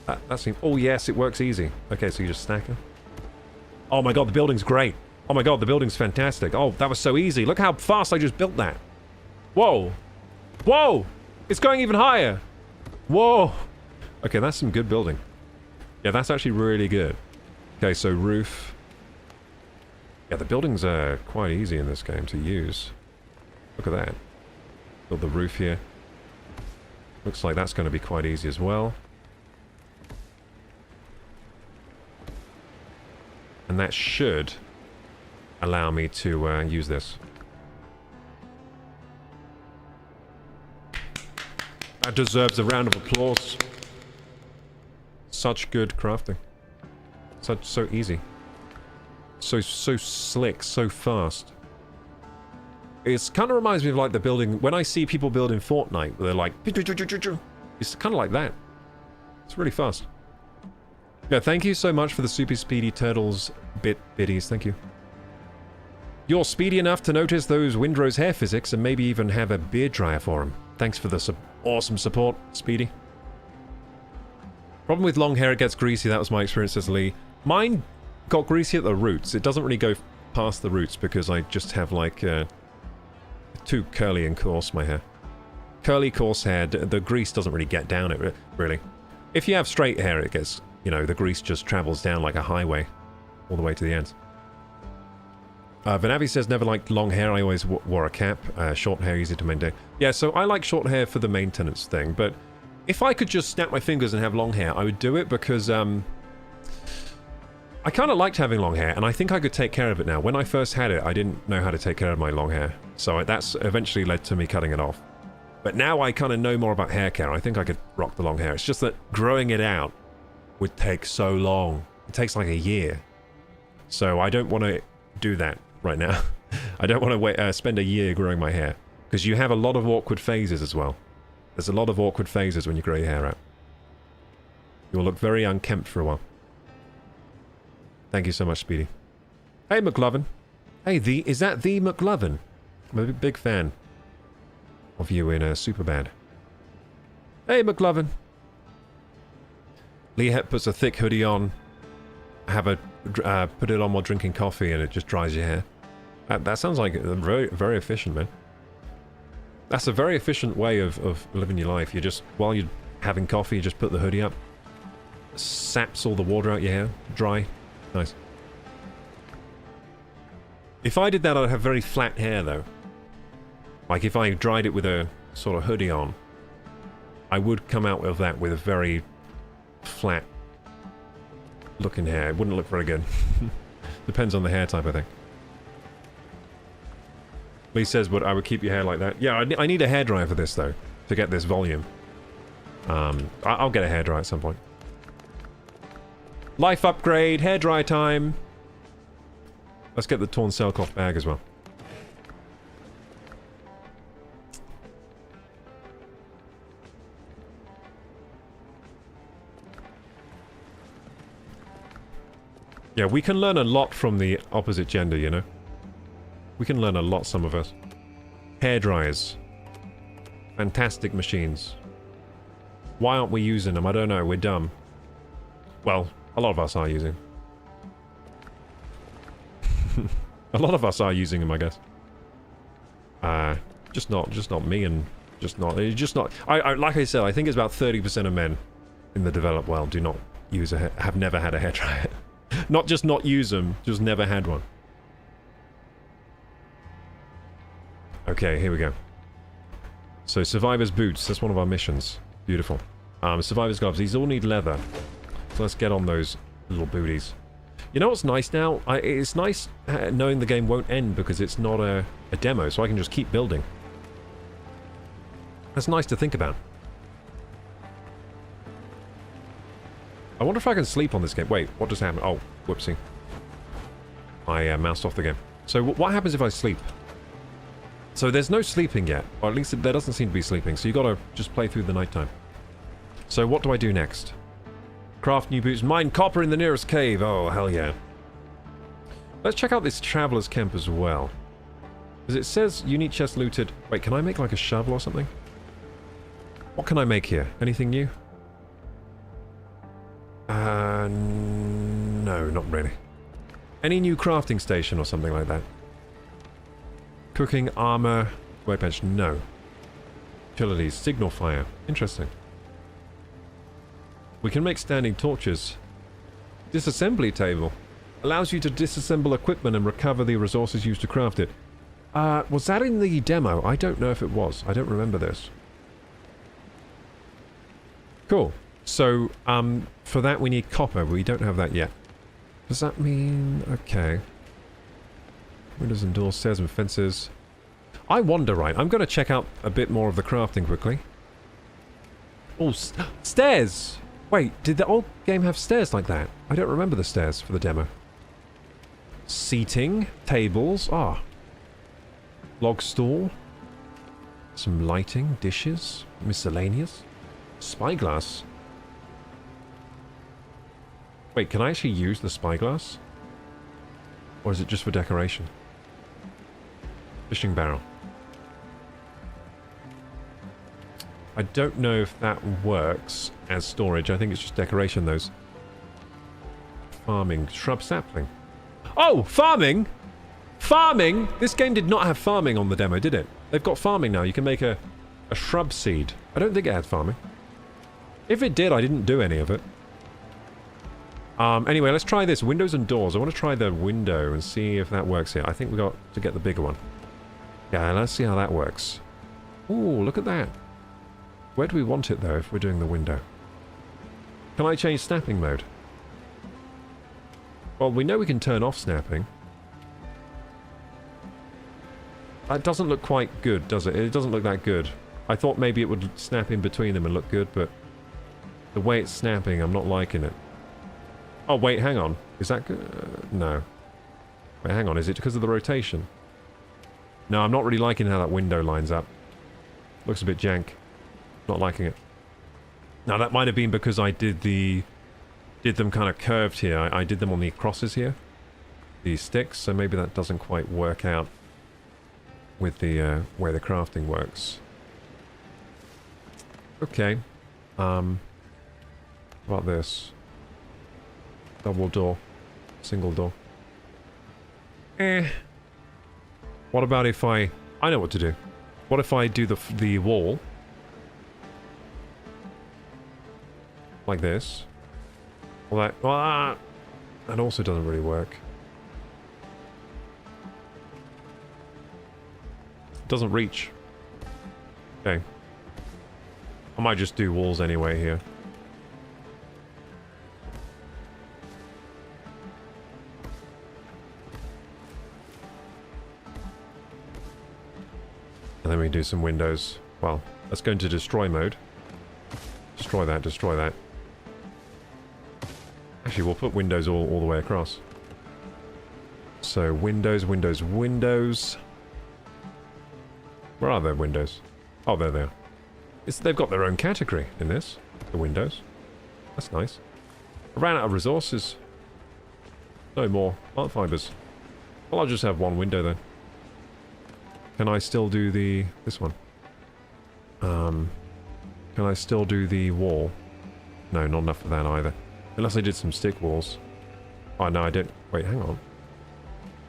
That seems... Oh, yes, it works easy. Okay, so you just stack them. Oh my god, the building's great. Oh my god, the building's fantastic. Oh, that was so easy. Look how fast I just built that. Whoa. Whoa! It's going even higher. Whoa. Okay, that's some good building. Yeah, that's actually really good. Okay, so roof. Yeah, the buildings are quite easy in this game to use. Look at that. Build the roof here. Looks like that's going to be quite easy as well. And that should allow me to use this. That deserves a round of applause. Such good crafting. So easy. So slick, so fast. It kind of reminds me of like the building... When I see people build in Fortnite, they're like... It's kind of like that. It's really fast. Yeah, thank you so much for the Super Speedy Turtles biddies. Thank you. You're speedy enough to notice those Windrose hair physics and maybe even have a beard dryer for him. Thanks for the awesome support, Speedy. Problem with long hair, it gets greasy. That was my experience as Lee. Mine got greasy at the roots. It doesn't really go past the roots because I just have like too curly and coarse my hair. Curly, coarse hair, the grease doesn't really get down it, really. If you have straight hair, it gets... You know, the grease just travels down like a highway all the way to the end. Vanavi says, never liked long hair. I always wore a cap. Short hair, easy to maintain. Yeah, so I like short hair for the maintenance thing, but if I could just snap my fingers and have long hair, I would do it because, I kind of liked having long hair, and I think I could take care of it now. When I first had it, I didn't know how to take care of my long hair, so that's eventually led to me cutting it off. But now I kind of know more about hair care. I think I could rock the long hair. It's just that growing it out would take so long. It takes like a year. So I don't want to do that right now. I don't want to spend a year growing my hair. Because you have a lot of awkward phases as well. There's a lot of awkward phases when you grow your hair out. You'll look very unkempt for a while. Thank you so much, Speedy. Hey, McLovin. Hey, is that the McLovin? I'm a big fan of you in Superbad. Hey, McLovin. Lee puts a thick hoodie on. Put it on while drinking coffee, and it just dries your hair. That sounds like very, very efficient, man. That's a very efficient way of living your life. You just, while you're having coffee, you just put the hoodie up. Saps all the water out your hair. Dry. Nice. If I did that, I'd have very flat hair, though. Like, if I dried it with a sort of hoodie on, I would come out of that with a very flat looking hair. It wouldn't look very good. Depends on the hair type, I think. Lee says, but I would keep your hair like that. Yeah, I need a hairdryer for this, though, to get this volume. I'll get a hairdryer at some point. Life upgrade, hairdryer time. Let's get the torn sailcloth bag as well. Yeah, we can learn a lot from the opposite gender, you know? We can learn a lot, some of us. Hairdryers. Fantastic machines. Why aren't we using them? I don't know, we're dumb. Well, a lot of us are using. A lot of us are using them, I guess. Just not me, and just not. Like I said, I think it's about 30% of men in the developed world do not use have never had a hairdryer. Not just not use them, just never had one. Okay, here we go. So, Survivor's Boots, that's one of our missions. Beautiful. Survivor's Gloves, these all need leather. So let's get on those little booties. You know what's nice now? It's nice knowing the game won't end because it's not a demo, so I can just keep building. That's nice to think about. I wonder if I can sleep on this game. Wait, what just happened? Oh, whoopsie. I moused off the game. So what happens if I sleep? So there's no sleeping yet, or at least there doesn't seem to be sleeping, so you gotta just play through the nighttime. So what do I do next? Craft new boots. Mine copper in the nearest cave. Oh, hell yeah. Let's check out this traveler's camp as well. Because it says unique chest looted. Wait, can I make like a shovel or something? What can I make here? Anything new? No, not really. Any new crafting station or something like that? Cooking, armor, workbench, no. Utilities, signal fire. Interesting. We can make standing torches. Disassembly table. Allows you to disassemble equipment and recover the resources used to craft it. Was that in the demo? I don't know if it was. I don't remember this. Cool. So, for that we need copper, but we don't have that yet. Does that mean... okay. Windows and doors, stairs and fences. I wonder, right, I'm going to check out a bit more of the crafting quickly. Oh, stairs! Wait, did the old game have stairs like that? I don't remember the stairs for the demo. Seating, tables, log stall. Some lighting, dishes, miscellaneous. Spyglass. Wait, can I actually use the spyglass? Or is it just for decoration? Fishing barrel. I don't know if that works as storage. I think it's just decoration, those. Farming. Shrub sapling. Oh! Farming! Farming! This game did not have farming on the demo, did it? They've got farming now. You can make a shrub seed. I don't think it had farming. If it did, I didn't do any of it. Anyway, let's try this. Windows and doors. I want to try the window and see if that works here. I think we got to get the bigger one. Yeah, let's see how that works. Ooh, look at that. Where do we want it, though, if we're doing the window? Can I change snapping mode? Well, we know we can turn off snapping. That doesn't look quite good, does it? It doesn't look that good. I thought maybe it would snap in between them and look good, but the way it's snapping, I'm not liking it. Oh, wait, hang on. Is that good? No. Wait, hang on. Is it because of the rotation? No, I'm not really liking how that window lines up. Looks a bit jank. Not liking it. Now, that might have been because I did the did them kind of curved here. I did them on the crosses here. The sticks, so maybe that doesn't quite work out with the way the crafting works. Okay. What about this? Double door. Single door. What about if I know what to do. What if I do the wall like this? Well, that also doesn't really work. It doesn't reach. Okay. I might just do walls anyway here. And then we do some windows. Well, let's go into destroy mode. Destroy that, destroy that. Actually, we'll put windows all the way across. So, windows, windows, windows. Where are their windows? Oh, there they are. They've got their own category in this. The windows. That's nice. I ran out of resources. No more plant fibers. Well, I'll just have one window then. Can I still do this one? Can I still do the wall? No, not enough for that either. Unless I did some stick walls. Oh, no, I didn't. Wait, hang on.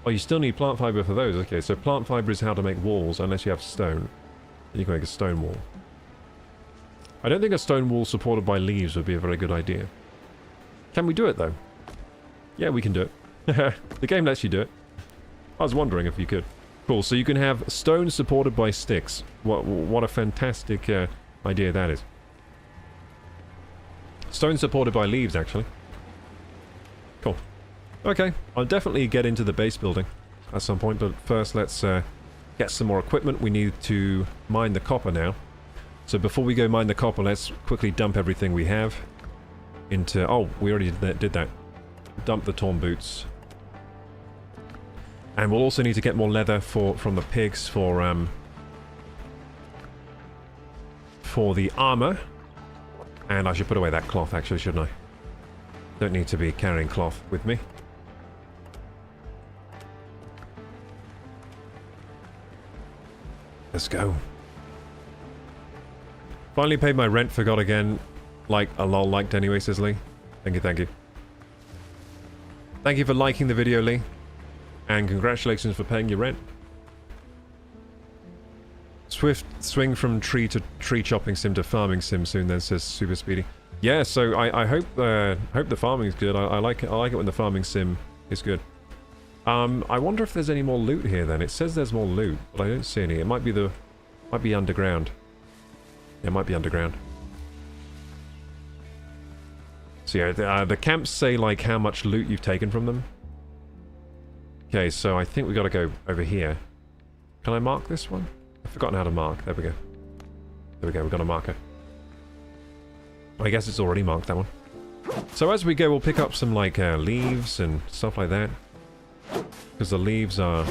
Oh, you still need plant fiber for those. Okay, so plant fiber is how to make walls, unless you have stone. Then you can make a stone wall. I don't think a stone wall supported by leaves would be a very good idea. Can we do it, though? Yeah, we can do it. The game lets you do it. I was wondering if you could. Cool, so you can have stone supported by sticks. What a fantastic idea that is. Stone supported by leaves, actually. Cool. Okay, I'll definitely get into the base building at some point, but first let's get some more equipment. We need to mine the copper now. So before we go mine the copper, let's quickly dump everything we have into... Oh, we already did that. Dump the torn boots. And we'll also need to get more leather from the pigs for the armor. And I should put away that cloth, actually, shouldn't I? Don't need to be carrying cloth with me. Let's go. Finally paid my rent, forgot again. Like, a lol liked anyway, says Lee. Thank you, thank you. Thank you for liking the video, Lee. And congratulations for paying your rent. Swift swing from tree to tree chopping sim to farming sim soon then, says Super Speedy. Yeah, so I hope the farming is good. I like it when the farming sim is good. I wonder if there's any more loot here then. It says there's more loot, but I don't see any. It might be underground. Yeah, it might be underground. So yeah, the camps say like how much loot you've taken from them. Okay, so I think we gotta go over here. Can I mark this one? I've forgotten how to mark. There we go. There we go, we've got a marker. I guess it's already marked, that one. So as we go, we'll pick up some, like, leaves and stuff like that. Because the leaves are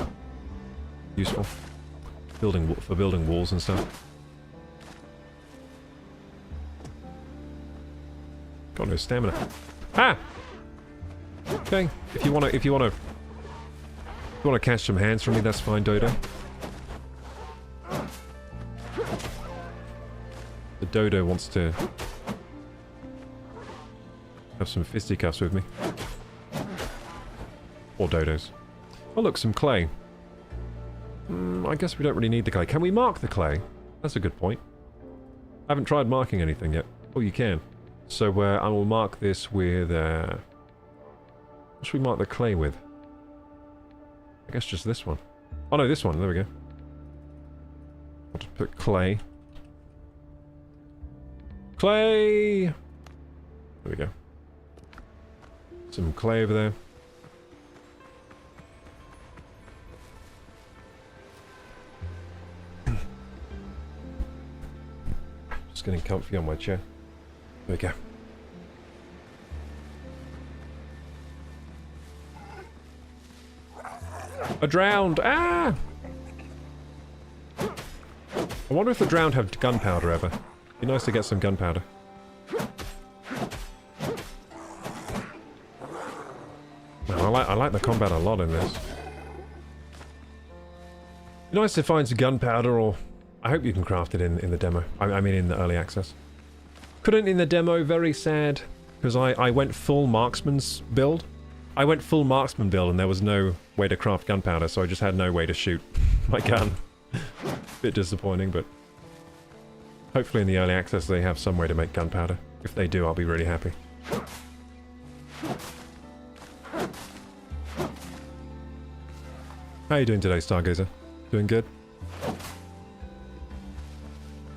useful. For building walls and stuff. Got no stamina. Ah! Okay, if you wanna catch some hands from me, that's fine, Dodo. The Dodo wants to have some fisticuffs with me. Or Dodos. Oh look, some clay. I guess we don't really need the clay. Can we mark the clay? That's a good point. I haven't tried marking anything yet. Oh, you can. So I will mark this with... what should we mark the clay with? I guess just this one. Oh no, this one. There we go. I'll just put clay. Clay! There we go. Some clay over there. Just getting comfy on my chair. There we go. I drowned! Ah! I wonder if the drowned have gunpowder ever. Be nice to get some gunpowder. I like the combat a lot in this. Nice to find some gunpowder, or I hope you can craft it in the demo. I mean in the early access. Couldn't in the demo, very sad, because I went full marksman's build. I went full marksman build and there was no way to craft gunpowder, so I just had no way to shoot my gun. Bit disappointing, but hopefully in the early access they have some way to make gunpowder. If they do, I'll be really happy. How you doing today, Stargazer? Doing good?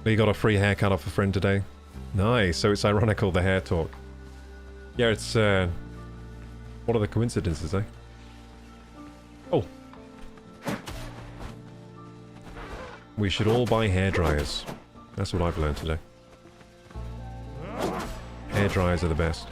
You got a free haircut off a friend today? Nice, so it's ironical, the hair talk. Yeah, it's, what are the coincidences, eh? Oh. We should all buy hairdryers. That's what I've learned today. Hairdryers are the best.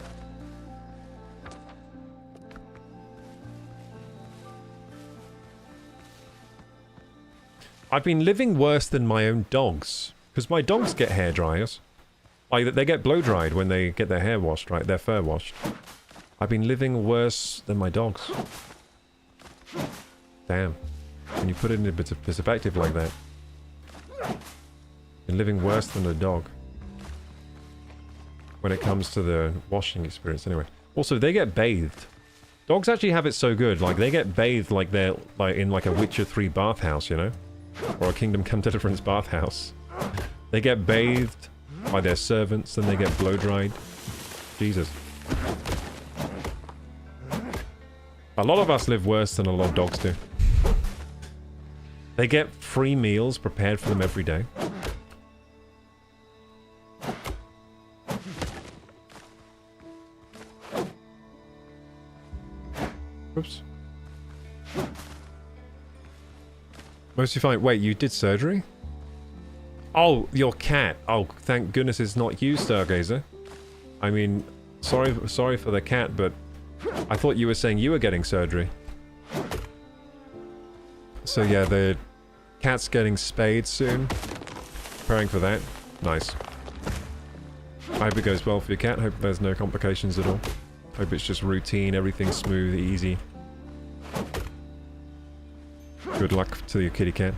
I've been living worse than my own dogs. Because my dogs get hairdryers. Like, they get blow-dried when they get their hair washed, right? Their fur washed. I've been living worse than my dogs. Damn. When you put it in a bit of perspective like that. Been living worse than a dog. When it comes to the washing experience, anyway. Also, they get bathed. Dogs actually have it so good. Like, they get bathed like they're like in like a Witcher 3 bathhouse, you know? Or a Kingdom Come Deliverance bathhouse. They get bathed by their servants, then they get blow-dried. Jesus. A lot of us live worse than a lot of dogs do. They get free meals prepared for them every day. Oops. Mostly fine. Wait, you did surgery? Oh, your cat. Oh, thank goodness it's not you, Stargazer. I mean, sorry for the cat, but I thought you were saying you were getting surgery. So yeah, the cat's getting spayed soon. Preparing for that. Nice. I hope it goes well for your cat. Hope there's no complications at all. Hope it's just routine, everything's smooth, easy. Good luck to your kitty cat.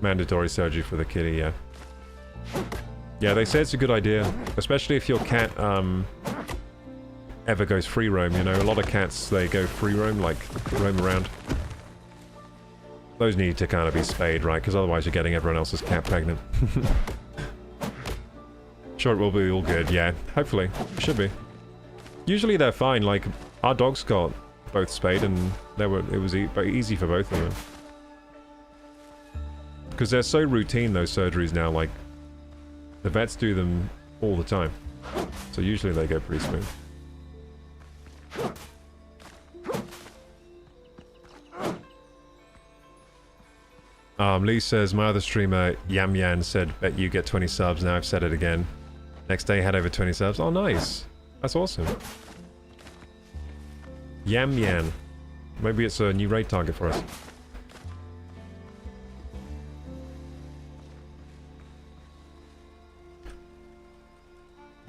Mandatory surgery for the kitty, yeah. Yeah, they say it's a good idea. Especially if your cat, ever goes free roam, you know? A lot of cats, they go free roam, like, roam around. Those need to kind of be spayed, right? Because otherwise you're getting everyone else's cat pregnant. Sure, it will be all good, yeah. Hopefully. Should be. Usually they're fine, like, our dogs got both spayed and it was very easy for both of them. Because they're so routine, those surgeries now, like, the vets do them all the time. So usually they go pretty smooth. Lee says, my other streamer, Yam Yan, said, bet you get 20 subs, now I've said it again. Next day had over 20 subs. Oh, nice. That's awesome. Yam Yan. Maybe it's a new raid target for us.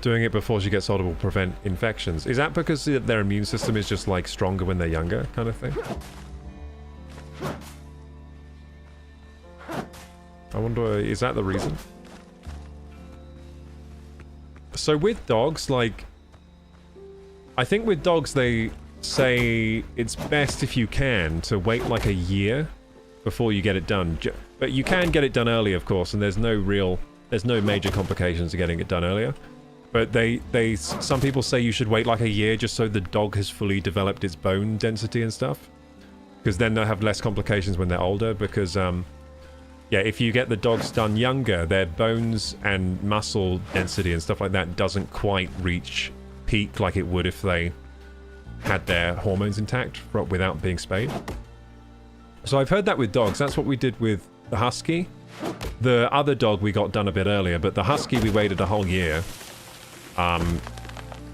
Doing it before she gets older will prevent infections. Is that because their immune system is just like stronger when they're younger, kind of thing? I wonder, is that the reason? So with dogs, like, I think with dogs they say it's best if you can to wait like a year before you get it done. But you can get it done early, of course, and there's no major complications to getting it done earlier. But some people say you should wait like a year just so the dog has fully developed its bone density and stuff. Because then they'll have less complications when they're older, because, yeah, if you get the dogs done younger, their bones and muscle density and stuff like that doesn't quite reach peak like it would if they had their hormones intact without being spayed. So I've heard that with dogs. That's what we did with the husky. The other dog we got done a bit earlier, but the husky we waited a whole year.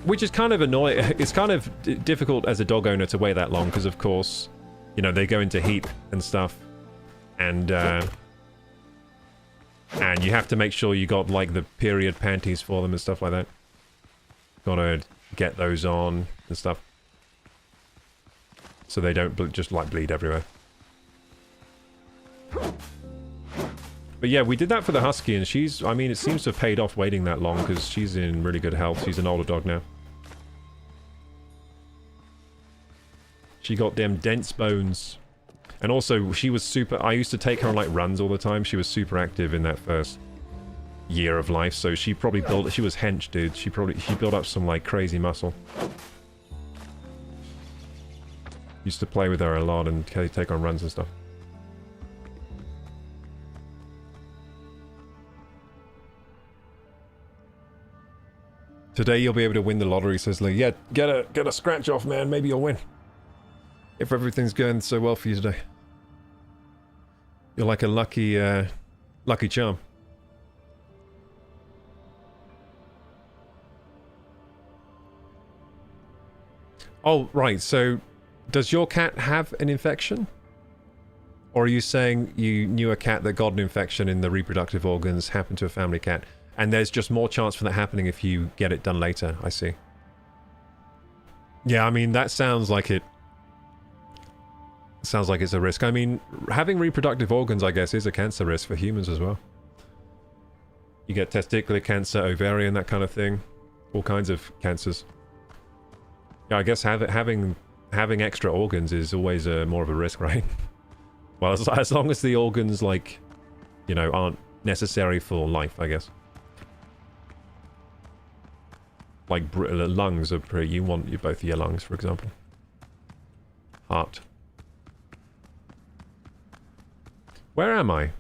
Which is kind of annoying. It's kind of difficult as a dog owner to wait that long because, of course, you know, they go into heat and stuff. And you have to make sure you got, like, the period panties for them and stuff like that. Gotta get those on and stuff. So they don't just like bleed everywhere. But yeah, we did that for the husky, and she's, I mean, it seems to have paid off waiting that long, because she's in really good health. She's an older dog now. She got them dense bones. And also, she was super, I used to take her on, like, runs all the time. She was super active in that first year of life, so she probably built, she was hench, dude. She built up some, like, crazy muscle. Used to play with her a lot and take on runs and stuff. Today you'll be able to win the lottery, says Lee. Yeah, get a scratch off, man. Maybe you'll win. If everything's going so well for you today. You're like a lucky charm. Oh, right, so does your cat have an infection? Or are you saying you knew a cat that got an infection in the reproductive organs, happened to a family cat, and there's just more chance for that happening if you get it done later? I see. Yeah, I mean, that sounds like it... Sounds like it's a risk. I mean, having reproductive organs, I guess, is a cancer risk for humans as well. You get testicular cancer, ovarian, that kind of thing. All kinds of cancers. Yeah, I guess having extra organs is always more of a risk, right? Well, as long as the organs, like, you know, aren't necessary for life, I guess. Like, lungs are pretty... You want both of your lungs, for example. Heart. Where am I?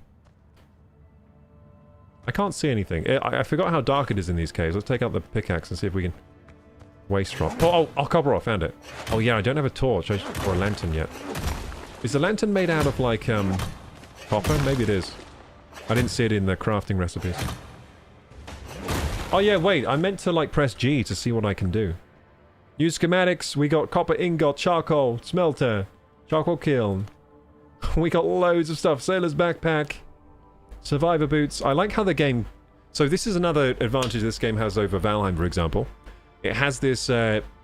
I can't see anything. I forgot how dark it is in these caves. Let's take out the pickaxe and see if we can... Waste drop. Oh, copper, I found it. Oh yeah, I don't have a torch or a lantern yet. Is the lantern made out of, like, copper? Maybe it is. I didn't see it in the crafting recipes. Oh yeah, wait, I meant to, like, press G to see what I can do. Use schematics. We got copper ingot, charcoal, smelter, charcoal kiln. We got loads of stuff. Sailor's backpack, survivor boots. I like how the game... So this is another advantage this game has over Valheim, for example. It has this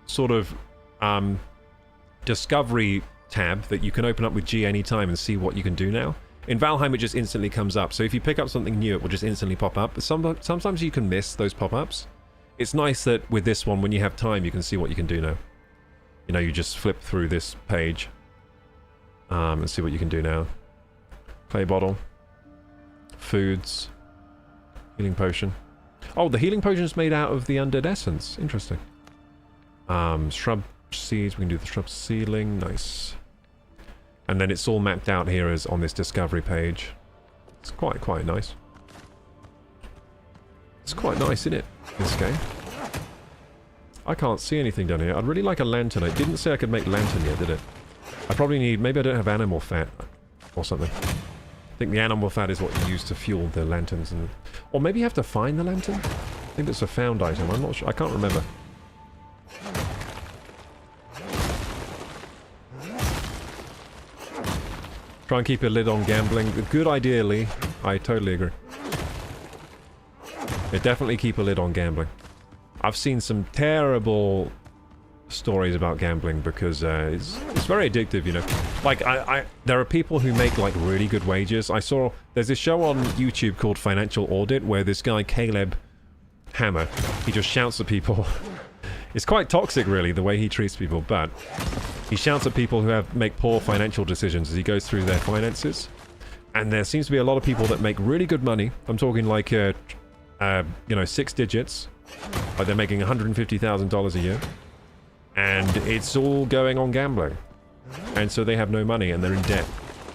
sort of discovery tab that you can open up with G anytime and see what you can do now. In Valheim, it just instantly comes up. So if you pick up something new, it will just instantly pop up. But sometimes you can miss those pop-ups. It's nice that with this one, when you have time, you can see what you can do now. You know, you just flip through this page and see what you can do now. Clay bottle. Foods. Healing potion. Oh, the healing potion is made out of the undead essence. Interesting. Shrub seeds. We can do the shrub seedling. Nice. And then it's all mapped out here as on this discovery page. It's quite nice. It's quite nice, isn't it? This game. I can't see anything down here. I'd really like a lantern. It didn't say I could make lantern yet, did it? I probably need... Maybe I don't have animal fat or something. I think the animal fat is what you use to fuel the lanterns. And or maybe you have to find the lantern? I think it's a found item. I'm not sure. I can't remember. Try and keep a lid on gambling. Good idea, Lee. I totally agree. Yeah, definitely keep a lid on gambling. I've seen some terrible stories about gambling because it's very addictive, you know. Like, there are people who make, like, really good wages. I saw... There's this show on YouTube called Financial Audit where this guy, Caleb Hammer, he just shouts at people. It's quite toxic, really, the way he treats people, but... He shouts at people who make poor financial decisions as he goes through their finances. And there seems to be a lot of people that make really good money. I'm talking like, you know, 6 digits. Like they're making $150,000 a year. And it's all going on gambling. And so they have no money and they're in debt.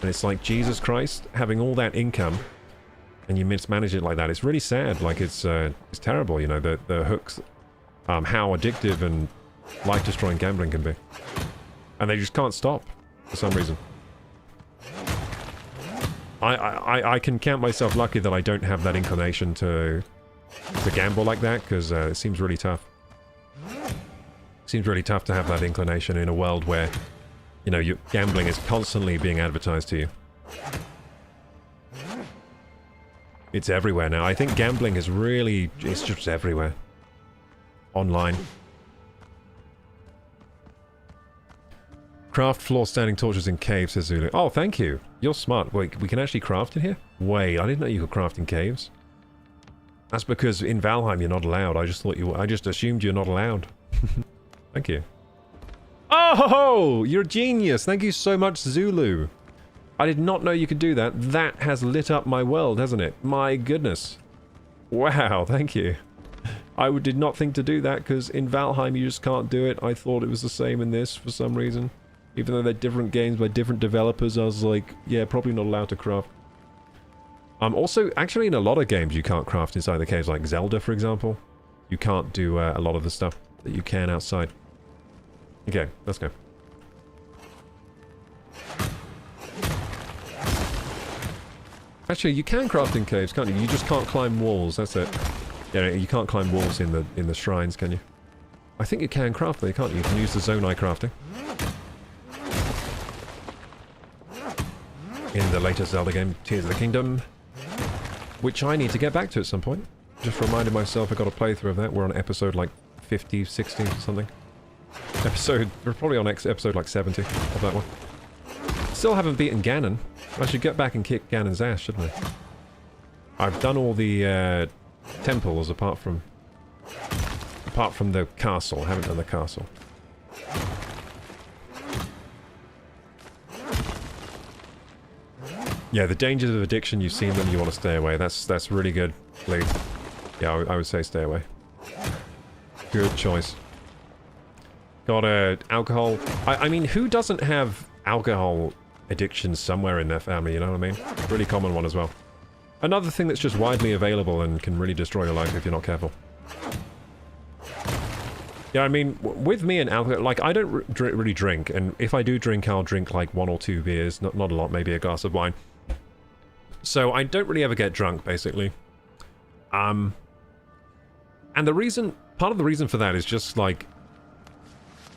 And it's like, Jesus Christ, having all that income and you mismanage it like that. It's really sad. Like, it's terrible, you know, the hooks, how addictive and life-destroying gambling can be. And they just can't stop for some reason. I can count myself lucky that I don't have that inclination to gamble like that, because it seems really tough. It seems really tough to have that inclination in a world where, you know, gambling is constantly being advertised to you. It's everywhere now. I think gambling is really... It's just everywhere. online. Craft floor standing torches in caves, says Zulu. Oh, thank you. You're smart. Wait, we can actually craft in here? Wait, I didn't know you could craft in caves. That's because in Valheim you're not allowed. I just assumed you're not allowed. Thank you. Oh, you're a genius. Thank you so much, Zulu. I did not know you could do that. That has lit up my world, hasn't it? My goodness. Wow, thank you. I did not think to do that because in Valheim you just can't do it. I thought it was the same in this for some reason. Even though they're different games by different developers, I was like, yeah, probably not allowed to craft. Also, actually in a lot of games you can't craft inside the caves, like Zelda, for example. You can't do a lot of the stuff that you can outside. Okay, let's go. Actually, you can craft in caves, can't you? You just can't climb walls, that's it. Yeah, you can't climb walls in the shrines, can you? I think you can craft there, can't you? You can use the Zonai crafting. In the latest Zelda game, Tears of the Kingdom. Which I need to get back to at some point. Just reminded myself I got a playthrough of that. We're on episode like 50, 60, something. We're probably on episode like 70 of that one. Still haven't beaten Ganon. I should get back and kick Ganon's ass, shouldn't I? I've done all the temples apart from the castle. I haven't done the castle. Yeah, the dangers of addiction, you've seen them, you want to stay away. That's really good, Lee. Yeah, I would say stay away. Good choice. Got alcohol. I mean, who doesn't have alcohol addiction somewhere in their family, you know what I mean? Really common one as well. Another thing that's just widely available and can really destroy your life if you're not careful. Yeah, I mean, with me and alcohol, like, I don't really drink, and if I do drink, I'll drink like 1 or 2 beers, not a lot, maybe a glass of wine. So I don't really ever get drunk, basically. And part of the reason for that is just like,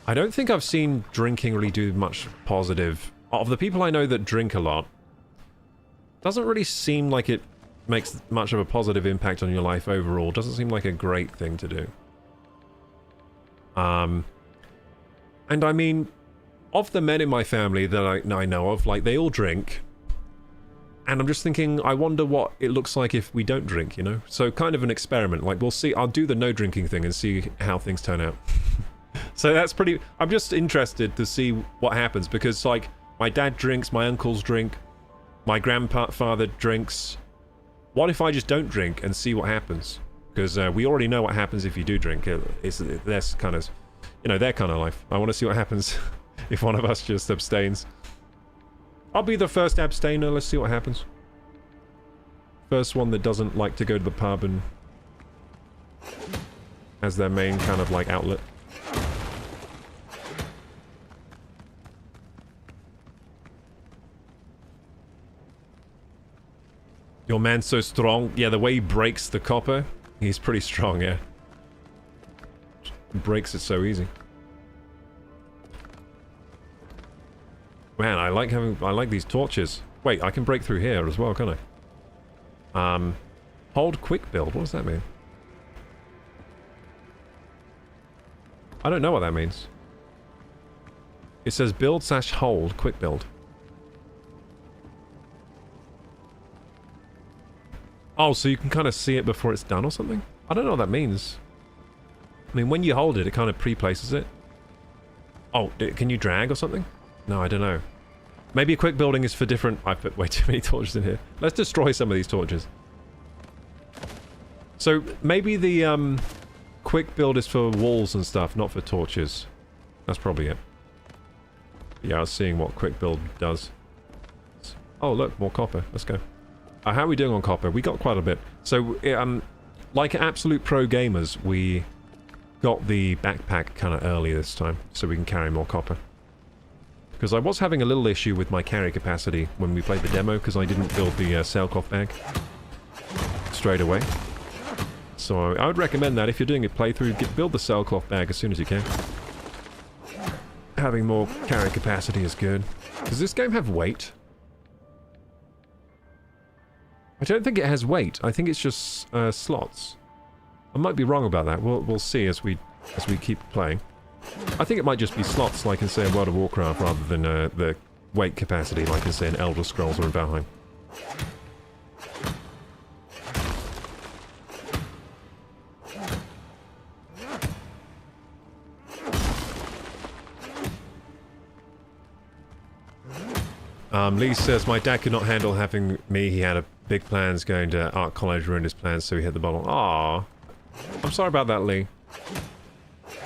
I don't think I've seen drinking really do much positive. Of the people I know that drink a lot, doesn't really seem like it makes much of a positive impact on your life overall. Doesn't seem like a great thing to do. And I mean, of the men in my family that I know of, like, they all drink. And I'm just thinking, I wonder what it looks like if we don't drink, you know? So kind of an experiment. Like, we'll see. I'll do the no drinking thing and see how things turn out. So that's pretty... I'm just interested to see what happens. Because, like, my dad drinks, my uncles drink, my grandfather drinks. What if I just don't drink and see what happens? Because we already know what happens if you do drink. That's kind of... You know, their kind of life. I want to see what happens if one of us just abstains. I'll be the first abstainer, let's see what happens. First one that doesn't like to go to the pub and as their main kind of like outlet. Your man's so strong. Yeah, the way he breaks the copper, he's pretty strong, yeah. Breaks it so easy. Man, I like these torches. Wait, I can break through here as well, can't I? Hold quick build, what does that mean? I don't know what that means. It says build / hold quick build. Oh, so you can kind of see it before it's done or something? I don't know what that means. I mean, when you hold it, it kind of pre-places it. Oh, can you drag or something? No, I don't know. Maybe quick building is for different... I put way too many torches in here. Let's destroy some of these torches. So, maybe the quick build is for walls and stuff, not for torches. That's probably it. Yeah, I was seeing what quick build does. Oh, look, more copper. Let's go. How are we doing on copper? We got quite a bit. So, like absolute pro gamers, we got the backpack kind of early this time, so we can carry more copper. Because I was having a little issue with my carry capacity when we played the demo, because I didn't build the sailcloth bag straight away. So I would recommend that if you're doing a playthrough, build the sailcloth bag as soon as you can. Having more carry capacity is good. Does this game have weight? I don't think it has weight. I think it's just slots. I might be wrong about that. We'll see as we keep playing. I think it might just be slots, like in, say, in World of Warcraft, rather than the weight capacity, like in, say, in Elder Scrolls or in Valheim. Lee says, my dad could not handle having me. He had big plans going to art college, ruined his plans, so he hit the bottle. Aww. I'm sorry about that, Lee.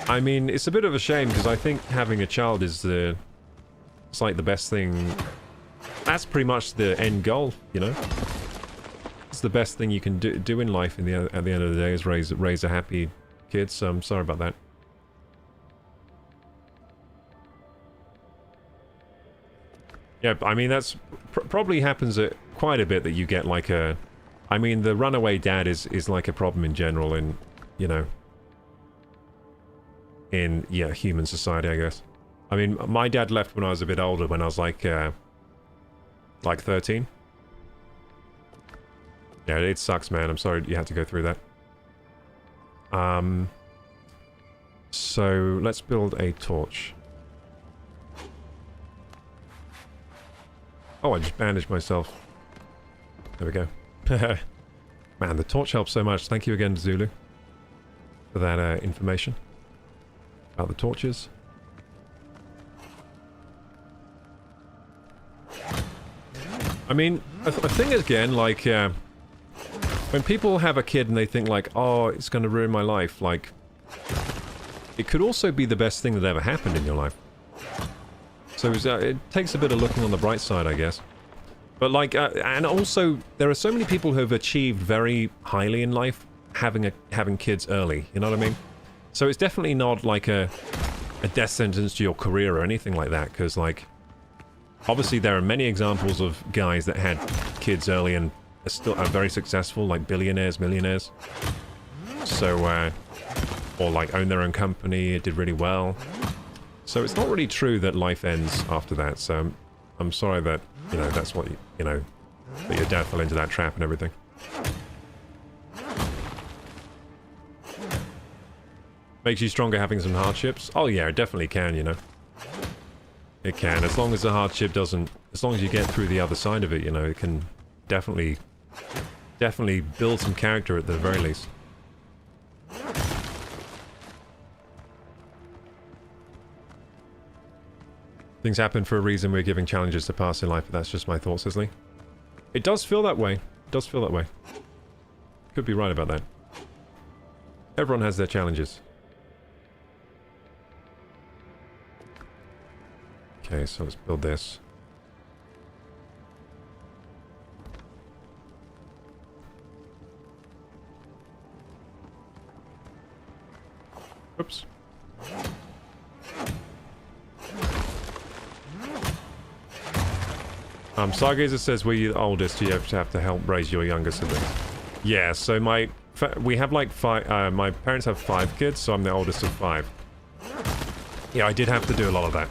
I mean, it's a bit of a shame, because I think having a child is it's like the best thing. That's pretty much the end goal, you know? It's the best thing you can do in life at the end of the day, is raise a happy kid, so I'm sorry about that. Yeah, I mean, that's probably happens quite a bit, that you get like a... I mean, the runaway dad is like a problem in general in, you know... in, yeah, human society, I guess. I mean, my dad left when I was a bit older, when I was like 13. Yeah, it sucks, man. I'm sorry you had to go through that. So, let's build a torch. Oh, I just bandaged myself. There we go. Man, the torch helps so much. Thank you again, Zulu, for that information about the torches. I mean, a thing again, like, when people have a kid and they think like, oh, it's going to ruin my life, like, it could also be the best thing that ever happened in your life. So it takes a bit of looking on the bright side, I guess. But like, and also, there are so many people who have achieved very highly in life having kids early, you know what I mean? So it's definitely not like a death sentence to your career or anything like that, because like, obviously there are many examples of guys that had kids early and are very successful, like billionaires, millionaires. So, or like own their own company, did really well. So it's not really true that life ends after that, so I'm sorry that, you know, that's what, you know, that your dad fell into that trap and everything. Makes you stronger having some hardships? Oh yeah, it definitely can, you know. It can, as long as the hardship doesn't, as long as you get through the other side of it, you know, it can definitely build some character at the very least. Things happen for a reason. We're giving challenges to pass in life, but that's just my thoughts, Cicely. It does feel that way. It does feel that way. Could be right about that. Everyone has their challenges. Okay, so let's build this. Oops. Stargazer says, were you the oldest? Do you have to help raise your younger siblings? Yeah, so we have like five, my parents have 5 kids, so I'm the oldest of 5. Yeah, I did have to do a lot of that.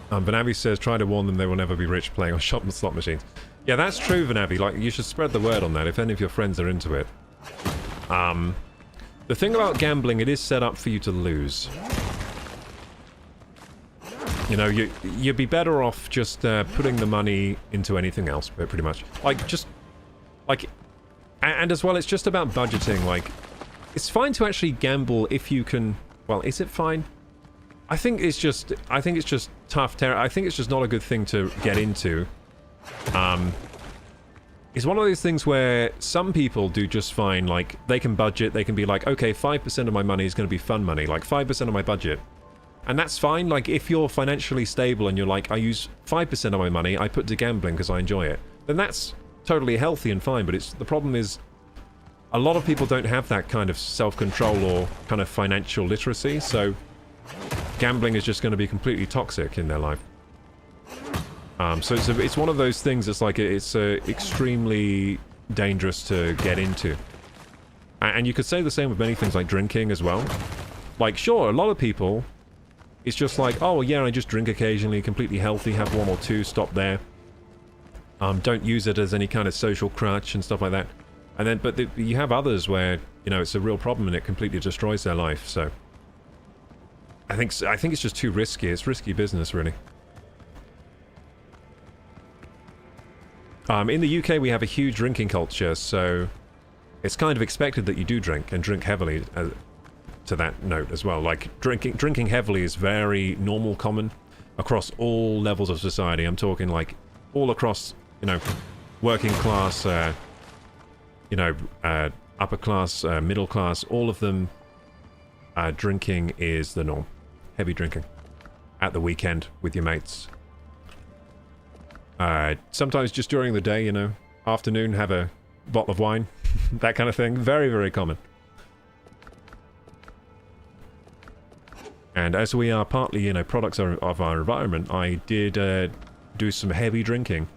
Vanavi says, try to warn them they will never be rich playing on shop and slot machines. Yeah, that's true, Vanavi. Like, you should spread the word on that if any of your friends are into it. The thing about gambling, it is set up for you to lose. You know, you'd be better off just putting the money into anything else, pretty much. Like, just... like... And as well, it's just about budgeting, like... It's fine to actually gamble if you can... Well, is it fine? I think it's just tough. I think it's just not a good thing to get into. It's one of those things where some people do just fine, like, they can budget, they can be like, okay, 5% of my money is going to be fun money, like, 5% of my budget. And that's fine, like, if you're financially stable and you're like, I use 5% of my money, I put to gambling because I enjoy it, then that's totally healthy and fine, but the problem is, a lot of people don't have that kind of self-control or kind of financial literacy, so gambling is just going to be completely toxic in their life. So it's one of those things that's like, it's extremely dangerous to get into. And you could say the same with many things like drinking as well. Like, sure, a lot of people, it's just like, oh yeah, I just drink occasionally, completely healthy, have 1 or 2, stop there. Don't use it as any kind of social crutch and stuff like that. And then, but you have others where, you know, it's a real problem and it completely destroys their life, so... I think it's just too risky. It's risky business, really. In the UK, we have a huge drinking culture, so... It's kind of expected that you do drink, and drink heavily to that note as well. Like, drinking heavily is very normal, common, across all levels of society. I'm talking, like, all across, you know, working class, you know, upper class, middle class, all of them, drinking is the norm. Heavy drinking. At the weekend, with your mates. Sometimes just during the day, you know, afternoon, have a bottle of wine. That kind of thing. Very, very common. And as we are partly, you know, products of our environment, I did do some heavy drinking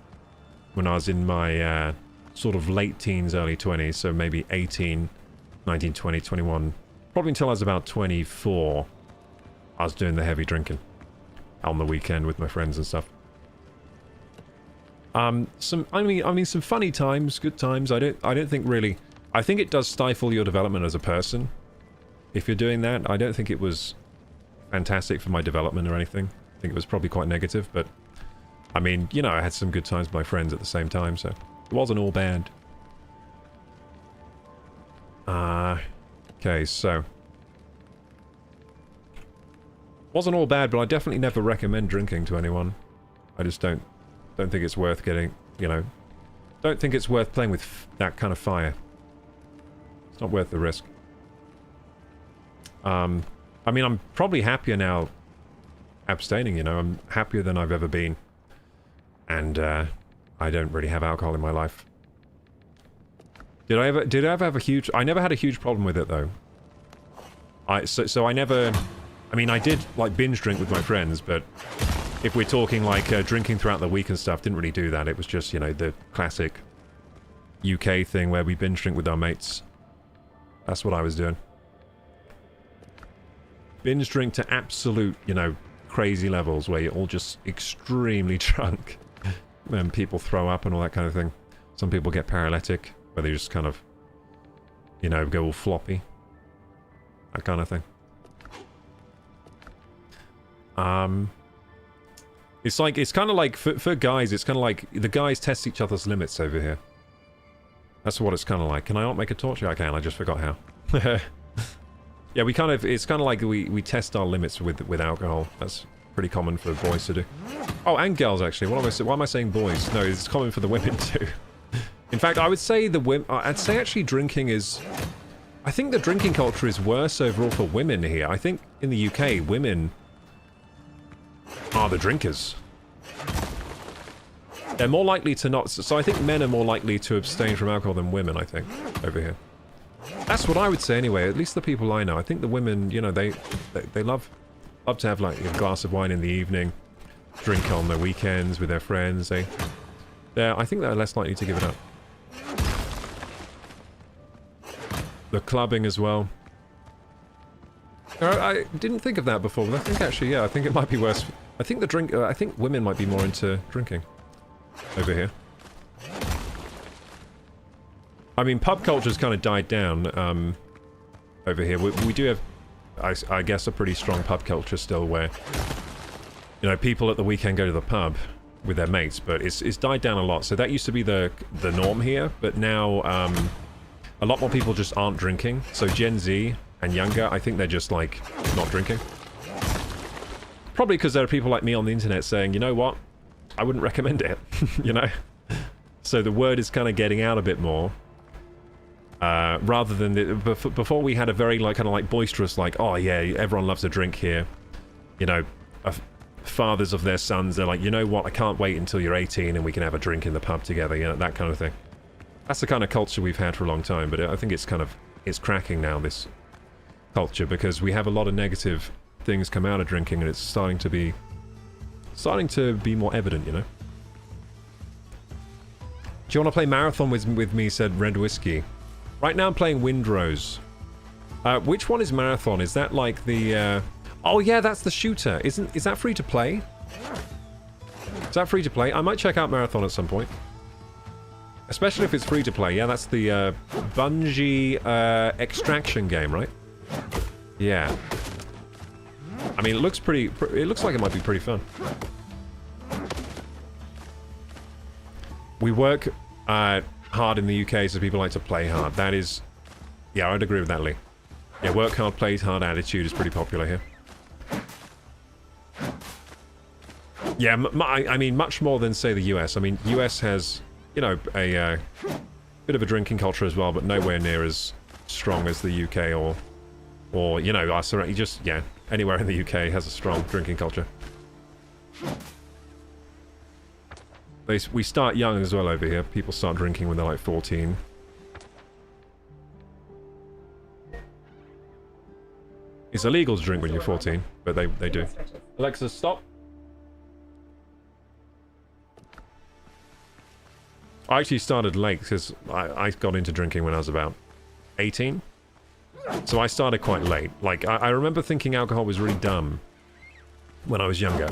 when I was in my sort of late teens, early 20s, so maybe 18, 19, 20, 21. Probably until I was about 24, I was doing the heavy drinking on the weekend with my friends and stuff. I mean, some funny times, good times. I don't think really. I think it does stifle your development as a person. If you're doing that, I don't think it was fantastic for my development or anything. I think it was probably quite negative, but I mean, you know, I had some good times with my friends at the same time, so it wasn't all bad. Okay, so wasn't all bad, but I definitely never recommend drinking to anyone. I just don't think it's worth getting, you know, don't think it's worth playing with that kind of fire. It's not worth the risk. I mean, I'm probably happier now abstaining, you know. I'm happier than I've ever been. And, I don't really have alcohol in my life. Did I ever have a huge... I never had a huge problem with it, though. So I never... I mean, I did, like, binge drink with my friends, but... If we're talking, like, drinking throughout the week and stuff, didn't really do that. It was just, you know, the classic UK thing where we binge drink with our mates. That's what I was doing. Binge drink to absolute, you know, crazy levels where you're all just extremely drunk. And people throw up and all that kind of thing. Some people get paralytic, where they just kind of, you know, go all floppy. That kind of thing. It's like, it's kind of like, for guys, it's kind of like, the guys test each other's limits over here. That's what it's kind of like. Can I not make a torch? Yeah, I can, I just forgot how. Yeah, we kind of, it's kind of like we test our limits with alcohol. That's pretty common for boys to do. Oh, and girls, actually. Why am I saying boys? No, it's common for the women, too. In fact, I would say I'd say actually drinking is... I think the drinking culture is worse overall for women here. I think in the UK, women are the drinkers. They're more likely to not... So I think men are more likely to abstain from alcohol than women, I think, over here. That's what I would say anyway, at least the people I know. I think the women, you know, they love to have, like, a glass of wine in the evening, drink on their weekends with their friends. I think they're less likely to give it up. The clubbing as well. I didn't think of that before, but I think actually, yeah, I think it might be worse. I think I think women might be more into drinking over here. I mean, pub culture's kind of died down over here. We do have, I guess, a pretty strong pub culture still where, you know, people at the weekend go to the pub with their mates, but it's died down a lot. So that used to be the norm here, but now a lot more people just aren't drinking. So Gen Z and younger, I think they're just, like, not drinking. Probably because there are people like me on the internet saying, you know what, I wouldn't recommend it, you know? So the word is kind of getting out a bit more. Rather than before we had a very, like, kind of like boisterous, like, oh yeah, everyone loves a drink here. You know, fathers of their sons, they're like, you know what, I can't wait until you're 18 and we can have a drink in the pub together, you know, that kind of thing. That's the kind of culture we've had for a long time, but I think it's kind of, it's cracking now, this culture, because we have a lot of negative things come out of drinking and it's starting to be more evident, you know. Do you want to play Marathon with me, said Red Whiskey. Right now I'm playing Windrose. Which one is Marathon? Is that like the... Oh yeah, that's the shooter. Is that free to play? Is that free to play? I might check out Marathon at some point. Especially if it's free to play. Yeah, that's the Bungie extraction game, right? Yeah. I mean, it looks pretty... It looks like it might be pretty fun. We work hard in the UK, so people like to play hard. That is... Yeah, I'd agree with that, Lee. Yeah, work hard, play hard attitude is pretty popular here. Yeah, I mean, much more than, say, the US. I mean, US has, you know, a bit of a drinking culture as well, but nowhere near as strong as the UK or you know, just, yeah, anywhere in the UK has a strong drinking culture. We start young as well over here. People start drinking when they're like 14. It's illegal to drink when you're 14, but they do. Alexa, stop. I actually started late because I got into drinking when I was about 18. So I started quite late. Like, I remember thinking alcohol was really dumb when I was younger.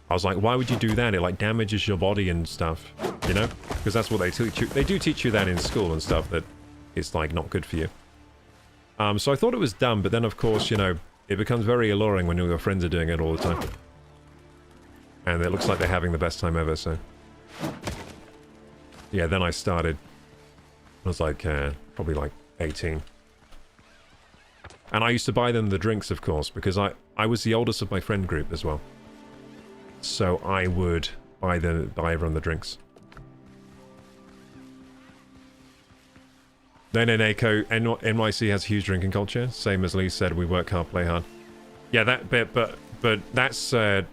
I was like, why would you do that? It, like, damages your body and stuff, you know? Because that's what they teach you. They do teach you that in school and stuff, that it's, like, not good for you. So I thought it was dumb, but then, of course, you know, it becomes very alluring when your friends are doing it all the time. And it looks like they're having the best time ever, so... Yeah, then I started. I was like, probably like 18. And I used to buy them the drinks, of course, because I was the oldest of my friend group as well. So I would buy everyone the drinks. Then in ACO, NYC has a huge drinking culture. Same as Lee said, we work hard, play hard. Yeah, that bit, but that's... so,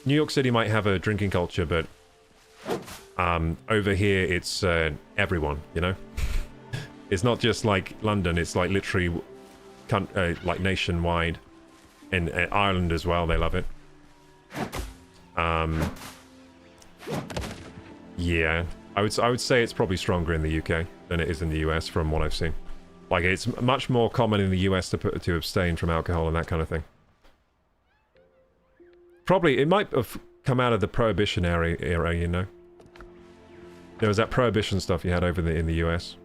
New York City might have a drinking culture, but... over here, it's everyone, you know? It's not just like London, it's like literally like nationwide. In Ireland as well, they love it. Yeah, I would say it's probably stronger in the UK than it is in the US from what I've seen. Like, it's much more common in the US to abstain from alcohol and that kind of thing. Probably, it might have come out of the Prohibition era, you know? There was that Prohibition stuff you had over in the US.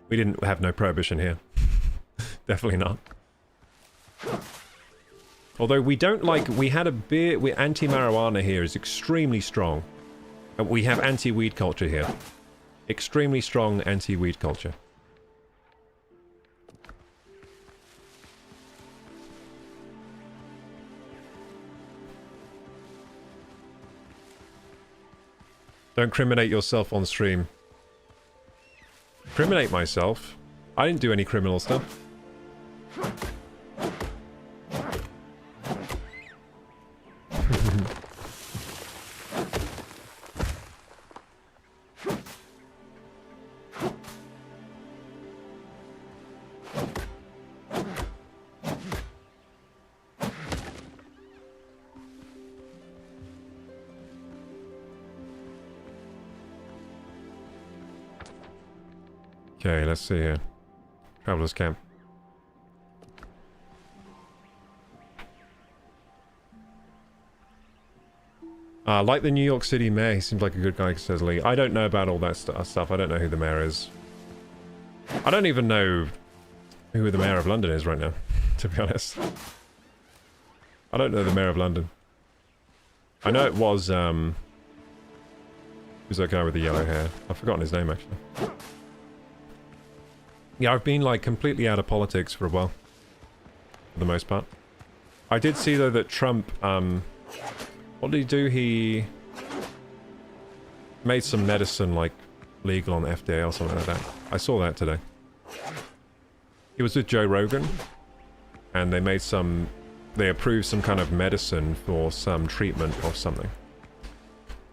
We didn't have no Prohibition here. Definitely not. Although we don't like... We had a beer... Anti-marijuana here is extremely strong. And we have anti-weed culture here. Extremely strong anti-weed culture. Don't criminate yourself on stream. Criminate myself? I didn't do any criminal stuff. Okay, let's see here. Traveler's camp. Like the New York City mayor, he seems like a good guy, says Lee. I don't know about all that stuff. I don't know who the mayor is. I don't even know who the mayor of London is right now, to be honest. I don't know the mayor of London. I know it was, who's that guy with the yellow hair? I've forgotten his name, actually. Yeah, I've been, like, completely out of politics for a while. For the most part. I did see, though, that Trump, what did he do? He made some medicine, like, legal on the FDA or something like that. I saw that today. He was with Joe Rogan, and they made some... They approved some kind of medicine for some treatment or something.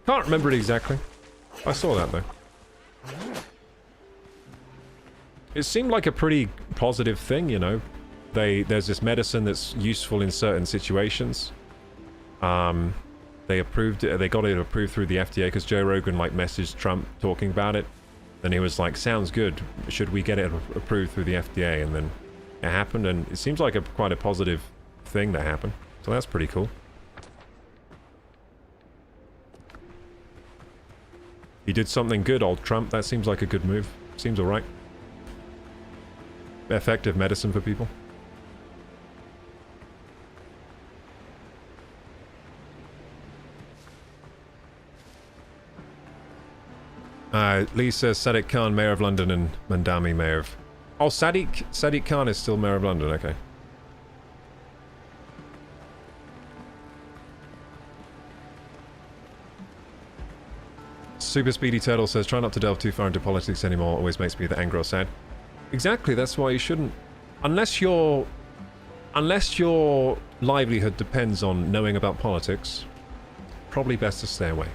Can't remember it exactly. I saw that, though. It seemed like a pretty positive thing, you know. There's this medicine that's useful in certain situations. They approved it. They got it approved through the FDA because Joe Rogan like messaged Trump talking about it. Then he was like, "Sounds good. Should we get it approved through the FDA?" And then it happened, and it seems like quite a positive thing that happened. So that's pretty cool. You did something good, old Trump. That seems like a good move. Seems alright. Effective medicine for people. Lee says Sadiq Khan, Mayor of London, and Mandami, Mayor of... Oh, Sadiq Khan is still Mayor of London, okay. Super Speedy Turtle says, try not to delve too far into politics anymore, always makes me either angry or sad. Exactly, that's why you shouldn't... Unless your livelihood depends on knowing about politics, probably best to stay away.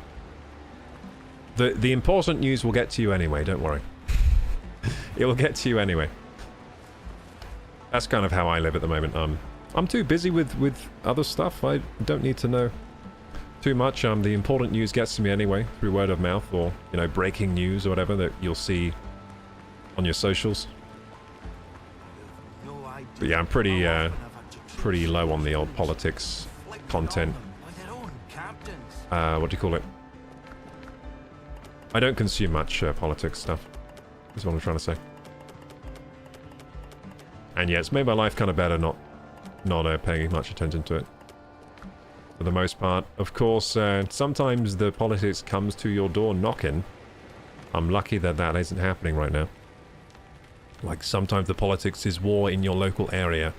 The important news will get to you anyway, don't worry. It will get to you anyway. That's kind of how I live at the moment. I'm too busy with other stuff. I don't need to know too much. The important news gets to me anyway, through word of mouth or, you know, breaking news or whatever that you'll see on your socials. But yeah, I'm pretty low on the old politics content. What do you call it? I don't consume much politics stuff, is what I'm trying to say. And yeah, it's made my life kind of better not paying much attention to it. For the most part. Of course, sometimes the politics comes to your door knocking. I'm lucky that that isn't happening right now. Like, sometimes the politics is war in your local area.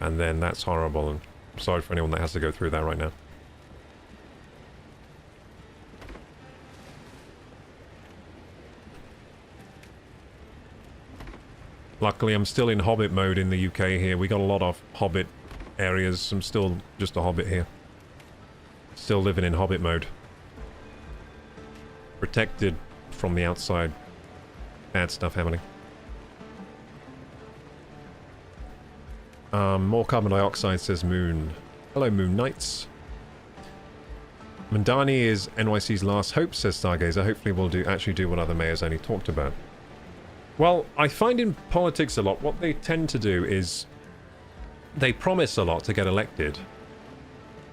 And then that's horrible, and I'm sorry for anyone that has to go through that right now. Luckily, I'm still in Hobbit mode in the UK here. We got a lot of Hobbit areas. I'm still just a Hobbit here. Still living in Hobbit mode. Protected from the outside. Bad stuff happening. More carbon dioxide, says Moon. Hello, Moon Knights. Mandani is NYC's last hope, says Stargazer. Hopefully we'll actually do what other mayors only talked about. Well, I find in politics a lot, what they tend to do is they promise a lot to get elected.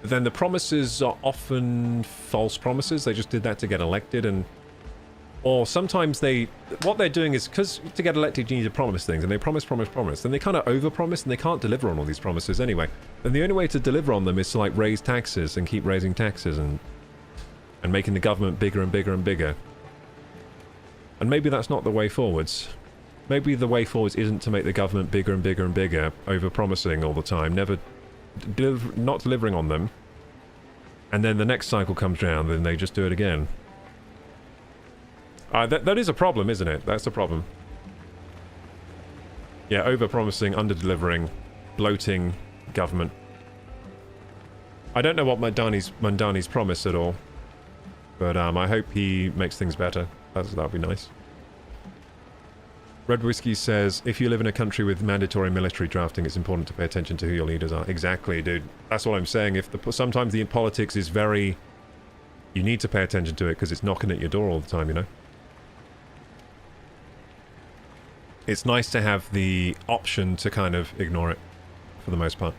But then the promises are often false promises. They just did that to get elected, and or sometimes what they're doing is, because to get elected you need to promise things, and they promise, then they kind of overpromise, and they can't deliver on all these promises anyway. And the only way to deliver on them is to, like, raise taxes and keep raising taxes and making the government bigger and bigger and bigger. And maybe that's not the way forwards. Maybe the way forwards isn't to make the government bigger and bigger and bigger, over-promising all the time, not delivering on them, and then the next cycle comes around and they just do it again. That is a problem, isn't it? That's a problem. Yeah, over-promising, under-delivering, bloating government. I don't know what Mandani's promised at all, but I hope he makes things better. That'd be nice. Red Whiskey says, if you live in a country with mandatory military drafting, it's important to pay attention to who your leaders are. Exactly, dude. That's what I'm saying. Sometimes the politics is very... You need to pay attention to it because it's knocking at your door all the time, you know? It's nice to have the option to kind of ignore it, for the most part.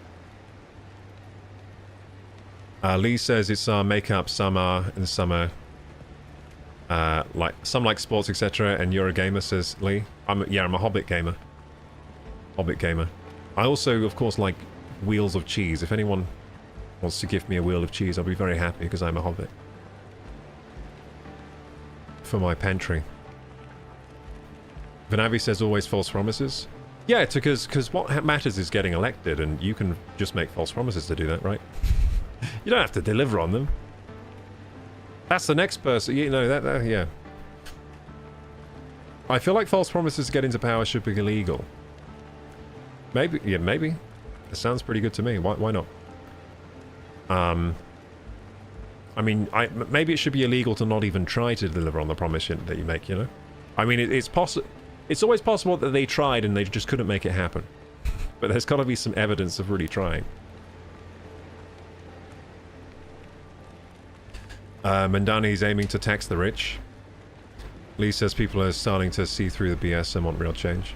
Lee says it's makeup, some are, and some are... some like sports, etc. And you're a gamer, says Lee. I'm a Hobbit gamer. Hobbit gamer. I also, of course, like wheels of cheese. If anyone wants to give me a wheel of cheese, I'll be very happy because I'm a Hobbit. For my pantry. Vanavi says always false promises. Yeah, because what matters is getting elected, and you can just make false promises to do that, right? You don't have to deliver on them. That's the next person, you know, yeah. I feel like false promises to get into power should be illegal. Maybe, yeah, maybe. It sounds pretty good to me. Why not? I mean, maybe it should be illegal to not even try to deliver on the promise that you make, you know? I mean, it's always possible that they tried and they just couldn't make it happen. But there's got to be some evidence of really trying. Mandani's aiming to tax the rich. Lee says people are starting to see through the BS and want real change.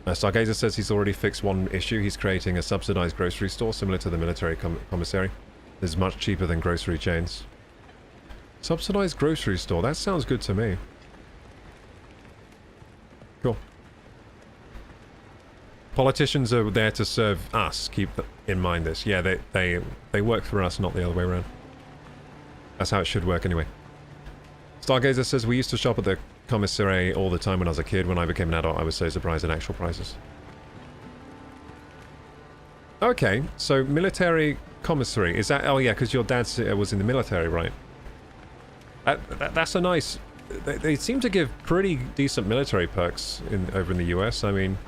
Stargazer says he's already fixed one issue. He's creating a subsidized grocery store similar to the military commissary. This is much cheaper than grocery chains. Subsidized grocery store. That sounds good to me. Cool. Politicians are there to serve us. Keep in mind this. Yeah, they work for us, not the other way around. That's how it should work anyway. Stargazer says, we used to shop at the commissary all the time when I was a kid. When I became an adult, I was so surprised at actual prices. Okay, so military commissary. Is that... Oh yeah, because your dad was in the military, right? That's a nice... They seem to give pretty decent military perks over in the US. I mean,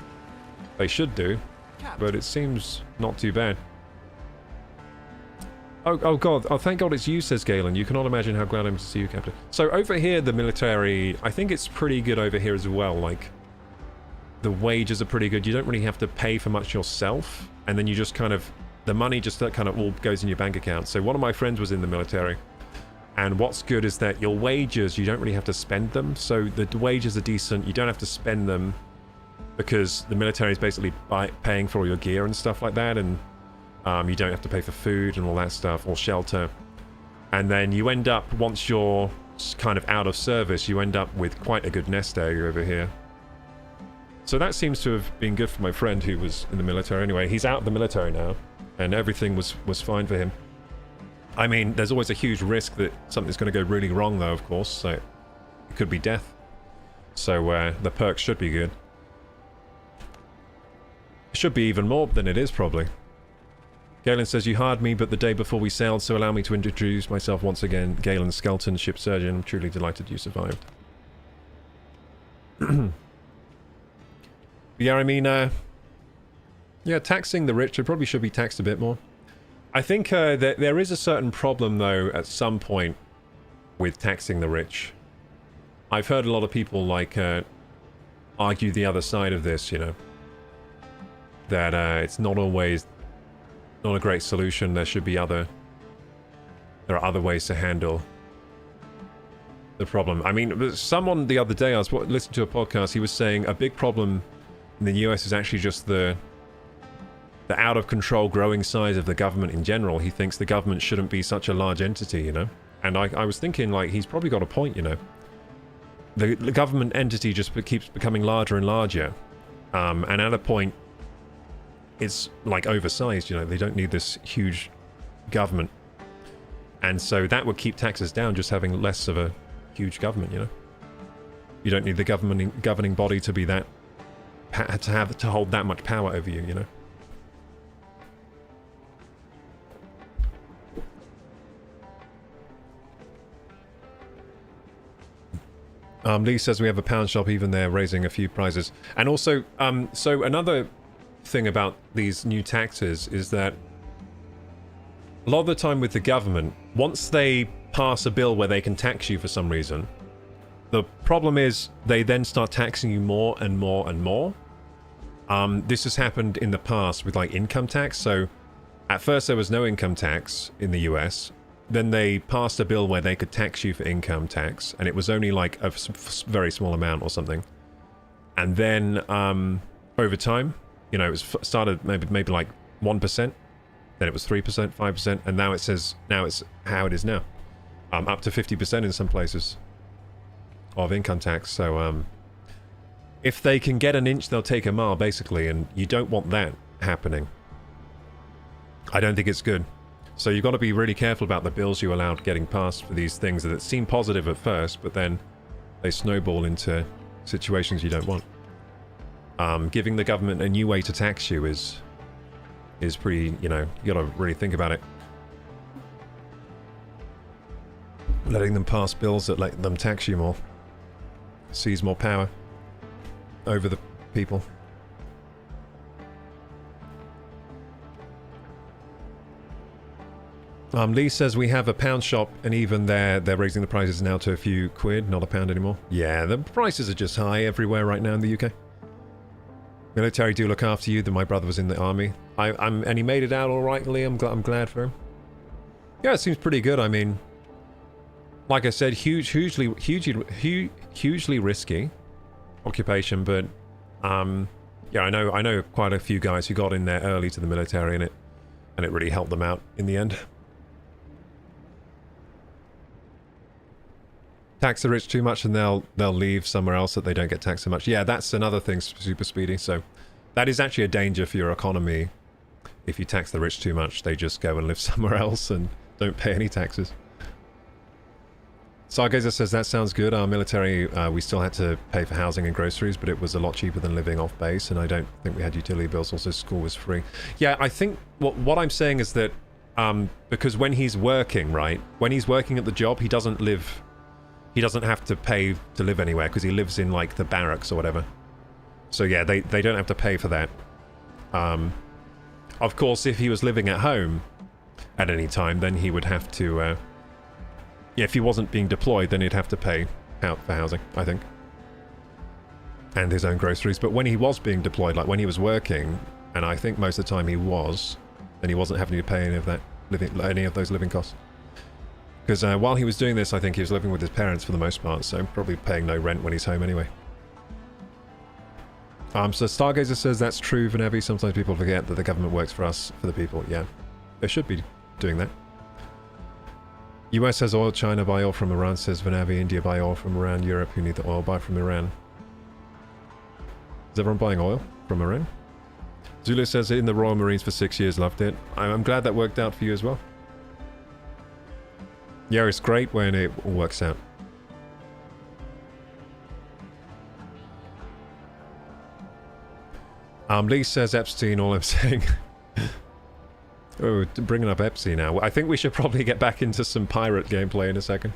they should do, but it seems not too bad. Oh god, oh thank god it's you, says Galen. You cannot imagine how glad I am to see you, Captain. So over here, the military, I think it's pretty good over here as well. Like, the wages are pretty good. You don't really have to pay for much yourself, and then you just kind of... The money just kind of all goes in your bank account. So one of my friends was in the military. And what's good is that your wages, you don't really have to spend them. So the wages are decent. You don't have to spend them because the military is basically paying for all your gear and stuff like that. And you don't have to pay for food and all that stuff, or shelter. And then you end up, once you're kind of out of service, you end up with quite a good nest egg over here. So that seems to have been good for my friend who was in the military. Anyway, he's out of the military now, and everything was fine for him. I mean, there's always a huge risk that something's going to go really wrong, though, of course, so it could be death. So the perks should be good. It should be even more than it is, probably. Galen says, you hired me, but the day before we sailed, so allow me to introduce myself once again. Galen Skelton, ship surgeon. I'm truly delighted you survived. Yeah, I mean, yeah, taxing the rich, they probably should be taxed a bit more. I think that there is a certain problem, though, at some point with taxing the rich. I've heard a lot of people, like, argue the other side of this, you know. That it's not always... not a great solution. There should be there are other ways to handle the problem. I mean, someone the other day, I was listening to a podcast, he was saying a big problem in the US is actually just the out-of-control growing size of the government in general. He thinks the government shouldn't be such a large entity, you know? And I was thinking, like, he's probably got a point, you know? The government entity just keeps becoming larger and larger. And at a point, it's, like, oversized, you know? They don't need this huge government. And so that would keep taxes down, just having less of a huge government, you know? You don't need the governing body to be that... to hold that much power over you, you know? Lee says we have a pound shop, even there, raising a few prices. And also, so another thing about these new taxes is that a lot of the time with the government, once they pass a bill where they can tax you for some reason, the problem is they then start taxing you more and more and more. This has happened in the past with, like, income tax. So at first there was no income tax in the US. Then they passed a bill where they could tax you for income tax, and it was only like a very small amount or something. And then over time, you know, it was started maybe like 1%, then it was 3%, 5%, and now it's how it is now, up to 50% in some places of income tax. So if they can get an inch, they'll take a mile, basically, and you don't want that happening. I don't think it's good. So you've got to be really careful about the bills you allow getting passed for these things that seem positive at first, but then they snowball into situations you don't want. Giving the government a new way to tax you is pretty, you know, you got to really think about it. Letting them pass bills that let them tax you more, seize more power over the people. Lee says we have a pound shop, and even there, they're raising the prices now to a few quid, not a pound anymore. Yeah, the prices are just high everywhere right now in the UK. Military do look after you. My brother was in the army. And he made it out all right, Lee. I'm glad for him. Yeah, it seems pretty good. I mean, like I said, hugely risky occupation, but yeah, I know quite a few guys who got in there early to the military, and it really helped them out in the end. Tax the rich too much and they'll leave somewhere else that they don't get taxed so much. Yeah, that's another thing, Super Speedy. So that is actually a danger for your economy. If you tax the rich too much, they just go and live somewhere else and don't pay any taxes. Sargazer says, that sounds good. Our military, we still had to pay for housing and groceries, but it was a lot cheaper than living off base, and I don't think we had utility bills. Also, school was free. Yeah, I think what I'm saying is that because when he's working, right, when he's working at the job, he doesn't have to pay to live anywhere because he lives in, like, the barracks or whatever. So, yeah, they don't have to pay for that. Of course, if he was living at home at any time, then he would have to... yeah, if he wasn't being deployed, then he'd have to pay out for housing, I think. And his own groceries. But when he was being deployed, like when he was working, and I think most of the time he was, then he wasn't having to pay any of those living costs. Because while he was doing this, I think he was living with his parents for the most part, so probably paying no rent when he's home anyway. So Stargazer says that's true, Vanavi. Sometimes people forget that the government works for us, for the people. Yeah, they should be doing that. US has oil, China buy oil from Iran, says Vanavi. India buy oil from Iran. Europe, who need the oil, buy from Iran. Is everyone buying oil from Iran? Zulu says in the Royal Marines for 6 years, loved it. I'm glad that worked out for you as well. Yeah, it's great when it all works out. Lee says Epstein, all I'm saying. Oh, bringing up Epstein now. I think we should probably get back into some pirate gameplay in a second.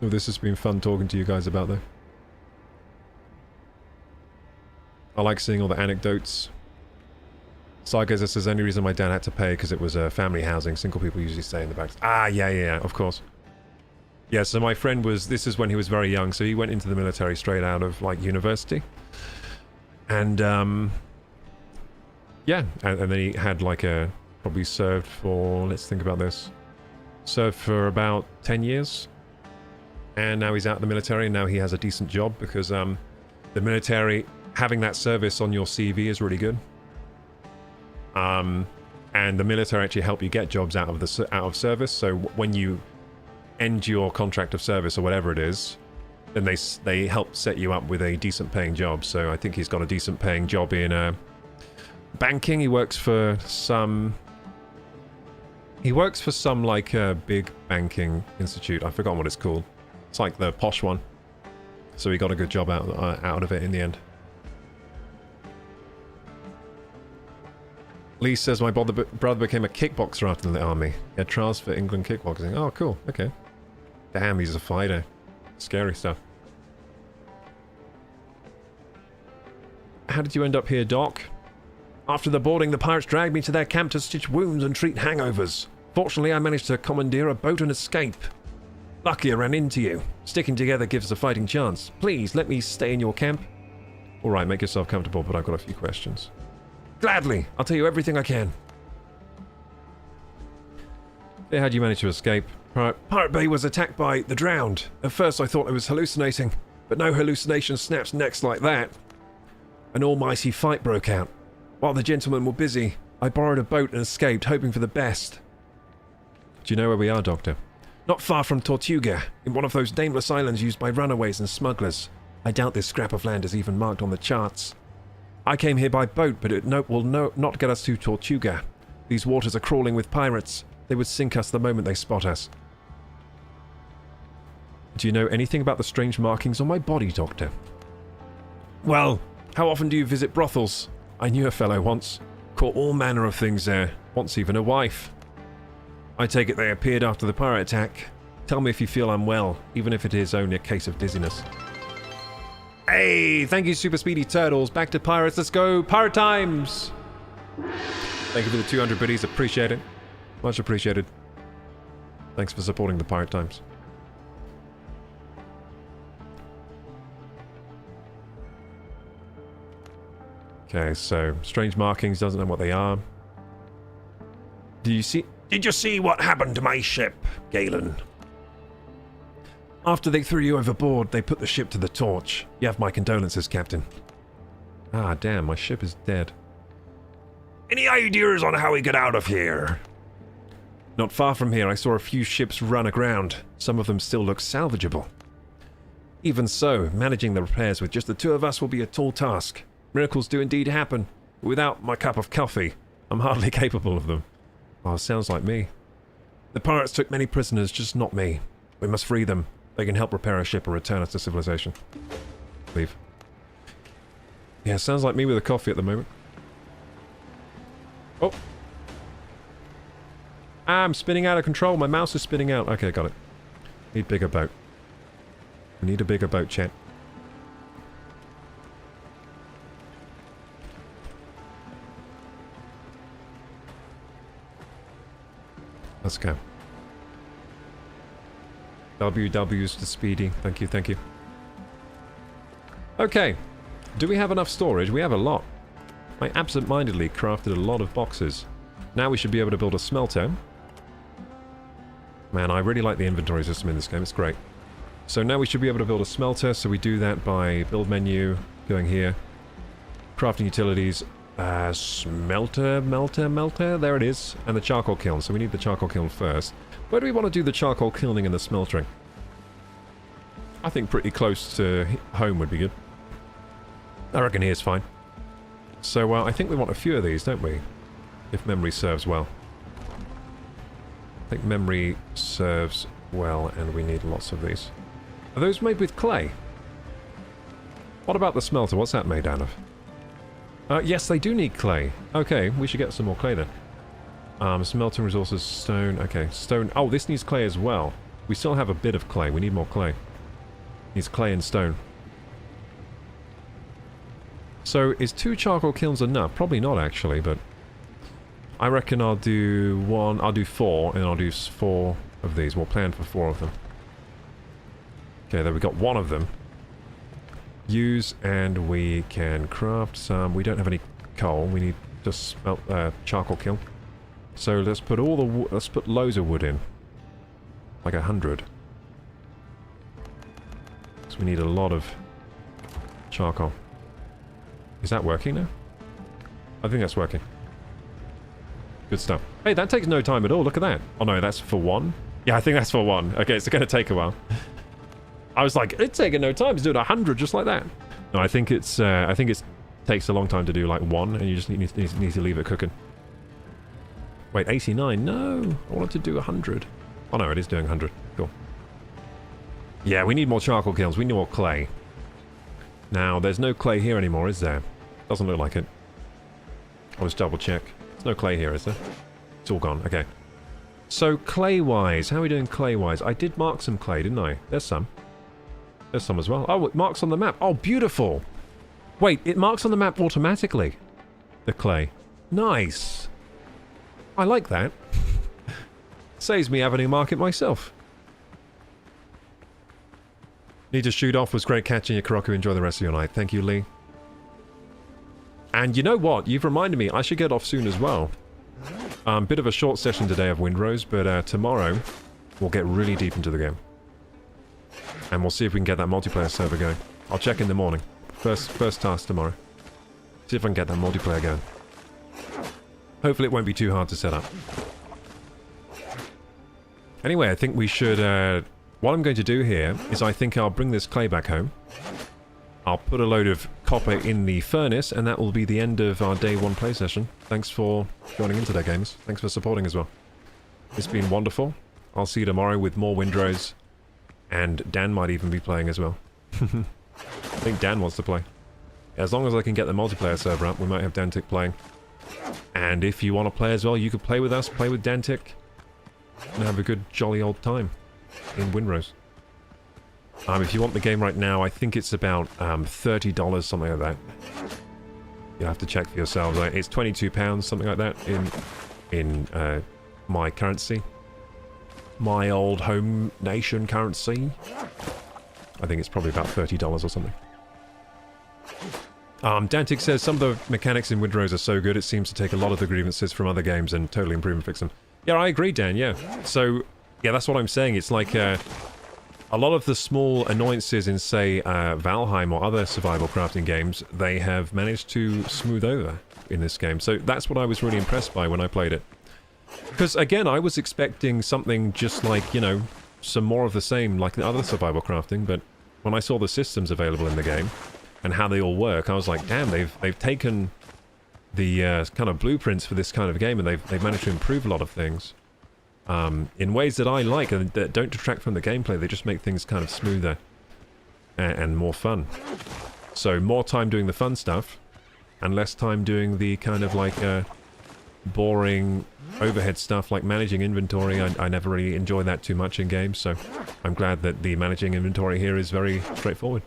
Oh, this has been fun talking to you guys about though. I like seeing all the anecdotes. Sargazer says, the only reason my dad had to pay because it was family housing. Single people usually stay in the back. Ah, yeah, of course. Yeah, so my friend was, this is when he was very young, so he went into the military straight out of, like, university. And, yeah, and then he had, like, probably served for, let's think about this, served for about 10 years. And now he's out of the military, and now he has a decent job because the military, having that service on your CV is really good. And the military actually help you get jobs out of service. So when you end your contract of service or whatever it is, then they help set you up with a decent paying job. So I think he's got a decent paying job in banking. He works for some like big banking institute. I've forgotten what it's called. It's like the posh one. So he got a good job out of it in the end. Lee says, my brother became a kickboxer after the army. He had trials for England kickboxing. Oh, cool. Okay. Damn, he's a fighter. Scary stuff. How did you end up here, Doc? After the boarding, the pirates dragged me to their camp to stitch wounds and treat hangovers. Fortunately, I managed to commandeer a boat and escape. Lucky I ran into you. Sticking together gives us a fighting chance. Please, let me stay in your camp. Alright, make yourself comfortable, but I've got a few questions. Gladly. I'll tell you everything I can. Yeah, how'd you manage to escape? Pirate Bay was attacked by the drowned. At first I thought I was hallucinating, but no hallucination snaps necks like that. An almighty fight broke out. While the gentlemen were busy, I borrowed a boat and escaped, hoping for the best. Do you know where we are, Doctor? Not far from Tortuga, in one of those nameless islands used by runaways and smugglers. I doubt this scrap of land is even marked on the charts. I came here by boat, but it will not get us to Tortuga. These waters are crawling with pirates. They would sink us the moment they spot us. Do you know anything about the strange markings on my body, Doctor? Well, how often do you visit brothels? I knew a fellow once. Caught all manner of things there. Once even a wife. I take it they appeared after the pirate attack. Tell me if you feel unwell, even if it is only a case of dizziness. Hey, thank you, Super Speedy Turtles. Back to pirates. Let's go. Pirate times. Thank you for the 200 biddies. Appreciate it. Much appreciated. Thanks for supporting the pirate times. Okay, so strange markings. Doesn't know what they are. Did you see what happened to my ship, Galen? After they threw you overboard, they put the ship to the torch. You have my condolences, Captain. Ah, damn, my ship is dead. Any ideas on how we get out of here? Not far from here, I saw a few ships run aground. Some of them still look salvageable. Even so, managing the repairs with just the two of us will be a tall task. Miracles do indeed happen. Without my cup of coffee, I'm hardly capable of them. Oh, sounds like me. The pirates took many prisoners, just not me. We must free them. They can help repair our ship or return us to civilization. Leave. Yeah, sounds like me with a coffee at the moment. Oh. I'm spinning out of control. My mouse is spinning out. Okay, got it. Need bigger boat. We need a bigger boat, chat. Let's go. WW's to Speedy. Thank you, thank you. Okay. Do we have enough storage? We have a lot. I absent-mindedly crafted a lot of boxes. Now we should be able to build a smelter. Man, I really like the inventory system in this game. It's great. So now we should be able to build a smelter. So we do that by build menu, going here. Crafting utilities. Smelter. There it is. And the charcoal kiln. So we need the charcoal kiln first. Where do we want to do the charcoal kilning and the smeltering? I think pretty close to home would be good. I reckon here's fine. So I think we want a few of these, don't we? If memory serves well. I think memory serves well, and we need lots of these. Are those made with clay? What about the smelter? What's that made out of? Yes, they do need clay. Okay, we should get some more clay then. Smelting resources, stone. Okay, stone. Oh, this needs clay as well. We still have a bit of clay. We need more clay. Needs clay and stone. So, is 2 charcoal kilns enough? Probably not, actually, but... I reckon I'll do 1... I'll do 4, and I'll do 4 of these. We'll plan for 4 of them. Okay, there we got 1 of them. Use, and we can craft some... We don't have any coal. We need just charcoal kiln. So, let's put all the... Let's put loads of wood in. Like 100. So we need a lot of charcoal. Is that working now? I think that's working. Good stuff. Hey, that takes no time at all. Look at that. Oh no, that's for 1? Yeah, I think that's for 1. Okay, it's going to take a while. I was like, it's taking no time. It's doing 100 just like that. No, I think it's takes a long time to do like 1, and you just need to leave it cooking. Wait, 89? No, I wanted to do 100. Oh no, it is doing 100. Cool. Yeah, we need more charcoal kilns. We need more clay. Now, there's no clay here anymore, is there? Doesn't look like it. I'll just double check. There's no clay here, is there? It's all gone. Okay. So, clay-wise. How are we doing clay-wise? I did mark some clay, didn't I? There's some. There's some as well. Oh, it marks on the map. Oh, beautiful. Wait, it marks on the map automatically. The clay. Nice. I like that. Saves me having to mark it myself. Need to shoot off. Was great catching you, Kuroko. Enjoy the rest of your night. Thank you, Lee. And you know what? You've reminded me. I should get off soon as well. Bit of a short session today of Windrose, but tomorrow we'll get really deep into the game. And we'll see if we can get that multiplayer server going. I'll check in the morning. First task tomorrow. See if I can get that multiplayer going. Hopefully it won't be too hard to set up. Anyway, I think we should... what I'm going to do here is I think I'll bring this clay back home. I'll put a load of copper in the furnace, and that will be the end of our day 1 play session. Thanks for joining in today, gamers. Thanks for supporting as well. It's been wonderful. I'll see you tomorrow with more Windrose, and Dan might even be playing as well. I think Dan wants to play. As long as I can get the multiplayer server up, we might have Dantic playing. And if you want to play as well, you could play with us, play with Dantic, and have a good jolly old time in Windrose. If you want the game right now, I think it's about $30, something like that. You'll have to check for yourselves. It's £22, something like that, in my currency. My old home nation currency. I think it's probably about $30 or something. Dantic says, some of the mechanics in Windrose are so good, it seems to take a lot of the grievances from other games and totally improve and fix them. Yeah, I agree, Dan, yeah. So, yeah, that's what I'm saying. It's like... a lot of the small annoyances in, say, Valheim or other survival crafting games, they have managed to smooth over in this game. So that's what I was really impressed by when I played it. Because, again, I was expecting something just like, you know, some more of the same, like the other survival crafting, but when I saw the systems available in the game, and how they all work, I was like, damn, they've taken the kind of blueprints for this kind of game, and they've managed to improve a lot of things. In ways that I like, and that don't detract from the gameplay, they just make things kind of smoother and more fun. So more time doing the fun stuff, and less time doing the kind of like boring overhead stuff like managing inventory. I never really enjoy that too much in games, so I'm glad that the managing inventory here is very straightforward.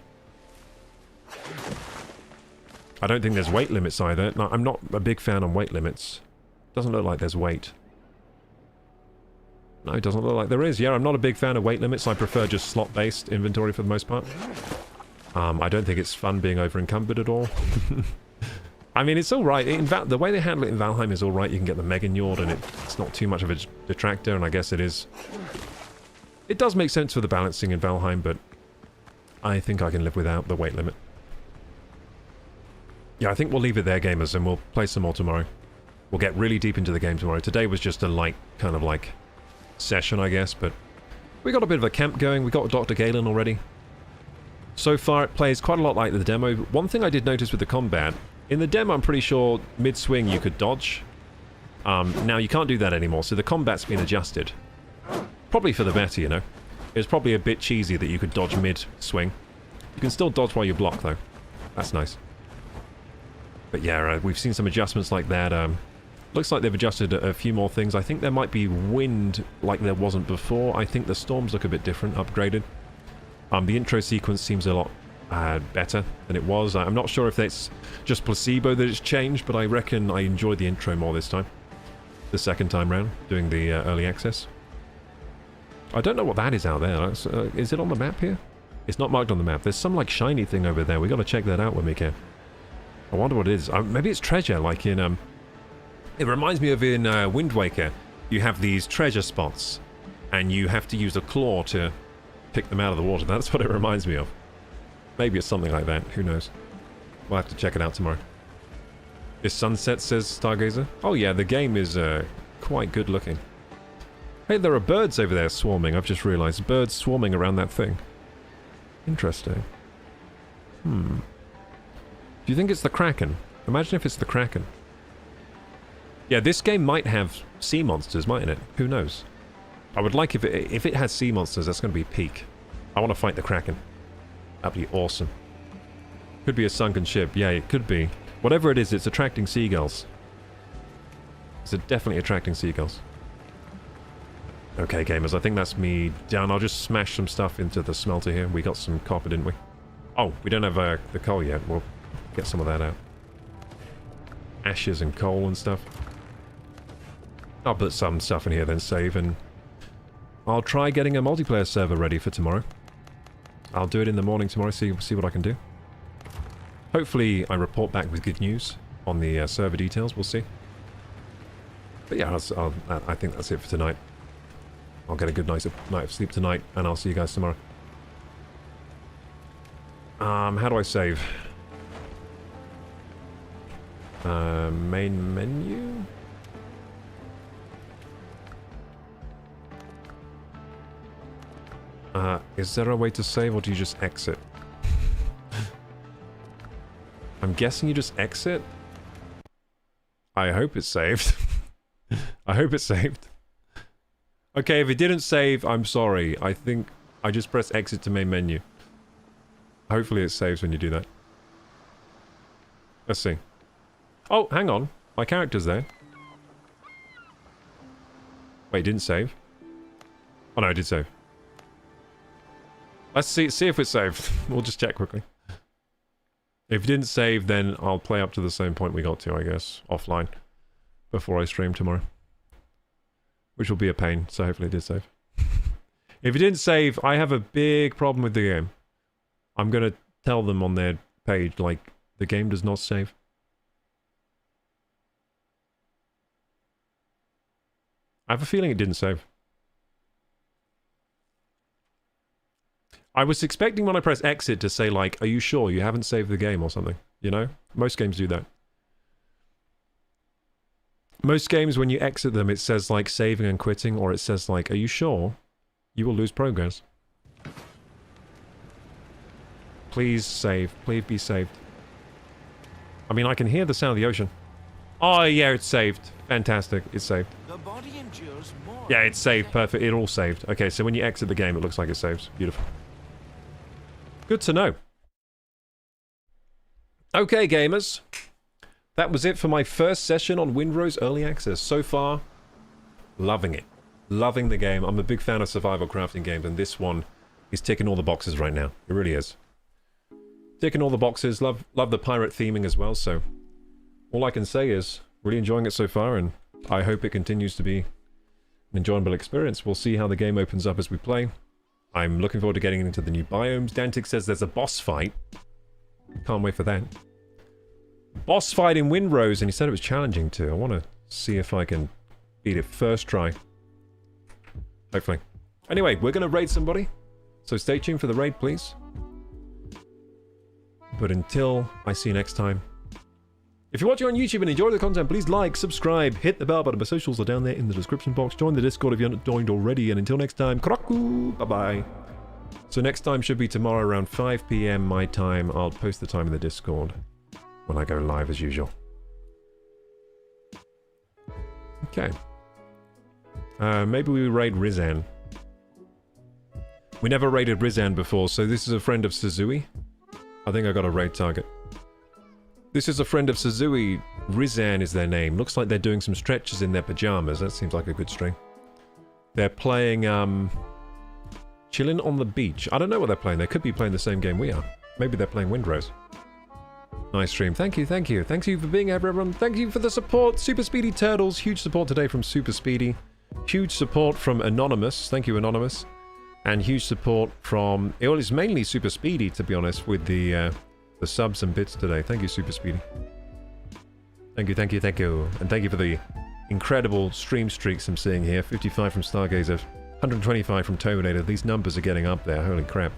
I don't think there's weight limits either. No, I'm not a big fan on weight limits. Doesn't look like there's weight. No, it doesn't look like there is. Yeah, I'm not a big fan of weight limits. I prefer just slot-based inventory for the most part. I don't think it's fun being over-encumbered at all. I mean, it's alright. The way they handle it in Valheim is alright. You can get the Mega Njord, and it's not too much of a detractor, and I guess it is. It does make sense for the balancing in Valheim, but I think I can live without the weight limit. Yeah, I think we'll leave it there, gamers, and we'll play some more tomorrow. We'll get really deep into the game tomorrow. Today was just a light, kind of like, session, I guess, but we got a bit of a camp going. We got Dr. Galen already. So far, it plays quite a lot like the demo. One thing I did notice with the combat, in the demo, I'm pretty sure mid-swing you could dodge. Now, you can't do that anymore, so the combat's been adjusted. Probably for the better, you know. It was probably a bit cheesy that you could dodge mid-swing. You can still dodge while you block, though. That's nice. But yeah, we've seen some adjustments like that. Looks like they've adjusted a few more things. I think there might be wind like there wasn't before. I think the storms look a bit different, upgraded. The intro sequence seems a lot better than it was. I'm not sure if it's just placebo that it's changed, but I reckon I enjoyed the intro more this time. The second time round, doing the early access. I don't know what that is out there. Is it on the map here? It's not marked on the map. There's some like shiny thing over there. We got to check that out when we can. I wonder what it is. Maybe it's treasure, like in... It reminds me of in Wind Waker. You have these treasure spots, and you have to use a claw to pick them out of the water. That's what it reminds me of. Maybe it's something like that. Who knows? We'll have to check it out tomorrow. This sunset, says Stargazer. Oh yeah, the game is quite good looking. Hey, there are birds over there swarming. I've just realized. Birds swarming around that thing. Interesting. Do you think it's the Kraken? Imagine if it's the Kraken. Yeah, this game might have sea monsters, mightn't it? Who knows? I would like if it has sea monsters, that's going to be peak. I want to fight the Kraken. That'd be awesome. Could be a sunken ship. Yeah, it could be. Whatever it is, it's attracting seagulls. It's definitely attracting seagulls. Okay, gamers, I think that's me done. I'll just smash some stuff into the smelter here. We got some copper, didn't we? Oh, we don't have the coal yet. We'll get some of that out. Ashes and coal and stuff. I'll put some stuff in here, then save, and I'll try getting a multiplayer server ready for tomorrow. I'll do it in the morning tomorrow, see what I can do. Hopefully I report back with good news on the server details, we'll see. But yeah, I think that's it for tonight. I'll get a good night of sleep tonight, and I'll see you guys tomorrow. How do I save? Main menu? Is there a way to save, or do you just exit? I'm guessing you just exit? I hope it's saved. I hope it's saved. Okay, if it didn't save, I'm sorry. I think I just press exit to main menu. Hopefully it saves when you do that. Let's see. Oh, hang on. My character's there. Wait, it didn't save? Oh no, it did save. Let's see if it's saved. We'll just check quickly. If it didn't save, then I'll play up to the same point we got to, I guess, offline, before I stream tomorrow. Which will be a pain, so hopefully it did save. If it didn't save, I have a big problem with the game. I'm gonna tell them on their page, like, the game does not save. I have a feeling it didn't save. I was expecting when I press exit to say, like, are you sure you haven't saved the game or something? You know? Most games do that. Most games, when you exit them, it says, like, saving and quitting, or it says, like, are you sure? You will lose progress. Please save. Please be saved. I mean, I can hear the sound of the ocean. Oh, yeah, it's saved. Fantastic. It's saved. The body endures more. Yeah, it's saved. Perfect. It all saved. Okay, so when you exit the game, it looks like it saves. Beautiful. Good to know. Okay, gamers. That was it for my first session on Windrose Early Access. So far, loving it. Loving the game. I'm a big fan of survival crafting games, and this one is ticking all the boxes right now. It really is. Ticking all the boxes. Love the pirate theming as well, so all I can say is really enjoying it so far, and I hope it continues to be an enjoyable experience. We'll see how the game opens up as we play. I'm looking forward to getting into the new biomes. Dantic says there's a boss fight. Can't wait for that. Boss fight in Windrose, and he said it was challenging too. I want to see if I can beat it first try. Hopefully. Anyway, we're going to raid somebody, so stay tuned for the raid, please. But until I see you next time, if you're watching on YouTube and enjoy the content, please like, subscribe, hit the bell button. My socials are down there in the description box. Join the Discord if you're not joined already. And until next time, kroku, bye-bye. So next time should be tomorrow around 5 PM my time. I'll post the time in the Discord when I go live as usual. Okay. Maybe we raid Rizan. We never raided Rizan before, so this is a friend of Suzui. I think I got a raid target. This is a friend of Suzui. Rizan is their name. Looks like they're doing some stretches in their pajamas. That seems like a good stream. They're playing, chilling on the beach. I don't know what they're playing. They could be playing the same game we are. Maybe they're playing Windrose. Nice stream. Thank you, thank you. Thank you for being here, everyone. Thank you for the support. Super Speedy Turtles. Huge support today from Super Speedy. Huge support from Anonymous. Thank you, Anonymous. And huge support from... It was mainly Super Speedy, to be honest, with the subs and bits today. Thank you, Super Speedy. Thank you, thank you, thank you. And thank you for the incredible stream streaks I'm seeing here. 55 from Stargazer, 125 from Terminator. These numbers are getting up there. Holy crap.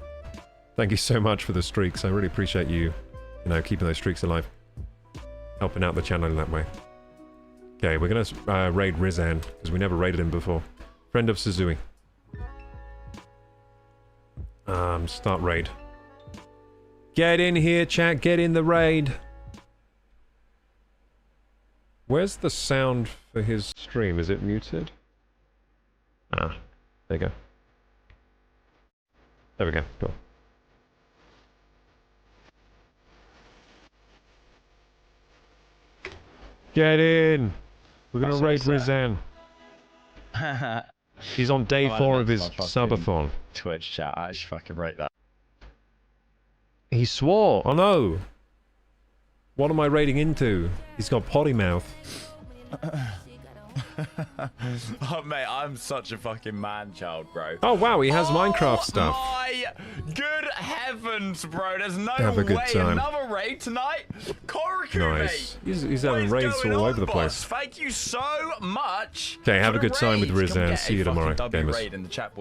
Thank you so much for the streaks. I really appreciate you, keeping those streaks alive. Helping out the channel in that way. Okay, we're going to raid Rizan, because we never raided him before. Friend of Suzui. Start raid. Get in here, chat. Get in the raid. Where's the sound for his stream? Is it muted? Ah, there you go. There we go. Cool. Get in. We're gonna raid Rizan. He's on day 4 of his subathon. Twitch chat, I actually fucking rate that. He swore. Oh no. What am I raiding into? He's got potty mouth. Oh mate, I'm such a fucking man-child, bro. Oh wow, he has Minecraft stuff. My good heavens, bro. There's no Have a good way time. another raid tonight. Corku, Nice. mate. He's having What is raids going all on, over the boss? place. Thank you so much. Okay, have for a the good time with raid. Come Rizan. get See a you tomorrow, fucking W gamers. raid in the chat, boys.